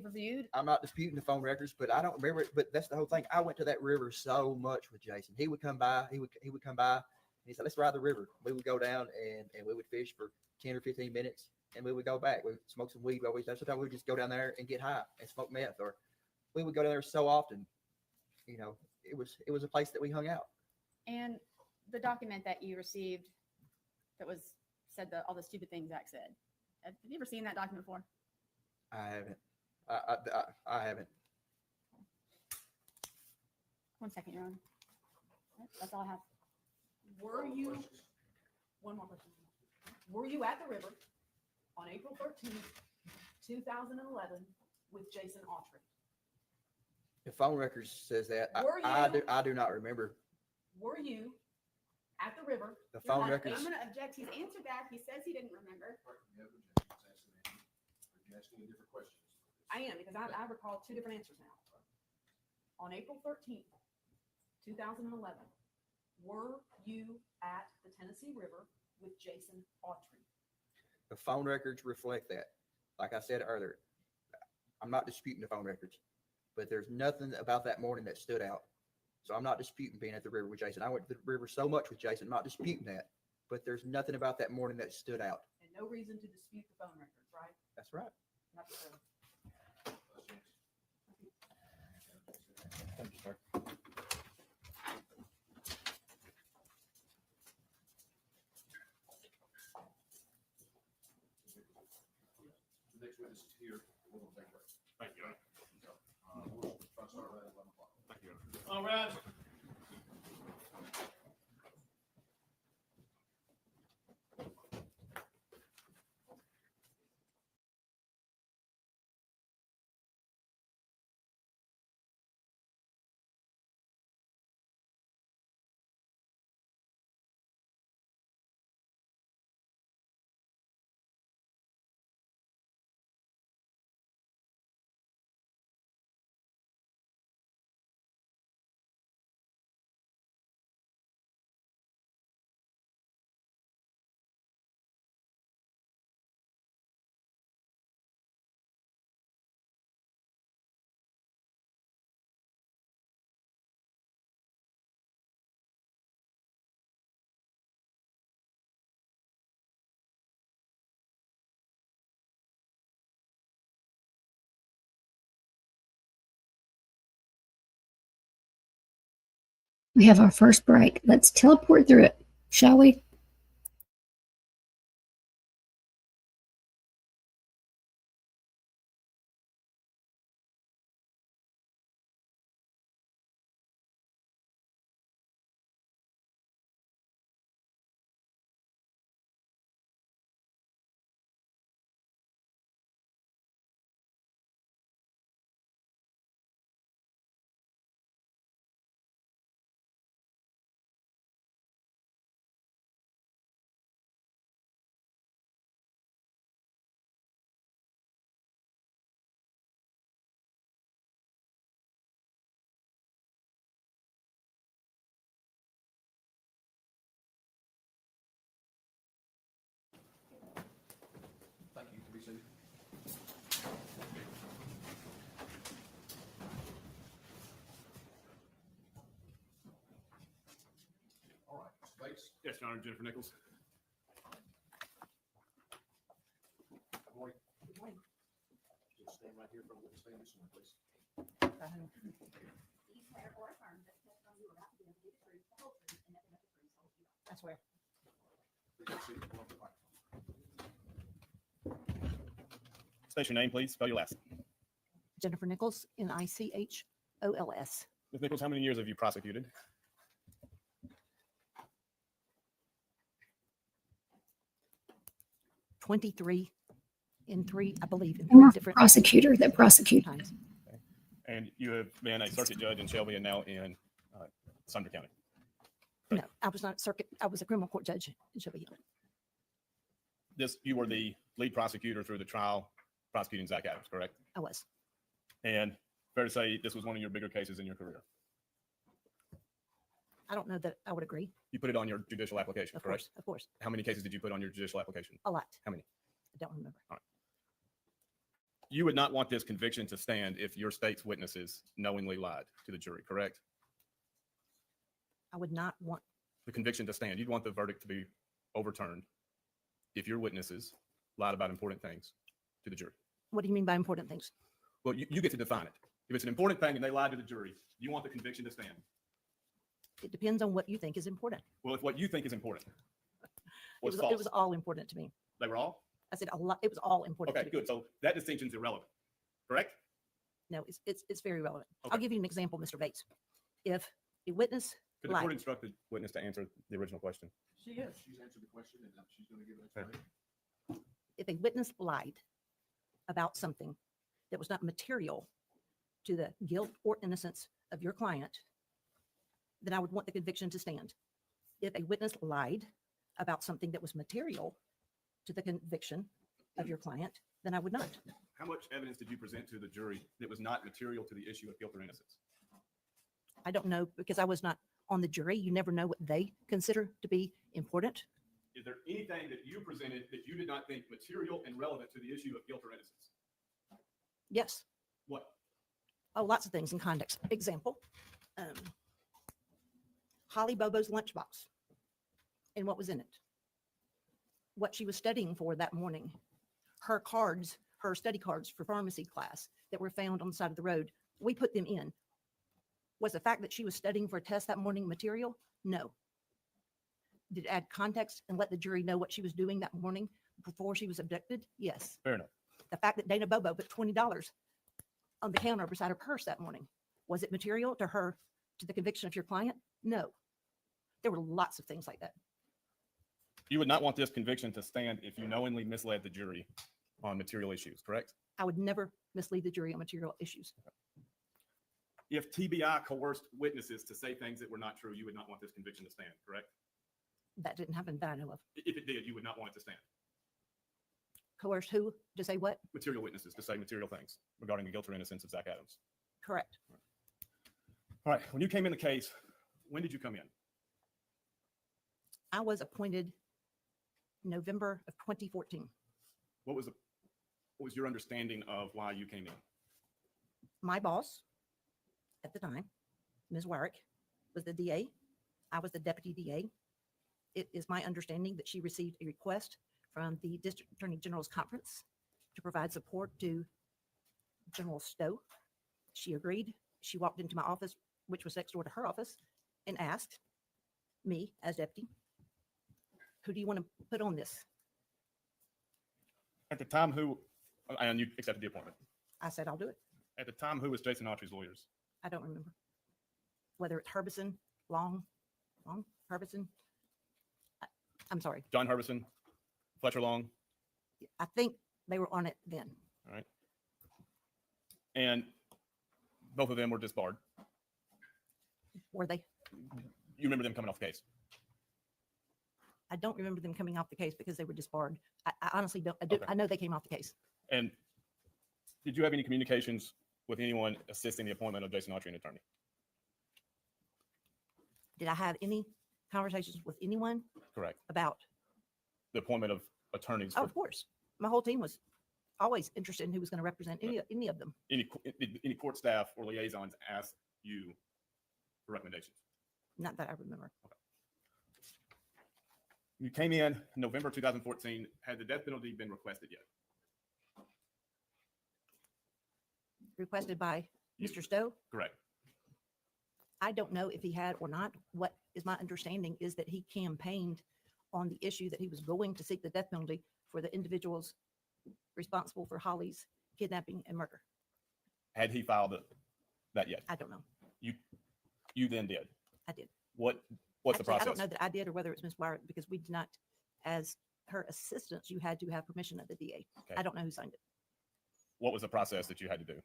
reviewed? I'm not disputing the phone records, but I don't remember it. But that's the whole thing. I went to that river so much with Jason. He would come by. He would come by. And he said, "Let's ride the river." We would go down and we would fish for 10 or 15 minutes, and we would go back. We would smoke some weed. Always. Sometimes we would just go down there and get high and smoke meth, or we would go down there so often. You know, it was a place that we hung out. And the document that you received that said all the stupid things Zach said. Have you ever seen that document before? I haven't. I haven't. 1 second, Your Honor. That's all I have. Were you, one more question. Were you at the river on April 13th, 2011 with Jason Autry? The phone records says that. Were you- I do not remember. Were you at the river? The phone I'm records. going to object. He's answered that. He says he didn't remember. Right, we have objections, asking Andy. Are you asking different questions? I am, because I recall two different answers now. On April 13th, 2011, were you at the Tennessee River with Jason Autry? The phone records reflect that. Like I said earlier, I'm not disputing the phone records, but there's nothing about that morning that stood out. So I'm not disputing being at the river with Jason. I went to the river so much with Jason. I'm not disputing that, but there's nothing about that morning that stood out. And no reason to dispute the phone records, right? That's right. Not necessarily. Thank you, sir. The next witness is here. We're going to take a break. Thank you, Your Honor. We'll try to start right at 11 o'clock. Thank you, Your Honor. All right. We have our first break. Let's teleport through it, shall we? Thank you. Be seated. All right, Mr. Bates. Yes, Your Honor. Jennifer Nichols. Good morning. Good morning. Just stand right here for the witness stand this morning, please. I swear. Please be seated. Come up to the microphone. State your name, please. Spell your last. Jennifer Nichols, Nichols. Ms. Nichols, how many years have you prosecuted? $23 in three, I believe, in Former three different prosecutor that prosecuted. times. And you have been a circuit judge in Shelby and now in Sumter County. No, I was not a circuit. I was a criminal court judge in Shelby Hill. You were the lead prosecutor through the trial prosecuting Zach Adams, correct? I was. And fair to say this was one of your bigger cases in your career. I don't know that I would agree. You put it on your judicial application, Of correct? course, of course. How many cases did you put on your judicial application? A lot. How many? I don't remember. You would not want this conviction to stand if your state's witnesses knowingly lied to the jury, correct? I would not want, The conviction to stand. You'd want the verdict to be overturned if your witnesses lied about important things to the jury. what do you mean by important things? Well, you get to define it. If it's an important thing and they lied to the jury, you want the conviction to stand. It depends on what you think is important. Well, if what you think is important was It false, was all important to me. they were all? I said a lot. It was all important. Okay, to me. good. So that distinction's irrelevant, correct? No, it's very relevant. Okay. I'll give you an example, Mr. Bates. If a witness Could the court lied, instruct the witness to answer the original question? She is. She's answered the question and she's going to give an explanation. if a witness lied about something that was not material to the guilt or innocence of your client, then I would want the conviction to stand. If a witness lied about something that was material to the conviction of your client, then I would not. How much evidence did you present to the jury that was not material to the issue of guilt or innocence? I don't know because I was not on the jury. You never know what they consider to be important. Is there anything that you presented that you did not think material and relevant to the issue of guilt or innocence? Yes. What? Oh, lots of things in context. Example, Holly Bobo's lunchbox and what was in it. What she was studying for that morning. Her cards, her study cards for pharmacy class that were found on the side of the road. We put them in. Was the fact that she was studying for a test that morning material? No. Did it add context and let the jury know what she was doing that morning before she was abducted? Yes. Fair enough. The fact that Dana Bobo put $20 on the counter beside her purse that morning, was it material to her, to the conviction of your client? No. There were lots of things like that. You would not want this conviction to stand if you knowingly misled the jury on material issues, correct? I would never mislead the jury on material issues. If TBI coerced witnesses to say things that were not true, you would not want this conviction to stand, correct? That didn't happen that I know of. If it did, you would not want it to stand. Coerced who to say what? Material witnesses to say material things regarding the guilt or innocence of Zach Adams. Correct. All right. When you came in the case, when did you come in? I was appointed November of 2014. What was your understanding of why you came in? My boss at the time, Ms. Warwick, was the DA. I was the deputy DA. It is my understanding that she received a request from the District Attorney General's conference to provide support to General Stowe. She agreed. She walked into my office, which was next door to her office, and asked me as deputy, who do you want to put on this? At the time, and you accepted the appointment. I said, I'll do it. At the time, who was Jason Autry's lawyers? I don't remember. Whether it's Herbison, Long, Herbison. I'm sorry. John Herbison, Fletcher Long. I think they were on it then. All right. And both of them were disbarred. Were they? You remember them coming off the case? I don't remember them coming off the case because they were disbarred. I honestly don't. Okay. I know they came off the case. And did you have any communications with anyone assisting the appointment of Jason Autry, an attorney? Did I have any conversations with anyone Correct. about? The appointment of attorneys. Oh, For of course. My whole team was always interested in who was going to represent any of them. any court staff or liaisons ask you for recommendations? Not that I remember. You came in November 2014. Had the death penalty been requested yet? Requested by You- Mr. Stowe. Correct. I don't know if he had or not. What is my understanding is that he campaigned on the issue that he was going to seek the death penalty for the individuals responsible for Holly's kidnapping and murder. Had he filed that yet? I don't know. You then did. I did. What's Actually, the process? I don't know that I did or whether it's Ms. Wire because we did not, as her assistants, you had to have permission of the DA. Okay. I don't know who signed it. What was the process that you had to do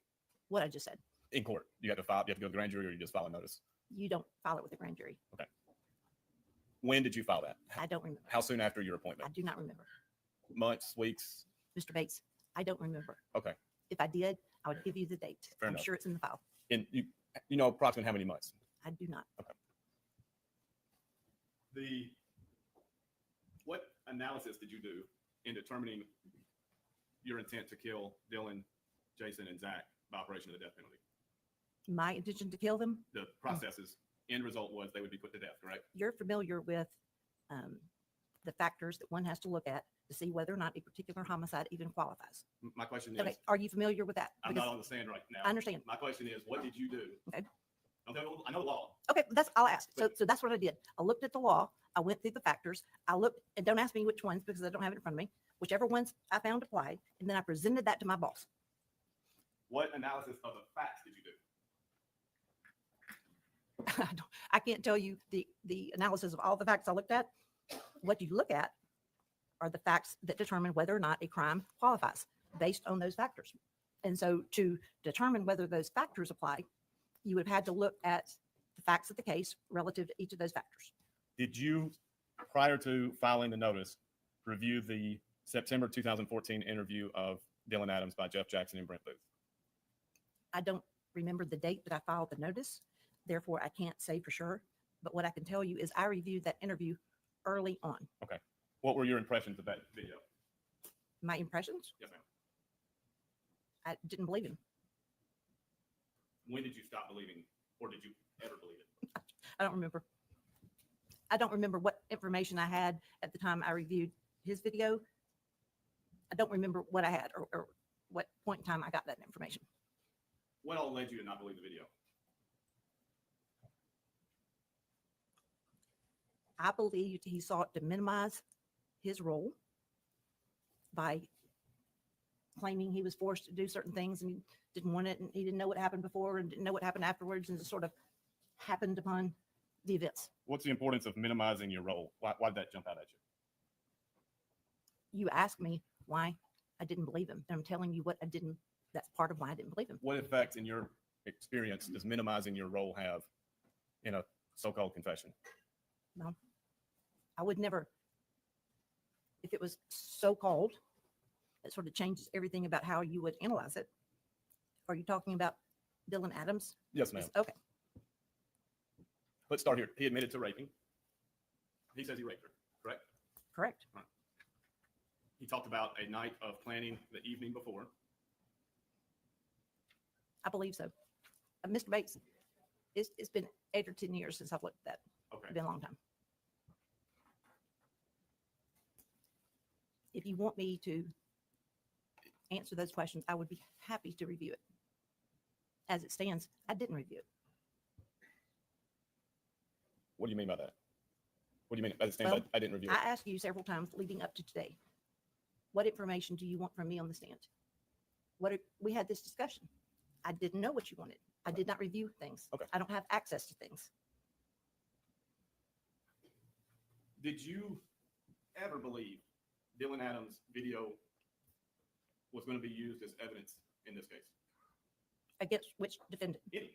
What I just said. in court? You had to file. You have to go to the grand jury, or you just file a notice. You don't file it with the grand jury. When did you file that? I don't remember. How soon after your I appointment? do not remember. Months, weeks? Mr. Bates, I don't remember. Okay. If I did, I would give you the date. Fair I'm enough. sure it's in the file. And you know approximately how many months? I do not. What analysis did you do in determining your intent to kill Dylan, Jason, and Zach by operation of the death penalty? My intention to kill them. The processes, end result was they would be put to death, correct? You're familiar with the factors that one has to look at to see whether or not a particular homicide even qualifies. My question is, Okay, are you familiar with that? I'm Because- not on the stand right now. I understand. My question is, what did you do? Okay. I know the law. Okay, I'll ask. So that's what I did. I looked at the law. I went through the factors. I looked, and don't ask me which ones because I don't have it in front of me. Whichever ones I found applied, and then I presented that to my boss. What analysis of the facts did you do? I can't tell you the analysis of all the facts I looked at. What you look at are the facts that determine whether or not a crime qualifies based on those factors. And so to determine whether those factors apply, you would have had to look at the facts of the case relative to each of those factors. Did you, prior to filing the notice, review the September 2014 interview of Dylan Adams by Jeff Jackson and Brent Booth? I don't remember the date that I filed the notice, therefore I can't say for sure. But what I can tell you is I reviewed that interview early on. Okay. What were your impressions of that video? My impressions, Yes, ma'am. I didn't believe him. When did you stop believing, or did you ever believe it? I don't remember. I don't remember what information I had at the time I reviewed his video. I don't remember what I had or what point in time I got that information. What all led you to not believe the video? I believed he sought to minimize his role by claiming he was forced to do certain things and he didn't want it and he didn't know what happened before and didn't know what happened afterwards and just sort of happened upon the events. What's the importance of minimizing your role? Why did that jump out at you? You asked me why I didn't believe him. And I'm telling you what I didn't, that's part of why I didn't believe him. What effect, in your experience, does minimizing your role have in a so-called confession? No, I would never, if it was so-called, it sort of changes everything about how you would analyze it. Are you talking about Dylan Adams? Yes, ma'am. Okay. Let's start here. He admitted to raping. He says he raped her, correct? Correct. He talked about a night of planning the evening before. I believe so. Mr. Bates, it's been 8 or 10 years since I've looked at that. Okay. It's been a long time. If you want me to answer those questions, I would be happy to review it. As it stands, I didn't review it. What do you mean by that? What do you mean? As it stands, Well, I didn't review it. I asked you several times leading up to today, what information do you want from me on the stand? We had this discussion. I didn't know what you wanted. I did not review things. Okay. I don't have access to things. Did you ever believe Dylan Adams' video was going to be used as evidence in this case? Against which defendant? Any?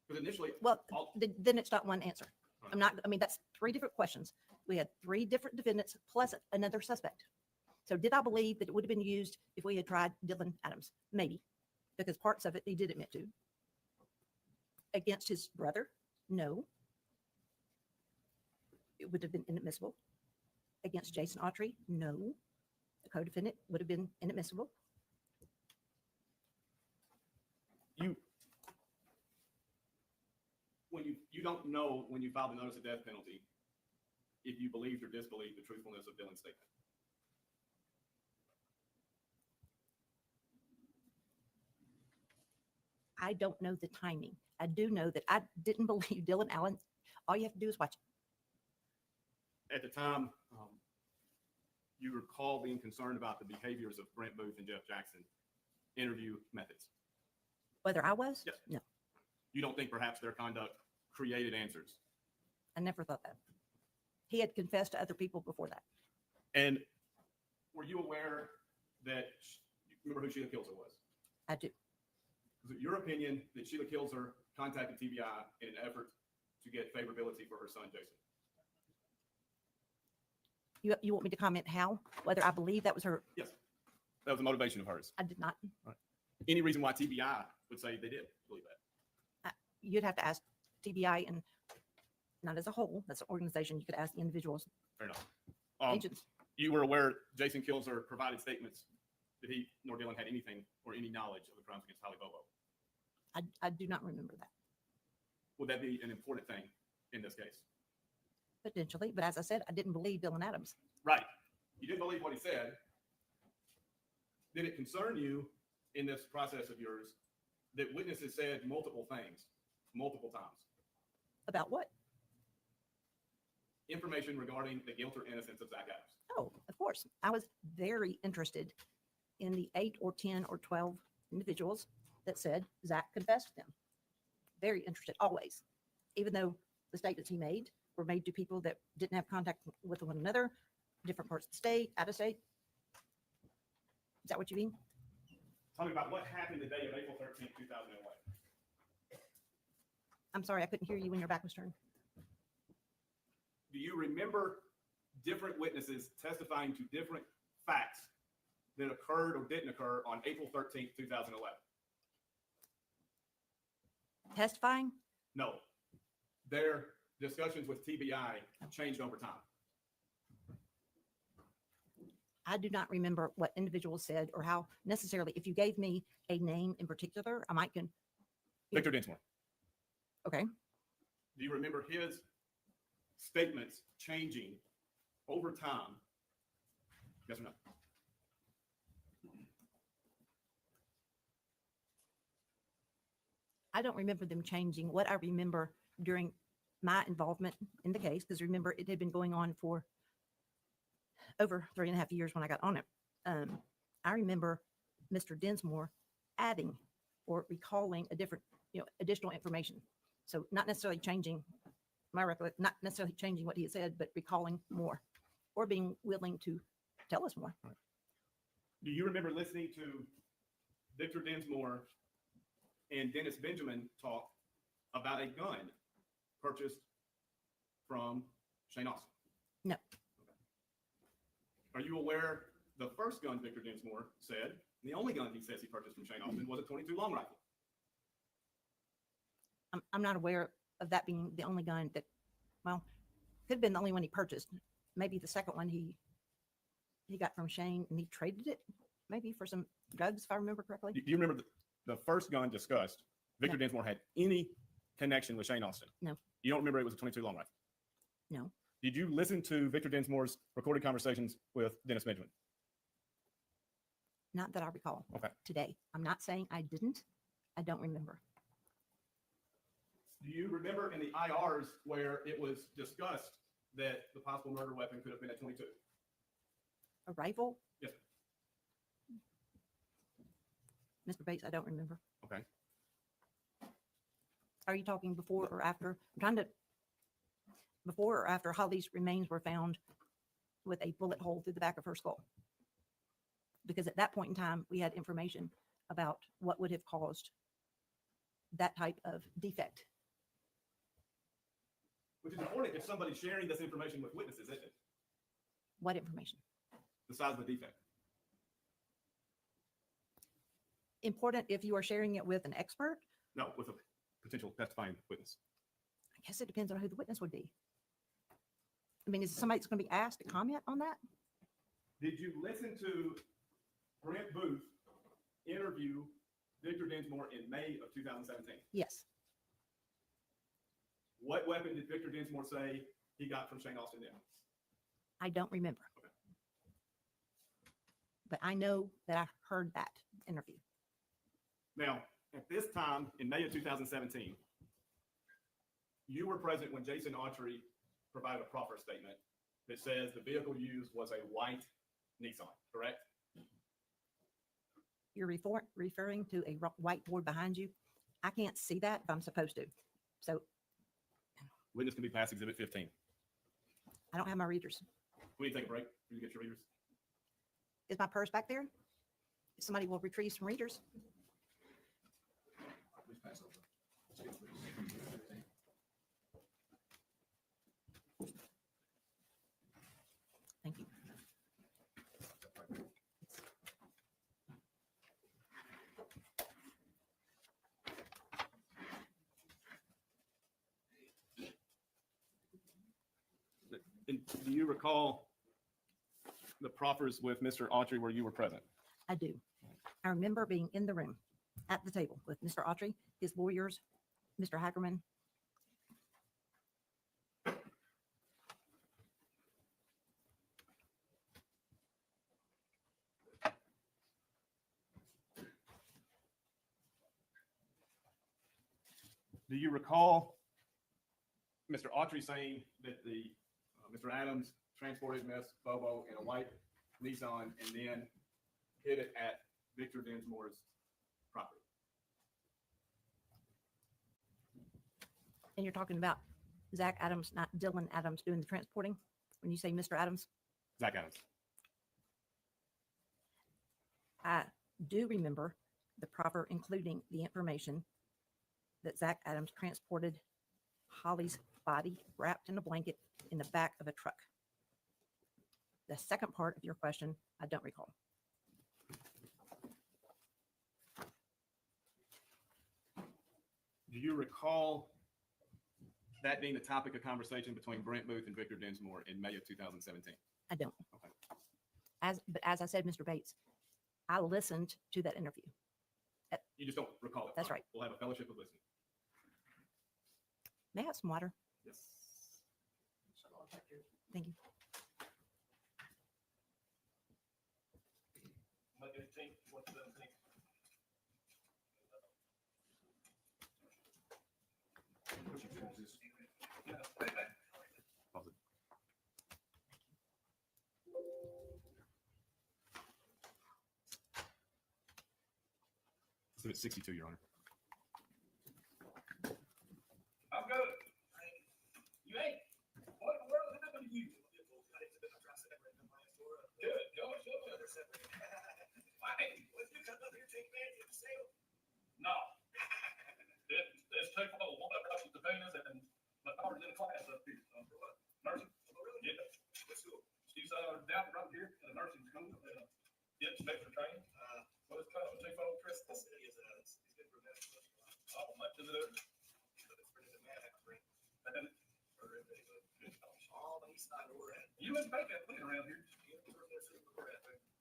Because initially, Well, all- then it's not one answer. That's 3 different questions. We had 3 different defendants plus another suspect. So did I believe that it would have been used if we had tried Dylan Adams? Maybe, because parts of it he did admit to. Against his brother? No. It would have been inadmissible. Against Jason Autry? No. The co-defendant would have been inadmissible. you don't know when you file the notice of death penalty if you believed or disbelieved the truthfulness of Dylan's statement. I don't know the timing. I do know that I didn't believe Dylan Allen. All you have to do is watch it. At the time, you recall being concerned about the behaviors of Brent Booth and Jeff Jackson interview methods. Whether I was? Yes. No, You don't think perhaps their conduct created answers? I never thought that. He had confessed to other people before that. And were you aware that, you remember who Sheila Kilzer was? I do. Was it your opinion that Sheila Kilzer contacted TBI in an effort to get favorability for her son, Jason? You want me to comment how? Whether I believe that was her? Yes. That was the motivation of hers. I did not. Any reason why TBI would say they did believe that? You'd have to ask TBI and not as a whole. That's an organization. You could ask the individuals, Fair enough. agents. You were aware Jason Kilzer provided statements that he nor Dylan had anything or any knowledge of the crimes against Holly Bobo. I do not remember that. Would that be an important thing in this case? Potentially, but as I said, I didn't believe Dylan Adams. Right. You didn't believe what he said. Did it concern you in this process of yours that witnesses said multiple things, multiple times? About what? Information regarding the guilt or innocence of Zach Adams. Oh, of course. I was very interested in the 8 or 10 or 12 individuals that said Zach confessed to them. Very interested, always. Even though the statements he made were made to people that didn't have contact with one another, different parts of the state, out of state. Is that what you mean? Tell me about what happened the day of April 13th, 2011. I'm sorry, I couldn't hear you when your back was turned. Do you remember different witnesses testifying to different facts that occurred or didn't occur on April 13th, 2011? Testifying? No. Their discussions with TBI changed over time. I do not remember what individuals said or how necessarily. If you gave me a name in particular, I might can. Victor Dinsmore. Okay. Do you remember his statements changing over time? Yes or no? I don't remember them changing. What I remember during my involvement in the case, because remember, it had been going on for over 3.5 years when I got on it. I remember Mr. Dinsmore adding or recalling a different, additional information. So not necessarily changing my recollection, not necessarily changing what he had said, but recalling more or being willing to tell us more. Do you remember listening to Victor Dinsmore and Dennis Benjamin talk about a gun purchased from Shane Austin? No. Are you aware the first gun Victor Dinsmore said, the only gun he says he purchased from Shane Austin, was a .22 long rifle? I'm not aware of that being the only gun that, well, could have been the only one he purchased. Maybe the second one he got from Shane and he traded it maybe for some drugs, if I remember correctly. Do you remember the first gun discussed, Victor Dinsmore had any connection with Shane Austin? No. You don't remember it was a .22 long rifle? No. Did you listen to Victor Dinsmore's recorded conversations with Dennis Benjamin? Not that I recall. Okay. Today. I'm not saying I didn't. I don't remember. Do you remember in the IRs where it was discussed that the possible murder weapon could have been a .22? A rifle? Yes, Mr. Bates, I don't remember. Okay. Are you talking before or after? I'm trying to, before or after Holly's remains were found with a bullet hole through the back of her skull? Because at that point in time, we had information about what would have caused that type of defect. Which is important if somebody's sharing this information with witnesses, isn't it? What information? The size of the defect. Important if you are sharing it with an expert? No, with a potential testifying witness. I guess it depends on who the witness would be. I mean, is somebody that's going to be asked to comment on that? Did you listen to Brent Booth interview Victor Dinsmore in May of 2017? Yes. What weapon did Victor Dinsmore say he got from Shane Austin then? I don't remember. Okay. But I know that I heard that interview. Now, at this time, in May of 2017, you were present when Jason Autry provided a proffer statement that says the vehicle used was a white Nissan, correct? You're referring to a whiteboard behind you. I can't see that if I'm supposed to. So Witness can be past Exhibit 15. I don't have my readers. We need to take a break. Will you get your readers? Is my purse back there? Somebody will retrieve some readers. Please pass over. Thank you. Do you recall the proffers with Mr. Autry where you were present? I do. I remember being in the room at the table with Mr. Autry, his lawyers, Mr. Hackerman. Do you recall Mr. Autry saying that Mr. Adams transported Miss Bobo in a white Nissan and then hid it at Victor Dinsmore's property? And you're talking about Zach Adams, not Dylan Adams, doing the transporting? When you say Mr. Adams? Zach Adams. I do remember the proper including the information that Zach Adams transported Holly's body wrapped in a blanket in the back of a truck. The second part of your question, I don't recall. Do you recall that being the topic of conversation between Brent Booth and Victor Dinsmore in May of 2017? I don't. Okay. But as I said, Mr. Bates, I listened to that interview. You just don't recall it. That's right. We'll have a fellowship of listening. May I have some water? Yes. Thank you. May 18th, 2017. Pause it. Exhibit 62, Your Honor. I'm good. You ain't. What in the world happened to you? Good. Go and show me. Why? Was you come up here to take advantage of the sale? No. It's too cold. One of us subpoenas and my daughter's in class up here. Nursing. Oh, really? Yeah. What school? She's down right here in the nursing school. Getting special training. What is it called? Two-fold Chris. This is he's good for medical. Oh, much of it. Oh, but he's not where we're at. You wouldn't make that thing around here.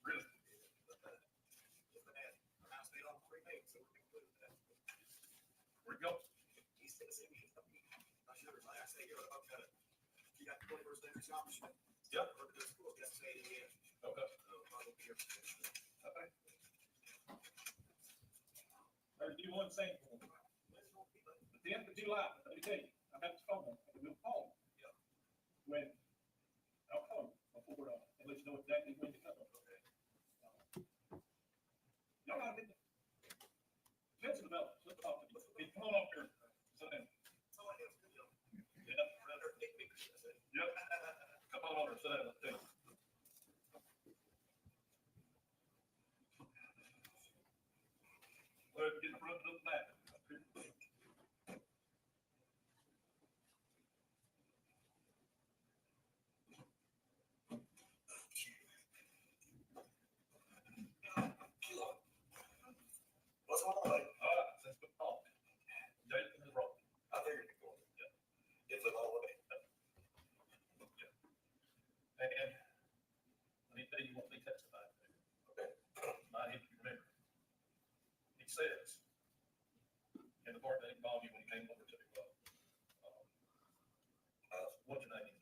Really? I stayed on 3 days, so we're concluded that. Where'd it go? He said, I should have, I say, you're about to, you got 21st century shopping. Yep. Or the school, got to say it again. Okay. Okay. There's you one thing. The 10th of July, let me tell you, I got this phone, I got a phone. Yeah. When, I'll call before, and let you know exactly when to come. Okay. Y'all got it. Mention about, let's talk to you. Come on up here. Sit down. Yeah. Yep. Come on over, sit down. Thank you. Well, get the front of the back. What's going on? Since we talked, Jason is wrong. I figured you'd go. Yeah. It's a all way. Yeah. And let me tell you what they testified to. Okay. Not if you remember. He says, in the part that involved you when he came over to the club, what's your name?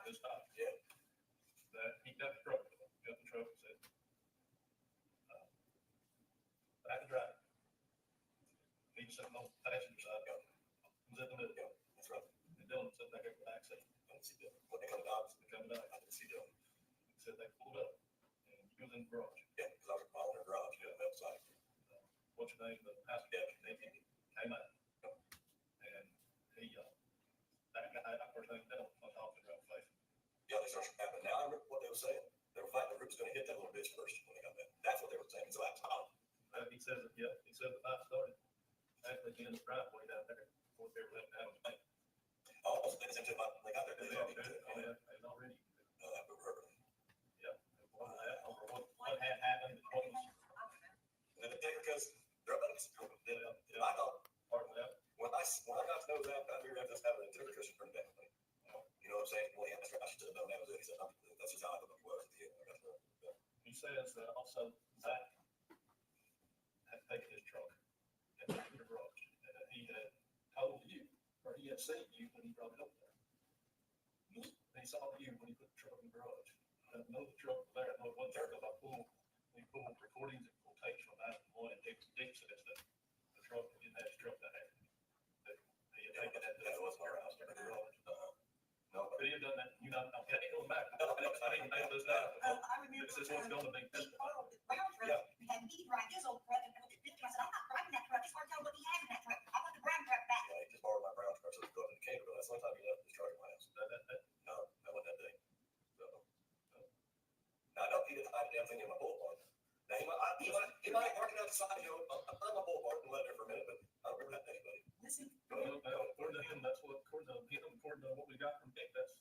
This time. Yeah. That he got the truck, and said, I can drive. He was sitting on the passenger side, he was in the middle, that's right. And Dylan was sitting back there in the back seat. I didn't see Dylan. When they come dogs, they come down, I didn't see Dylan. He said they pulled up, and he was in the garage. Yeah, because I was following the garage, yeah, outside. What's your name? The passenger, yeah, he came out. And he, that guy, I first thing, Dylan, I talked to him about face. Yeah, they started happening. Now I remember what they were saying. They were fighting the group was going to hit that little bitch first when they got that. That's what they were saying. So I told him. He says that, yeah, he said the fight started actually in the driveway down there before they were letting out of the bank. Oh, so they said they got there. They already. No, that would hurt. Yeah. What had happened? And then because they're about to I thought, when I got to know that, I figured I just had an interpretation pretty bad. says that also Zach had taken his truck and put it in the garage, and that he had told you, or he had seen you when he brought it up there. He saw you when he put the truck in the garage. I know the truck was there, I know it wasn't there, because we pulled recordings and quotations from that one, and Dick says that the truck, he didn't have his truck that had. That he had taken that to the warehouse in the garage. No, Could he have done that? You know, I'm going back. I didn't nail this down. This is what's going to be testified. Yeah. And he drive his old truck and looked at Victor. I said, I'm not driving that truck. It's hard to tell what he has in that truck. I want the brown truck back. Yeah, he just borrowed my brown truck, so it's going to Decatur. That's the only time he left his truck in my house. No, that wasn't that day. So, now, no, he didn't hide the damn thing in my bullhorn. Now, he might have parked it outside, you know, on my bullhorn and left there for a minute, but I don't remember that day, buddy. Listen, According to him, that's what, according to what we got from Dick, that's.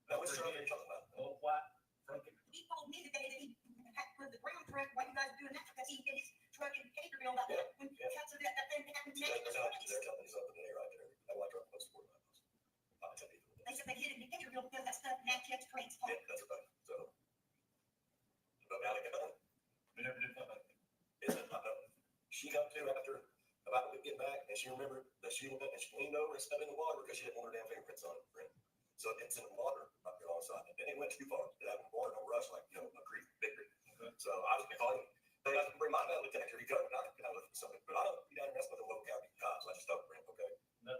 Now, which truck are you talking about? Old white Frankie. he told me the day that he had to put the brown truck, why you guys are doing that? Because he can get his truck in Decaturville that Yeah, when yeah. cuts of that thing happened to There's their company's up in the air right there. That white truck was for my house. I'll tell you. They said they hit it in Decaturville because that stuff matches trains. Yeah, that's right. So, but now they got We never did find out. it's not done. She come to after about to get back, and she remembered that she went and she leaned over and stepped in the water because she didn't want her damn fingerprints on it. Right? So it's in the water up there on the side. And then it went too far. It had water, no rush, like, you know, a creek, big creek. Okay. So I was calling him. Hey, I can bring my metal detector. He covered. I can look for something. But I don't be down there messing with the local county cops. I just don't bring, okay? No,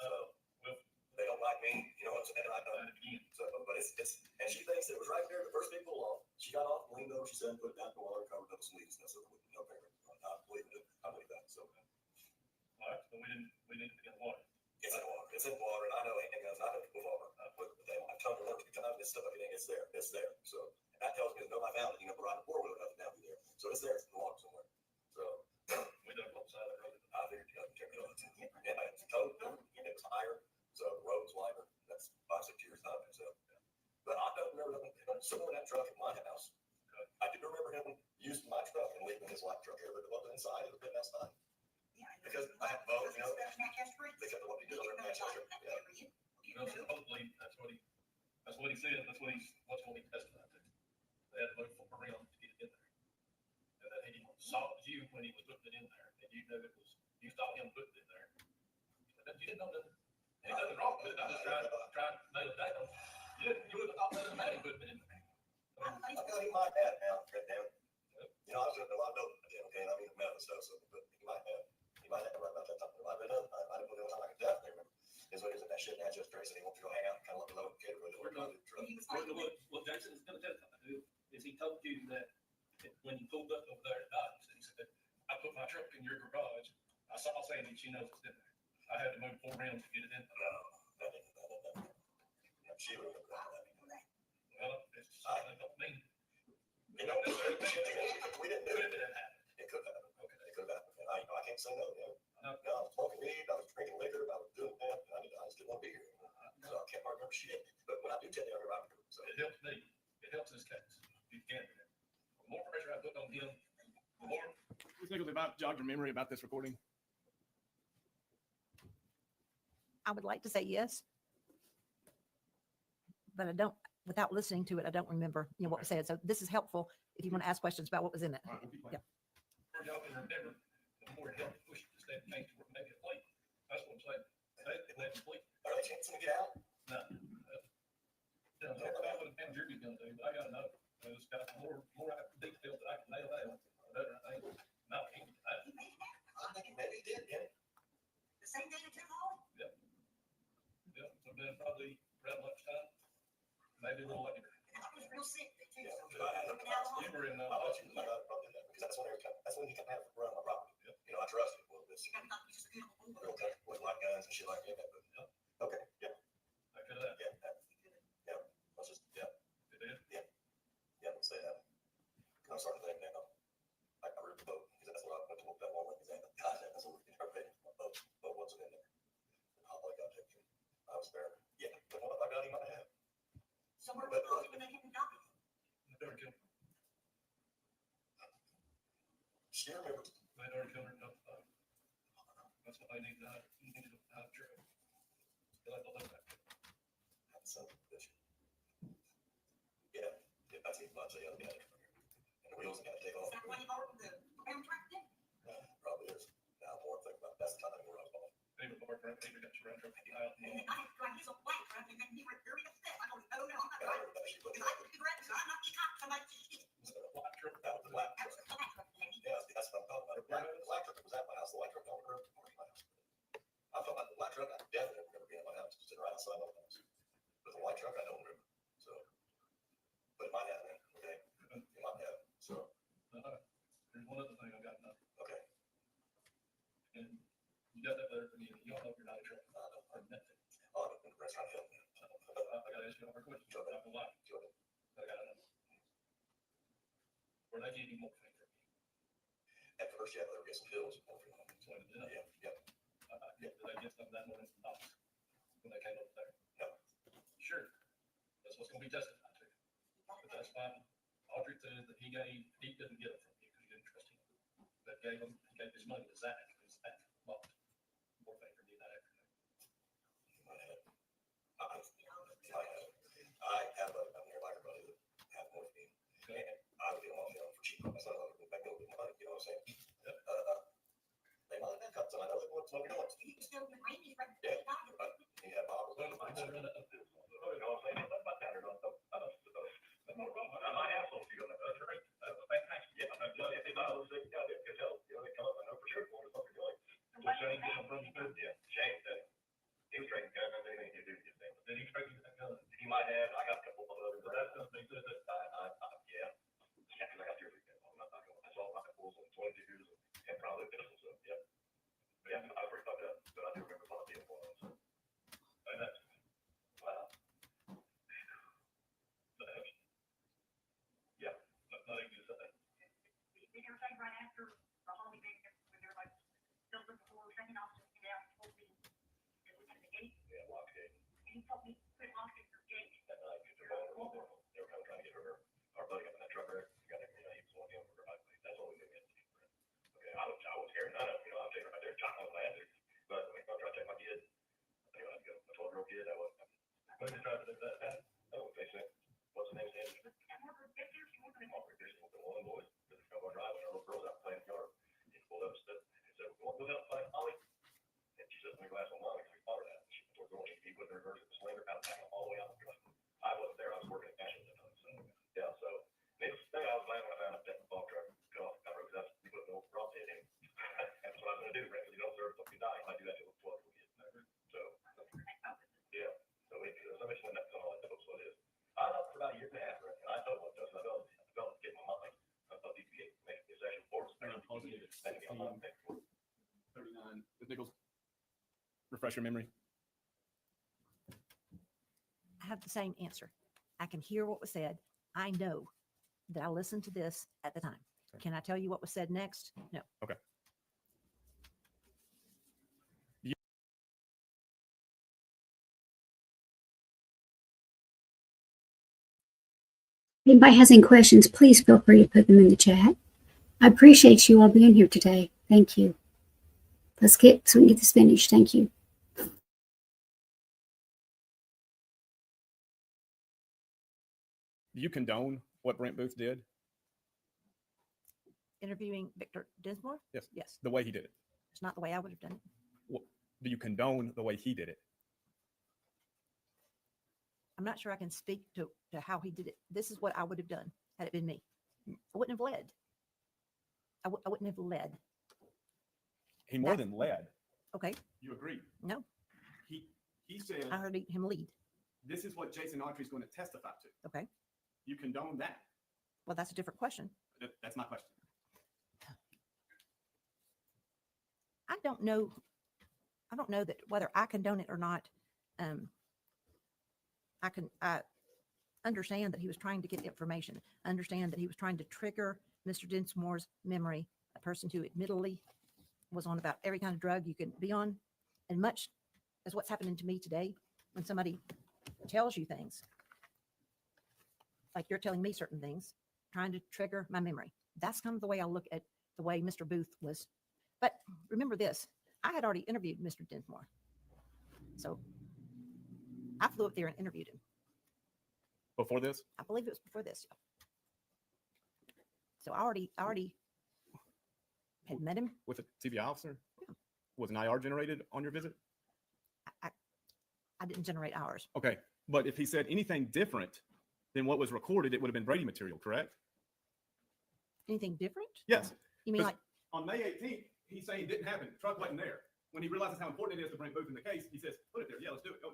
So they don't like me, you know what I'm saying? I don't. So, but it's, and she thinks it was right there, the first big pull off. She got off, leaned over, she said, put it down in the water, covered up some leaks. And I said, no finger. I believe it. I believe that. So all right, so we didn't get the water. it's in water. It's in water. And I know handguns. I know people farmer. I've told her a few times this stuff, everything is there. It's there. So and that tells me that nobody found it. You know, we're riding a four-wheeler, nothing down through there. So it's there. It's in the water somewhere. So We done both sides of the road. I figured you know, check it out. And I was told and it was higher. So the road was wider. That's 5-6 years time. So, but I don't remember someone in that truck at my house. I do remember him using my truck and leaving his light truck here, but it wasn't inside. It was been outside. Because I have both, you know, they kept what he did over in Manchester. Yeah. You know, supposedly, that's what he said, that's what he testified to. They had to move around to get it in there. And that he saw it was you when he was putting it in there, and you knew it was, you saw him putting it in there. You didn't know nothing. Ain't nothing wrong with it, I just tried to nail it down. You would have thought nothing about him putting it in there. I thought he might have now, right down. You know, I was doing a lot of dope, okay, and I mean, metal stuff, so, but he might have right about that time. It might have been up. I didn't know the time I could definitely remember. Is when he was in that shit in Manchester, and he wanted to go hang out, kind of like a low kid, really, What Jason is gonna testify to is he told you that when you pulled up over there at Dodge, he said, I put my truck in your garage. I saw Sandy, she knows it's in there. I had to move 4 rounds to get it in there. No, that didn't. She would have done that. Well, I don't mean. You know, we didn't do it. It happened. It could happen. Okay, it could happen. And I can't say no. You know. No. No, I was smoking weed. I was drinking liquor. I was doing that. I just didn't want to be here. So I can't remember shit. But when I do tell you, I remember. So It helps me. It helps this case. You can't. The more pressure I put on him, the more. Ms. Nichols, if I've jogged your memory about this recording. I would like to say yes, but I don't, without listening to it, I don't remember, what was said. So this is helpful if you want to ask questions about what was in it. All right, we'll be quiet. Yeah. The more y'all can remember, the more it helps push the state case to make it late. That's what I'm saying. Let it sleep. are they chancing to get out? No. I don't know what a damn jury's gonna do, but I gotta know. It's got more details that I can nail down. Better, I think. No, he can. I think maybe he did. Yeah. The same day that you're home? Yeah, so then probably around lunchtime, maybe a little later. I was real sick too. Yeah. So You were in, I'll let you know. Because that's when he can have run my property. You know, I trust him. Well, this real country with like guns and shit like that. But okay, yeah, I could have, yeah. Let's just it did. let's say that. I'm starting to think now. I read the boat because that's what I went to look that one. God, that's what we can interpret. But what's in there? I got picture. I was there. Yeah, but what I got him, I have. So where was it when they hit the doctor? They already killed her. She remembers. They already killed her. That's what I need to have. You need to have a trail. They'll have to live that. Son of a bitch. Yeah, that's it. I'd say, yeah. And the wheels and and you got that better than me, and you don't know if you're not a truck. Or nothing. Oh, the rest I help. I gotta ask you one more question. I'm not gonna lie. I gotta know. Were they giving you more money from you? At first, yeah, there were some bills. So, yeah. Yeah. Did they get some of that money from Knox when they came over there? No. Sure. That's what's gonna be testified to. But that's fine. Audrey said that he didn't get it from you because you didn't trust him. But he gave his money to Zach, because Zach bought more thing from you that afternoon. I have a nearby buddy that has morphine, and I would get along for cheap. My son, back over the money, you know what I'm saying? They might have cut some. I know they want smoking donuts. You can still bring me from Yeah, but he had bottles. I might have some for you on that. That's right. Yeah, if I was sick, yeah, they could help. You know, they come up. I know for sure what they're doing. Yeah, Shane said he was trading guns. I think he did his thing. Did he trade you that gun? He might have. I got a couple of others. But that's something that Yeah. Yeah, because I got 2 or 3 guns. I'm not going. I saw my bulls and 22s and probably pistols. So, yeah. Yeah, I was pretty fucked up, but I do remember a lot of people going on. So, and that's wow. Yeah. nothing to say. Did you say right after the holiday, when everybody still looking for a second officer to get out, he told me that we had the gate, Yeah, lock gate. and he told me put lock in your gate. That night, they were kind of trying to get her. Our buddy got in that truck wreck. He got he was one of them. That's all we did. Okay, I was scared. None of them, I'm taking right there, chopping on my head. But when I tried to take my kid, I got a 12-year-old kid. I wasn't. When you tried to do that, Oh, they said, what's the name? And we're going to get there, we're going to Walker Fishing with the one boys. This is our drive, and our little girl's out playing in the yard. He pulled up and said, "We're going to go out and play Ollie." And she said, "Let me go ask my mom," because we thought of that. She was going to eat with her, and sling her out all the way out. I wasn't there. I was working at National at the time. So, yeah, so next thing I was glad when I found out that the ball truck got off. I wrote that you put no rock in him. That's what I was going to do, right? Because you don't serve something you die. I do that to a 12-year-old kid. So, yeah. So I mentioned when that's all, that's what it is. I thought for about a year and a half, right? And I told myself, I felt to get my mind. I thought you could make a session for us. 39. Ms. Nichols, refresh your memory. I have the same answer. I can hear what was said. I know that I listened to this at the time. Okay. Can I tell you what was said next? No. Okay. If anybody has any questions, please feel free to put them in the chat. I appreciate you all being here today. Thank you. So we can get this finished. Thank you. Do you condone what Brent Booth did? Interviewing Victor Dinsmore? Yes. Yes. The way he did it. It's not the way I would have done it. Do you condone the way he did it? I'm not sure I can speak to how he did it. This is what I would have done had it been me. I wouldn't have led. I wouldn't have led. He more than led. Okay. You agree? No, He said, I heard him lead. this is what Jason Autry's going to testify to. Okay. You condone that. Well, that's a different question. That's my question. I don't know that whether I condone it or not. I understand that he was trying to get information. I understand that he was trying to trigger Mr. Dinsmore's memory, a person who admittedly was on about every kind of drug you could be on, and much as what's happening to me today, when somebody tells you things, like you're telling me certain things, trying to trigger my memory. That's kind of the way I look at the way Mr. Booth was. But remember this, I had already interviewed Mr. Dinsmore. So I flew up there and interviewed him. Before this? I believe it was before this. So I already had met him. With a TV officer? Yeah. Was an IR generated on your visit? I didn't generate ours. Okay. But if he said anything different than what was recorded, it would have been Brady material, correct? Anything different? Yes. You mean 'Cause like, on May 18th, he's saying it didn't happen. The truck wasn't there. When he realizes how important it is to bring Booth in the case, he says, put it there. Yeah, let's do it. Go.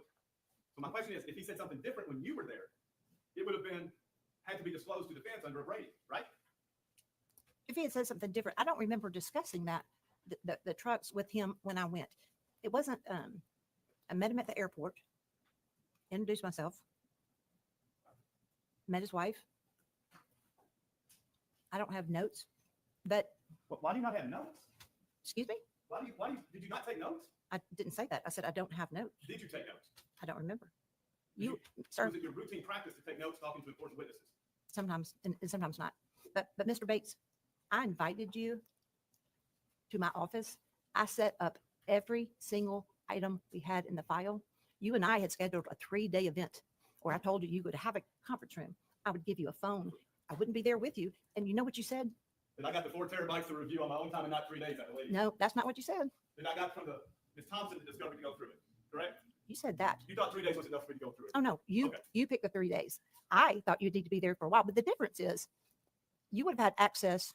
So my question is, if he said something different when you were there, it would have had to be disclosed to defense under a Brady, right? if he had said something different, I don't remember discussing that the trucks with him when I went. It wasn't, I met him at the airport, introduced myself, met his wife. I don't have notes, but Why do you not have notes? excuse me, Did you not take notes? I didn't say that. I said I don't have notes. Did you take notes? I don't remember. You- Sir, Was it your routine practice to take notes talking to important witnesses? sometimes and sometimes not. But Mr. Bates, I invited you to my office. I set up every single item we had in the file. You and I had scheduled a 3-day event where I told you you would have a conference room. I would give you a phone. I wouldn't be there with you. And you know what you said? Then I got the 4 terabytes to review on my own time in not 3 days, I believe. No, that's not what you said. Then I got from the Ms. Thompson the discovery to go through it, correct? You said that. You thought 3 days was enough for me to go through it. Oh no, you Okay. you picked the 3 days. I thought you'd need to be there for a while. But the difference is you would have had access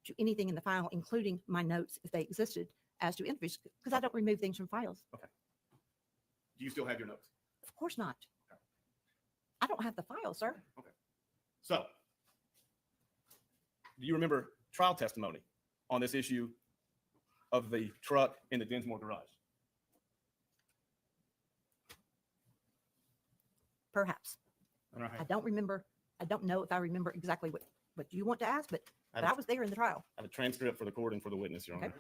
to anything in the file, including my notes if they existed as to interviews, because I don't remove things from files. Do you still have your notes? Of course not. I don't have the file, sir. So, do you remember trial testimony on this issue of the truck in the Dinsmore garage? Perhaps. All right. I don't remember. I don't know if I remember exactly what you want to ask, but I was there in the trial. I have a transcript for the court and for the witness, Your Honor. Okay.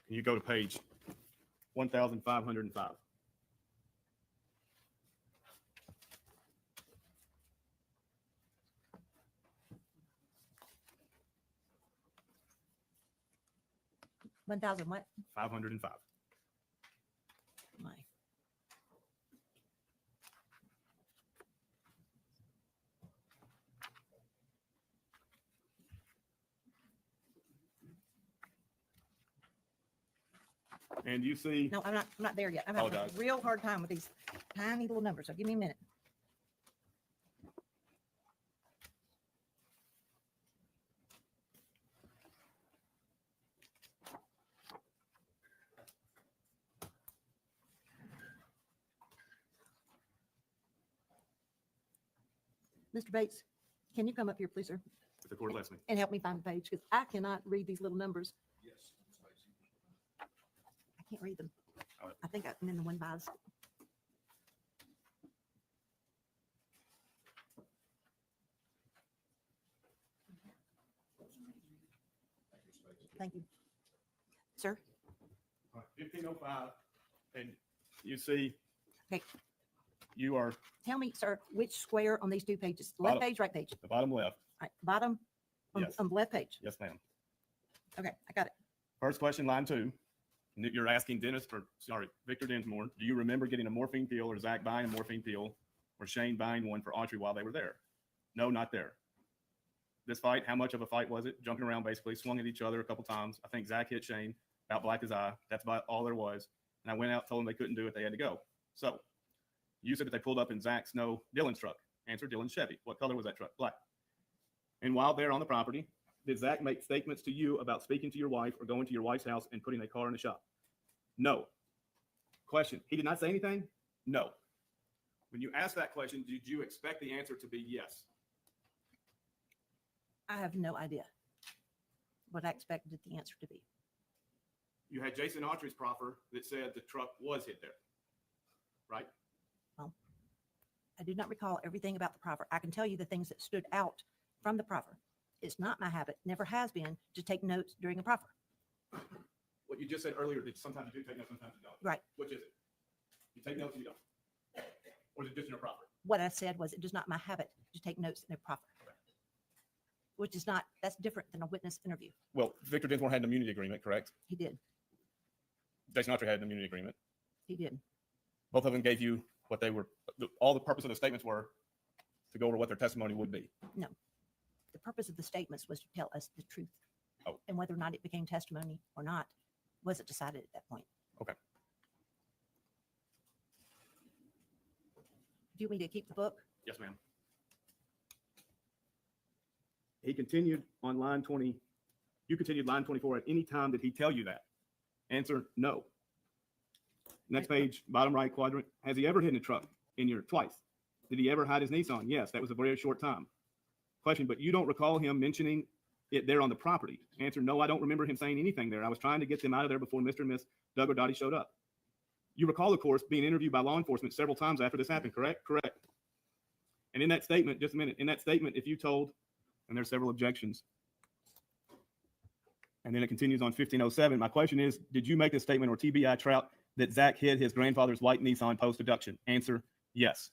You go to page 1505. One thousand what? 505. My. And you see, No, I'm not there yet. I'm having a Apologize. real hard time with these tiny little numbers. So give me a minute. Mr. Bates, can you come up here, please, sir, if the court lets me. and help me find the page? Because I cannot read these little numbers. Yes. I can't read them. All right. I think I'm in the one by. Thank you. Sir, 1505, and you see, Okay. you are tell me, sir, which square on these two pages? Left Bottom. page, right page? the bottom left. All right, bottom Yes. on the left page. Yes, ma'am. Okay, I got it. First question, line 2. You're asking Victor Dinsmore, do you remember getting a morphine pill or Zach buying a morphine pill or Shane buying one for Autry while they were there? No, not there. This fight, how much of a fight was it? Jumping around, basically, swung at each other a couple times. I think Zach hit Shane, about black as eye. That's about all there was. And I went out, told them they couldn't do it. They had to go. So you said that they pulled up in Zach's, no, Dylan's truck. Answer, Dylan's Chevy. What color was that truck? Black. And while they're on the property, did Zach make statements to you about speaking to your wife or going to your wife's house and putting a car in the shop? No. Question, he did not say anything? No. When you asked that question, did you expect the answer to be yes? I have no idea what I expected the answer to be. You had Jason Autry's proffer that said the truck was hit there, right? I do not recall everything about the proffer. I can tell you the things that stood out from the proffer. It's not my habit, never has been, to take notes during a proffer. What you just said earlier, that sometimes you do take notes, sometimes you don't. Right. Which is it? You take notes or you don't? Or is it just in your proffer? What I said was it is not my habit to take notes in a proffer, which is not, that's different than a witness interview. Well, Victor Dinsmore had an immunity agreement, correct? He did. Jason Autry had an immunity agreement. He did. Both of them gave you what they were, all the purpose of the statements were to go over what their testimony would be. No. The purpose of the statements was to tell us the truth. Oh. And whether or not it became testimony or not wasn't decided at that point. Do you want me to keep the book? Yes, ma'am. He continued on line 20. You continued line 24 at any time. Did he tell you that? Answer, no. Next page, bottom right quadrant. Has he ever hidden a truck in your twice? Did he ever hide his Nissan? Yes, that was a very short time. Question, but you don't recall him mentioning it there on the property? Answer, no, I don't remember him saying anything there. I was trying to get them out of there before Mr. and Miss Doug or Dottie showed up. You recall, of course, being interviewed by law enforcement several times after this happened, correct? Correct. And in that statement, just a minute, in that statement, if you told, and there's several objections, and then it continues on 1507. My question is, did you make this statement or TBI Trout that Zach hid his grandfather's white Nissan post-abduction? Answer, yes.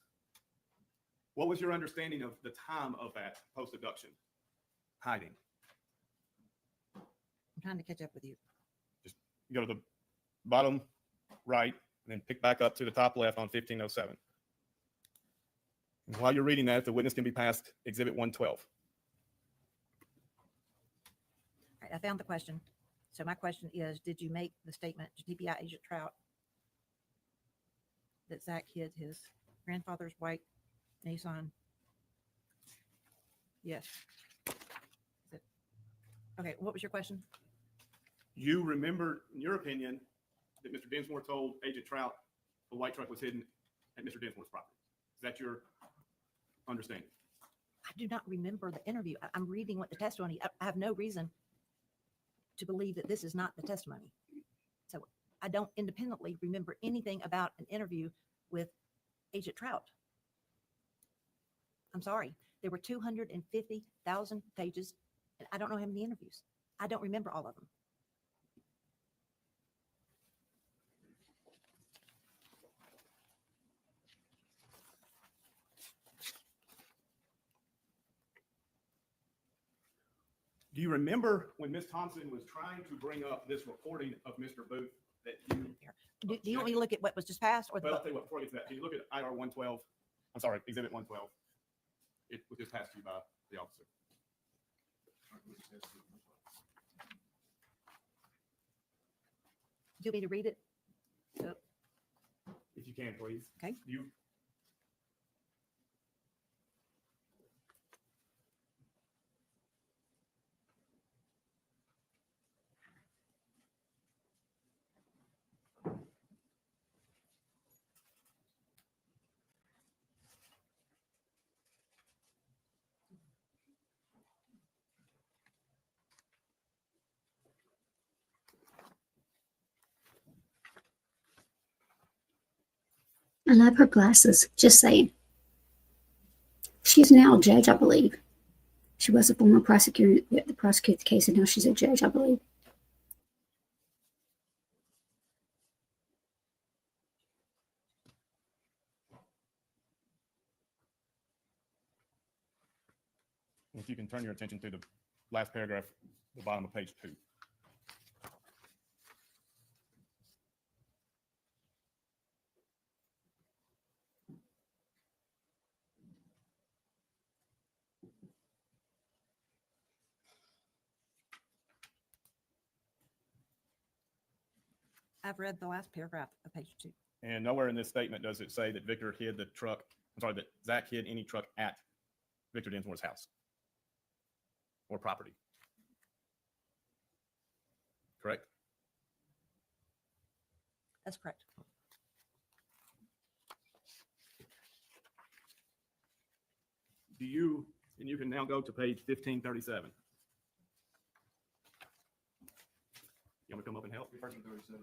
What was your understanding of the time of that post-abduction hiding? I'm trying to catch up with you. Just go to the bottom right and then pick back up to the top left on 1507. And while you're reading that, the witness can be passed Exhibit 112. All right, I found the question. So my question is, did you make the statement to TBI Agent Trout that Zach hid his grandfather's white Nissan? Yes. Okay, what was your question? You remember, in your opinion, that Mr. Dinsmore told Agent Trout the white truck was hidden at Mr. Dinsmore's property. Is that your understanding? I do not remember the interview. I'm reading what the testimony. I have no reason to believe that this is not the testimony. So I don't independently remember anything about an interview with Agent Trout. I'm sorry. There were 250,000 pages, and I don't know how many interviews. I don't remember all of them. Do you remember when Ms. Thompson was trying to bring up this recording of Mr. Booth that you... Do you want me to look at what was just passed? Or Well, I'll tell you what, before I get to that, can you look at IR 112? I'm sorry, Exhibit 112. It was just passed to you by the officer. do you want me to read it? So, If you can, please. Okay. You... I love her glasses. Just saying. She's now a judge, I believe. She was a former prosecutor to prosecute the case, and now she's a judge, I believe. If you can turn your attention to the last paragraph, the bottom of page 2. I've read the last paragraph of page 2. And nowhere in this statement does it say that Victor hid the truck, I'm sorry, that Zach hid any truck at Victor Dinsmore's house or property. Correct? That's correct. Do you, and you can now go to page 1537. You want me to come up and help? 1537,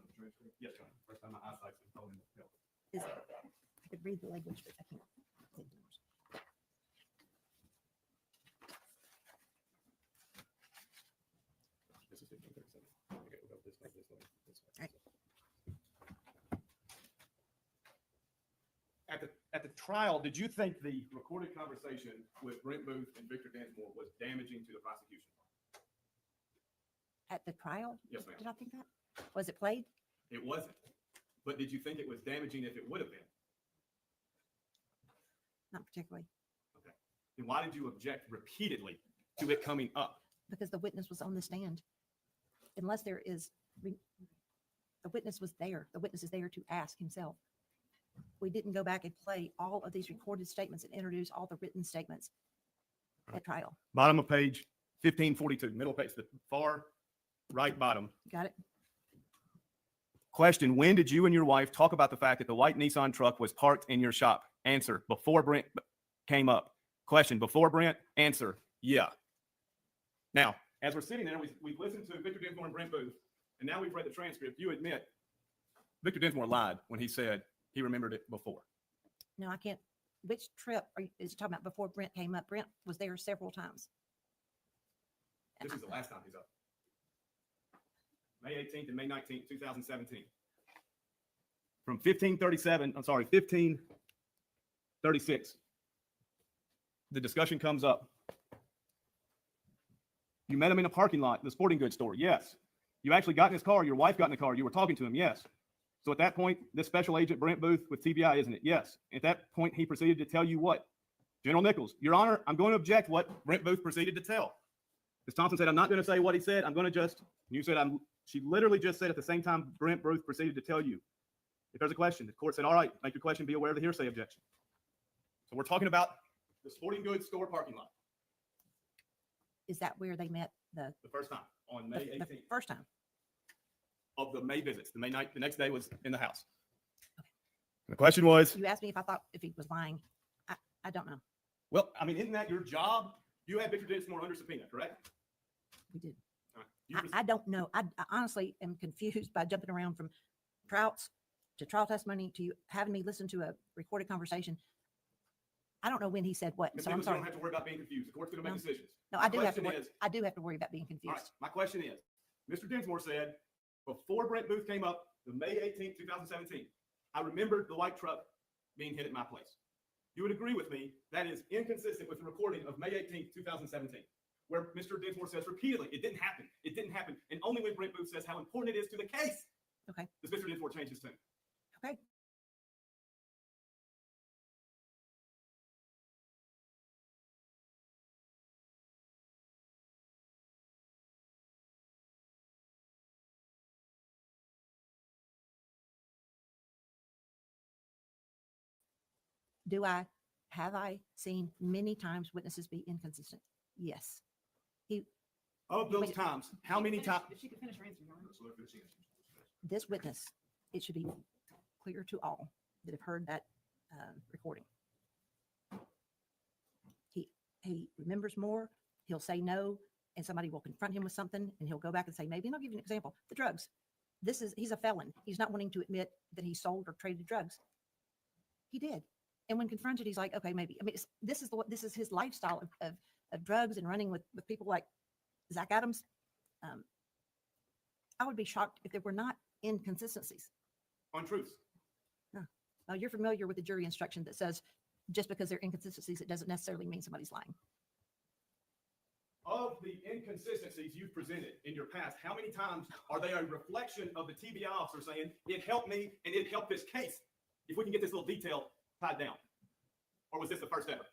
yes, John. First time my eyesight's been told him to help. Is I could read the language, but I can't. say the numbers. This is 1537. Okay, we'll go this way, this way, this way. All right. At the trial, did you think the recorded conversation with Brent Booth and Victor Dinsmore was damaging to the prosecution? At the trial? Yes, ma'am. Did I think that? Was it played? It wasn't. But did you think it was damaging if it would have been? Not particularly, Okay. Then why did you object repeatedly to it coming up? because the witness was on the stand. Unless there is, the witness was there. The witness is there to ask himself. we didn't go back and play all of these recorded statements and introduce all the written statements at trial. Bottom of page 1542, middle page, the far right bottom. Got it? Question, when did you and your wife talk about the fact that the white Nissan truck was parked in your shop? Answer, before Brent came up. Question, before Brent? Answer, yeah. Now, as we're sitting there, we've listened to Victor Dinsmore and Brent Booth, and now we've read the transcript. You admit Victor Dinsmore lied when he said he remembered it before. No, I can't. Which trip is you talking about before Brent came up? Brent was there several times. This is the last time he's up. May 18th and May 19th, 2017. From 1536, the discussion comes up. You met him in a parking lot, the sporting goods store. Yes. You actually got in his car. Your wife got in the car. You were talking to him. Yes. So at that point, this special agent Brent Booth with TBI, isn't it? Yes. At that point, he proceeded to tell you what? General Nichols, Your Honor, I'm going to object what Brent Booth proceeded to tell. Ms. Thompson said, I'm not going to say what he said. I'm going to just, you said, she literally just said at the same time Brent Booth proceeded to tell you. If there's a question, the court said, all right, make your question be aware of the hearsay objection. So we're talking about the sporting goods store parking lot. Is that where they met The first time on May 18th. the first time? Of the May visits. The May night, the next day was in the house. Okay. The question was, You asked me if I thought if he was lying. I don't know. well, I mean, isn't that your job? You had Victor Dinsmore under subpoena, correct? We did. All right. I don't know. I honestly am confused by jumping around from Trouts to trial testimony to you having me listen to a recorded conversation. I don't know when he said what. Ms. So I'm Nichols, you sorry. don't have to worry about being confused. The court's going to make No. decisions. No, My I do have to. question is- I do have to worry about being All right. confused. My question is, Mr. Dinsmore said, before Brent Booth came up, the May 18th, 2017, I remembered the white truck being hit at my place. You would agree with me that is inconsistent with the recording of May 18th, 2017, where Mr. Dinsmore says repeatedly, it didn't happen. It didn't happen. And only when Brent Booth says how important it is to the case Okay. does Mr. Dinsmore change his tune. Okay. Have I seen many times witnesses be inconsistent? Yes. Of those times, how many times? If she could finish her answer, Your Honor. This witness, it should be clear to all that have heard that recording. He remembers more. He'll say no, and somebody will confront him with something, and he'll go back and say maybe. And I'll give you an example: the drugs. He's a felon. He's not wanting to admit that he sold or traded drugs. He did, and when confronted, he's like, okay, maybe. I mean, this is his lifestyle of drugs and running with people like Zack Adams. I would be shocked if there were not inconsistencies. On truth. Now, you're familiar with the jury instruction that says just because there are inconsistencies, it doesn't necessarily mean somebody's lying. Of the inconsistencies you've presented in your past, how many times are they a reflection of the TBI officer saying, it helped me and it helped this case? If we can get this little detail tied down. Or was this the first ever?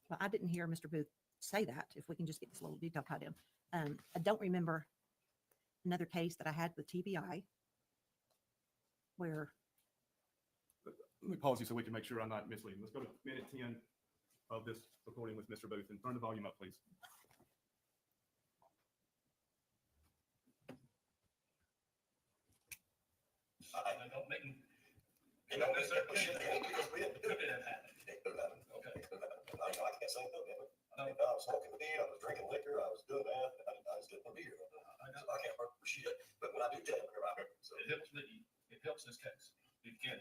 Well, I didn't hear Mr. Booth say that. If we can just get this little detail tied in. I don't remember another case that I had with TBI where. Let me pause you so we can make sure I'm not misleading. Let's go to minute 10 of this recording with Mr. Booth and turn the volume up, please. I don't make, you know, this, because we had been in that. Okay. I can't say no, never. I was smoking weed, I was drinking liquor, I was doing that, I was getting a beer. I can't remember for shit, but when I do tell them, I remember. So It helps me, it helps this case. It can.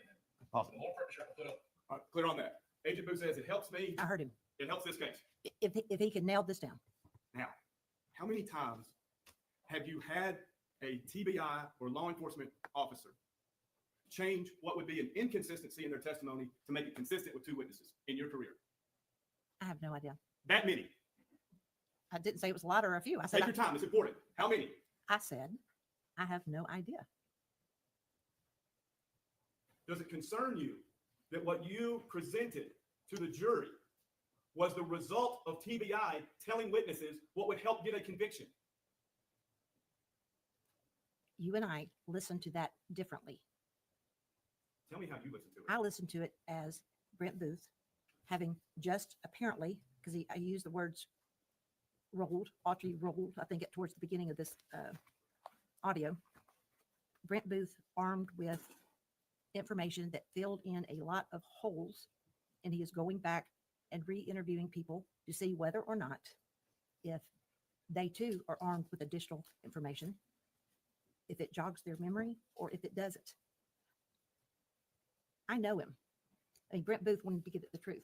Awesome. The more pressure I put up, All right, clear on that. Agent Booth says it helps me. I heard him. It helps this case. If he could nail this down. Now, how many times have you had a TBI or law enforcement officer change what would be an inconsistency in their testimony to make it consistent with two witnesses in your career? I have no idea. That many. I didn't say it was a lot or a few. I said, Take your time. It's important. How many? I said, I have no idea. Does it concern you that what you presented to the jury was the result of TBI telling witnesses what would help get a conviction? You and I listened to that differently. Tell me how you listen to it. I listened to it as Brent Booth, having just apparently, because I used the words rolled, Autry rolled, I think, towards the beginning of this audio. Brent Booth armed with information that filled in a lot of holes, and he is going back and re-interviewing people to see whether or not, if they too are armed with additional information, if it jogs their memory or if it doesn't. I know him. I mean, Brent Booth wanted to get at the truth.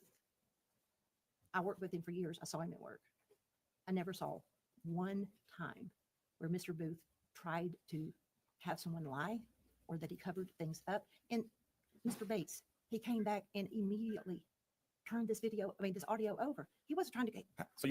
I worked with him for years. I saw him at work. I never saw one time where Mr. Booth tried to have someone lie or that he covered things up. And Mr. Bates, he came back and immediately turned this audio over. He wasn't trying to get, So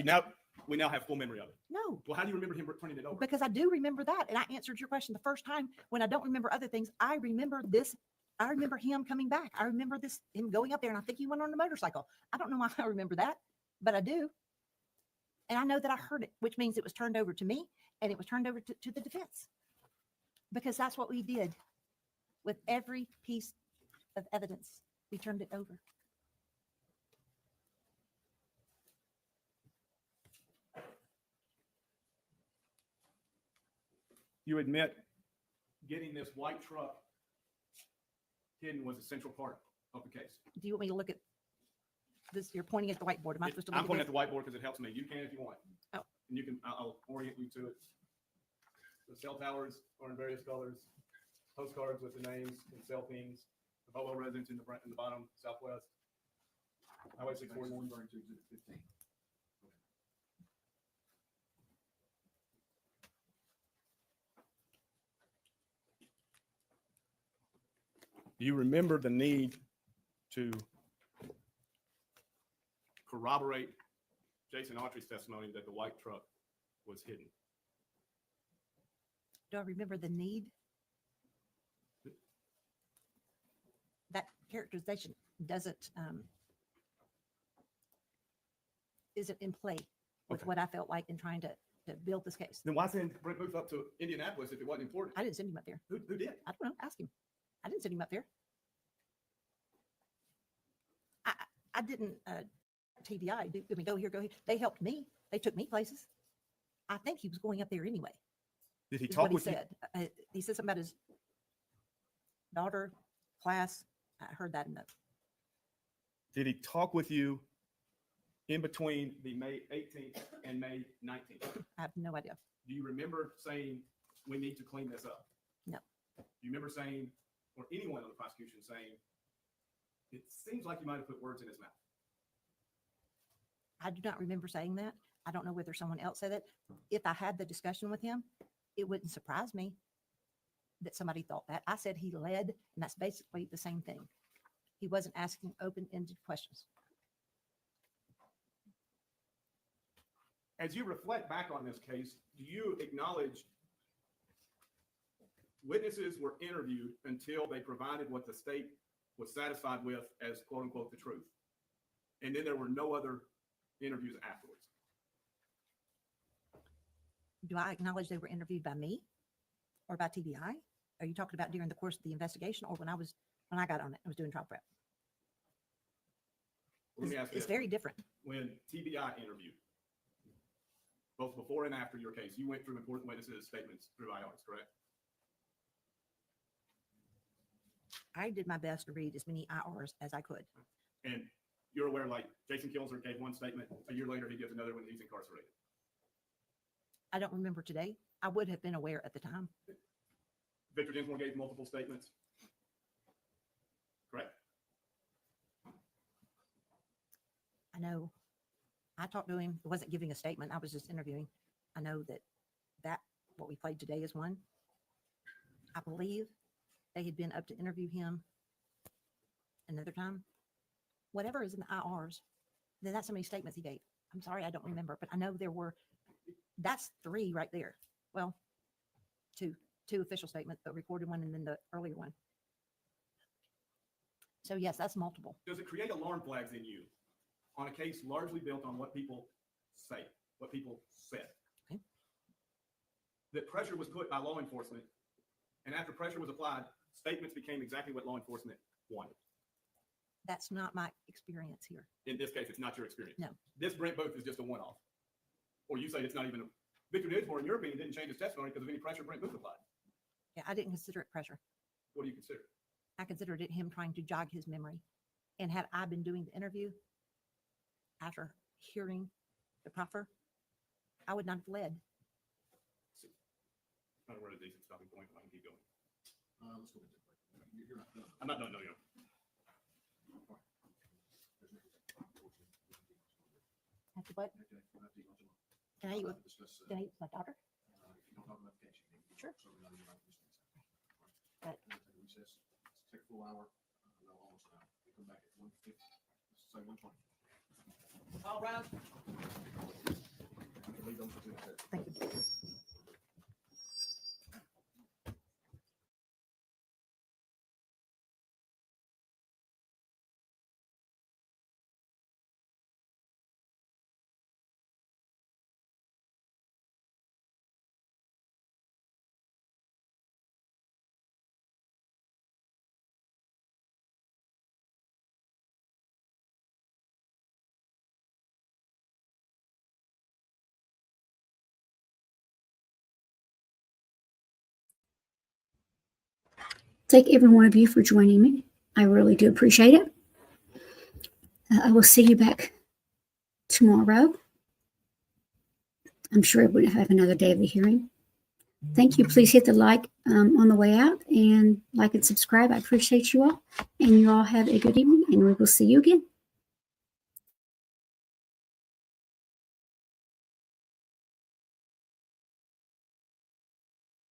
we now have full memory of it. no, Well, how do you remember him turning it over? because I do remember that. And I answered your question the first time. When I don't remember other things, I remember this. I remember him coming back. I remember him going up there, and I think he went on a motorcycle. I don't know why I remember that, but I do. And I know that I heard it, which means it was turned over to me and it was turned over to the defense, because that's what we did with every piece of evidence. We turned it over. You admit getting this white truck hidden was a central part of the case. Do you want me to look at this? You're pointing at the whiteboard. Am I supposed to look I'm pointing at at the whiteboard because it helps me. You can if you want. Oh. And you can, I'll orient you to it. The cell towers are in various colors. Postcards with the names and cell teams. The Bobo residence in the bottom, southwest. Highway 641. Do you remember the need to corroborate Jason Autry's testimony that the white truck was hidden? Do I remember the need? That characterization isn't in play with Okay. what I felt like in trying to build this case. Then why send Brent Booth up to Indianapolis if it wasn't important? I didn't send him up there. Who did? I don't know. Ask him. I didn't send him up there. I didn't TBI. Go here, go here. They helped me. They took me places. I think he was going up there anyway. Did he Is talk what with he you? said. He said something about his daughter, class. I heard that in the. Did he talk with you in between the May 18th and May 19th? I have no idea. Do you remember saying, we need to clean this up? No. Do you remember saying, or anyone on the prosecution saying, it seems like you might have put words in his mouth? I do not remember saying that. I don't know whether someone else said it. If I had the discussion with him, it wouldn't surprise me that somebody thought that. I said he led, and that's basically the same thing. He wasn't asking open-ended questions. As you reflect back on this case, do you acknowledge witnesses were interviewed until they provided what the state was satisfied with as quote unquote the truth? And then there were no other interviews afterwards? Do I acknowledge they were interviewed by me or by TBI? Are you talking about during the course of the investigation or when I got on it, I was doing trial prep? Let me ask you It's this. very different. When TBI interviewed, both before and after your case, you went through important witnesses' statements through IRs, correct? I did my best to read as many IRs as I could. And you're aware, like Jason Kilzer gave one statement, a year later he gives another when he's incarcerated. I don't remember today. I would have been aware at the time. Victor Dinsmore gave multiple statements. Correct? I know I talked to him. It wasn't giving a statement. I was just interviewing. I know that what we played today is one. I believe they had been up to interview him another time. Whatever is in the IRs, then that's how many statements he gave. I'm sorry, I don't remember, but I know there were, that's 3 right there. Well, two official statements, but recorded one and then the earlier one. So yes, that's multiple. Does it create alarm flags in you on a case largely built on what people say, what people said? Okay. That pressure was put by law enforcement, and after pressure was applied, statements became exactly what law enforcement One. That's not my experience here. In this case, it's not your experience. No. This Brent Booth is just a one-off. Or you say it's not even a, Victor Newsmore, in your opinion, didn't change his testimony because of any pressure Brent Booth applied. Yeah, I didn't consider it pressure. What do you consider? I considered it him trying to jog his memory. And had I been doing the interview after hearing the proffer, I would not have led. I don't know where the decent stopping point, I can keep going. Let's go ahead. You're not done. I'm not done, no, no. After what? Can I eat with, can I eat with my daughter? Sure. But Recess. Take a full hour. No, almost an hour. We come back at 1:50. Let's say 1:20. all right. You can leave them for 2 minutes. Thank you. Thank every one of you for joining me. I really do appreciate it. I will see you back tomorrow. I'm sure we'll have another day of the hearing. Thank you. Please hit the like on the way out and like and subscribe. I appreciate you all. And you all have a good evening, and we will see you again.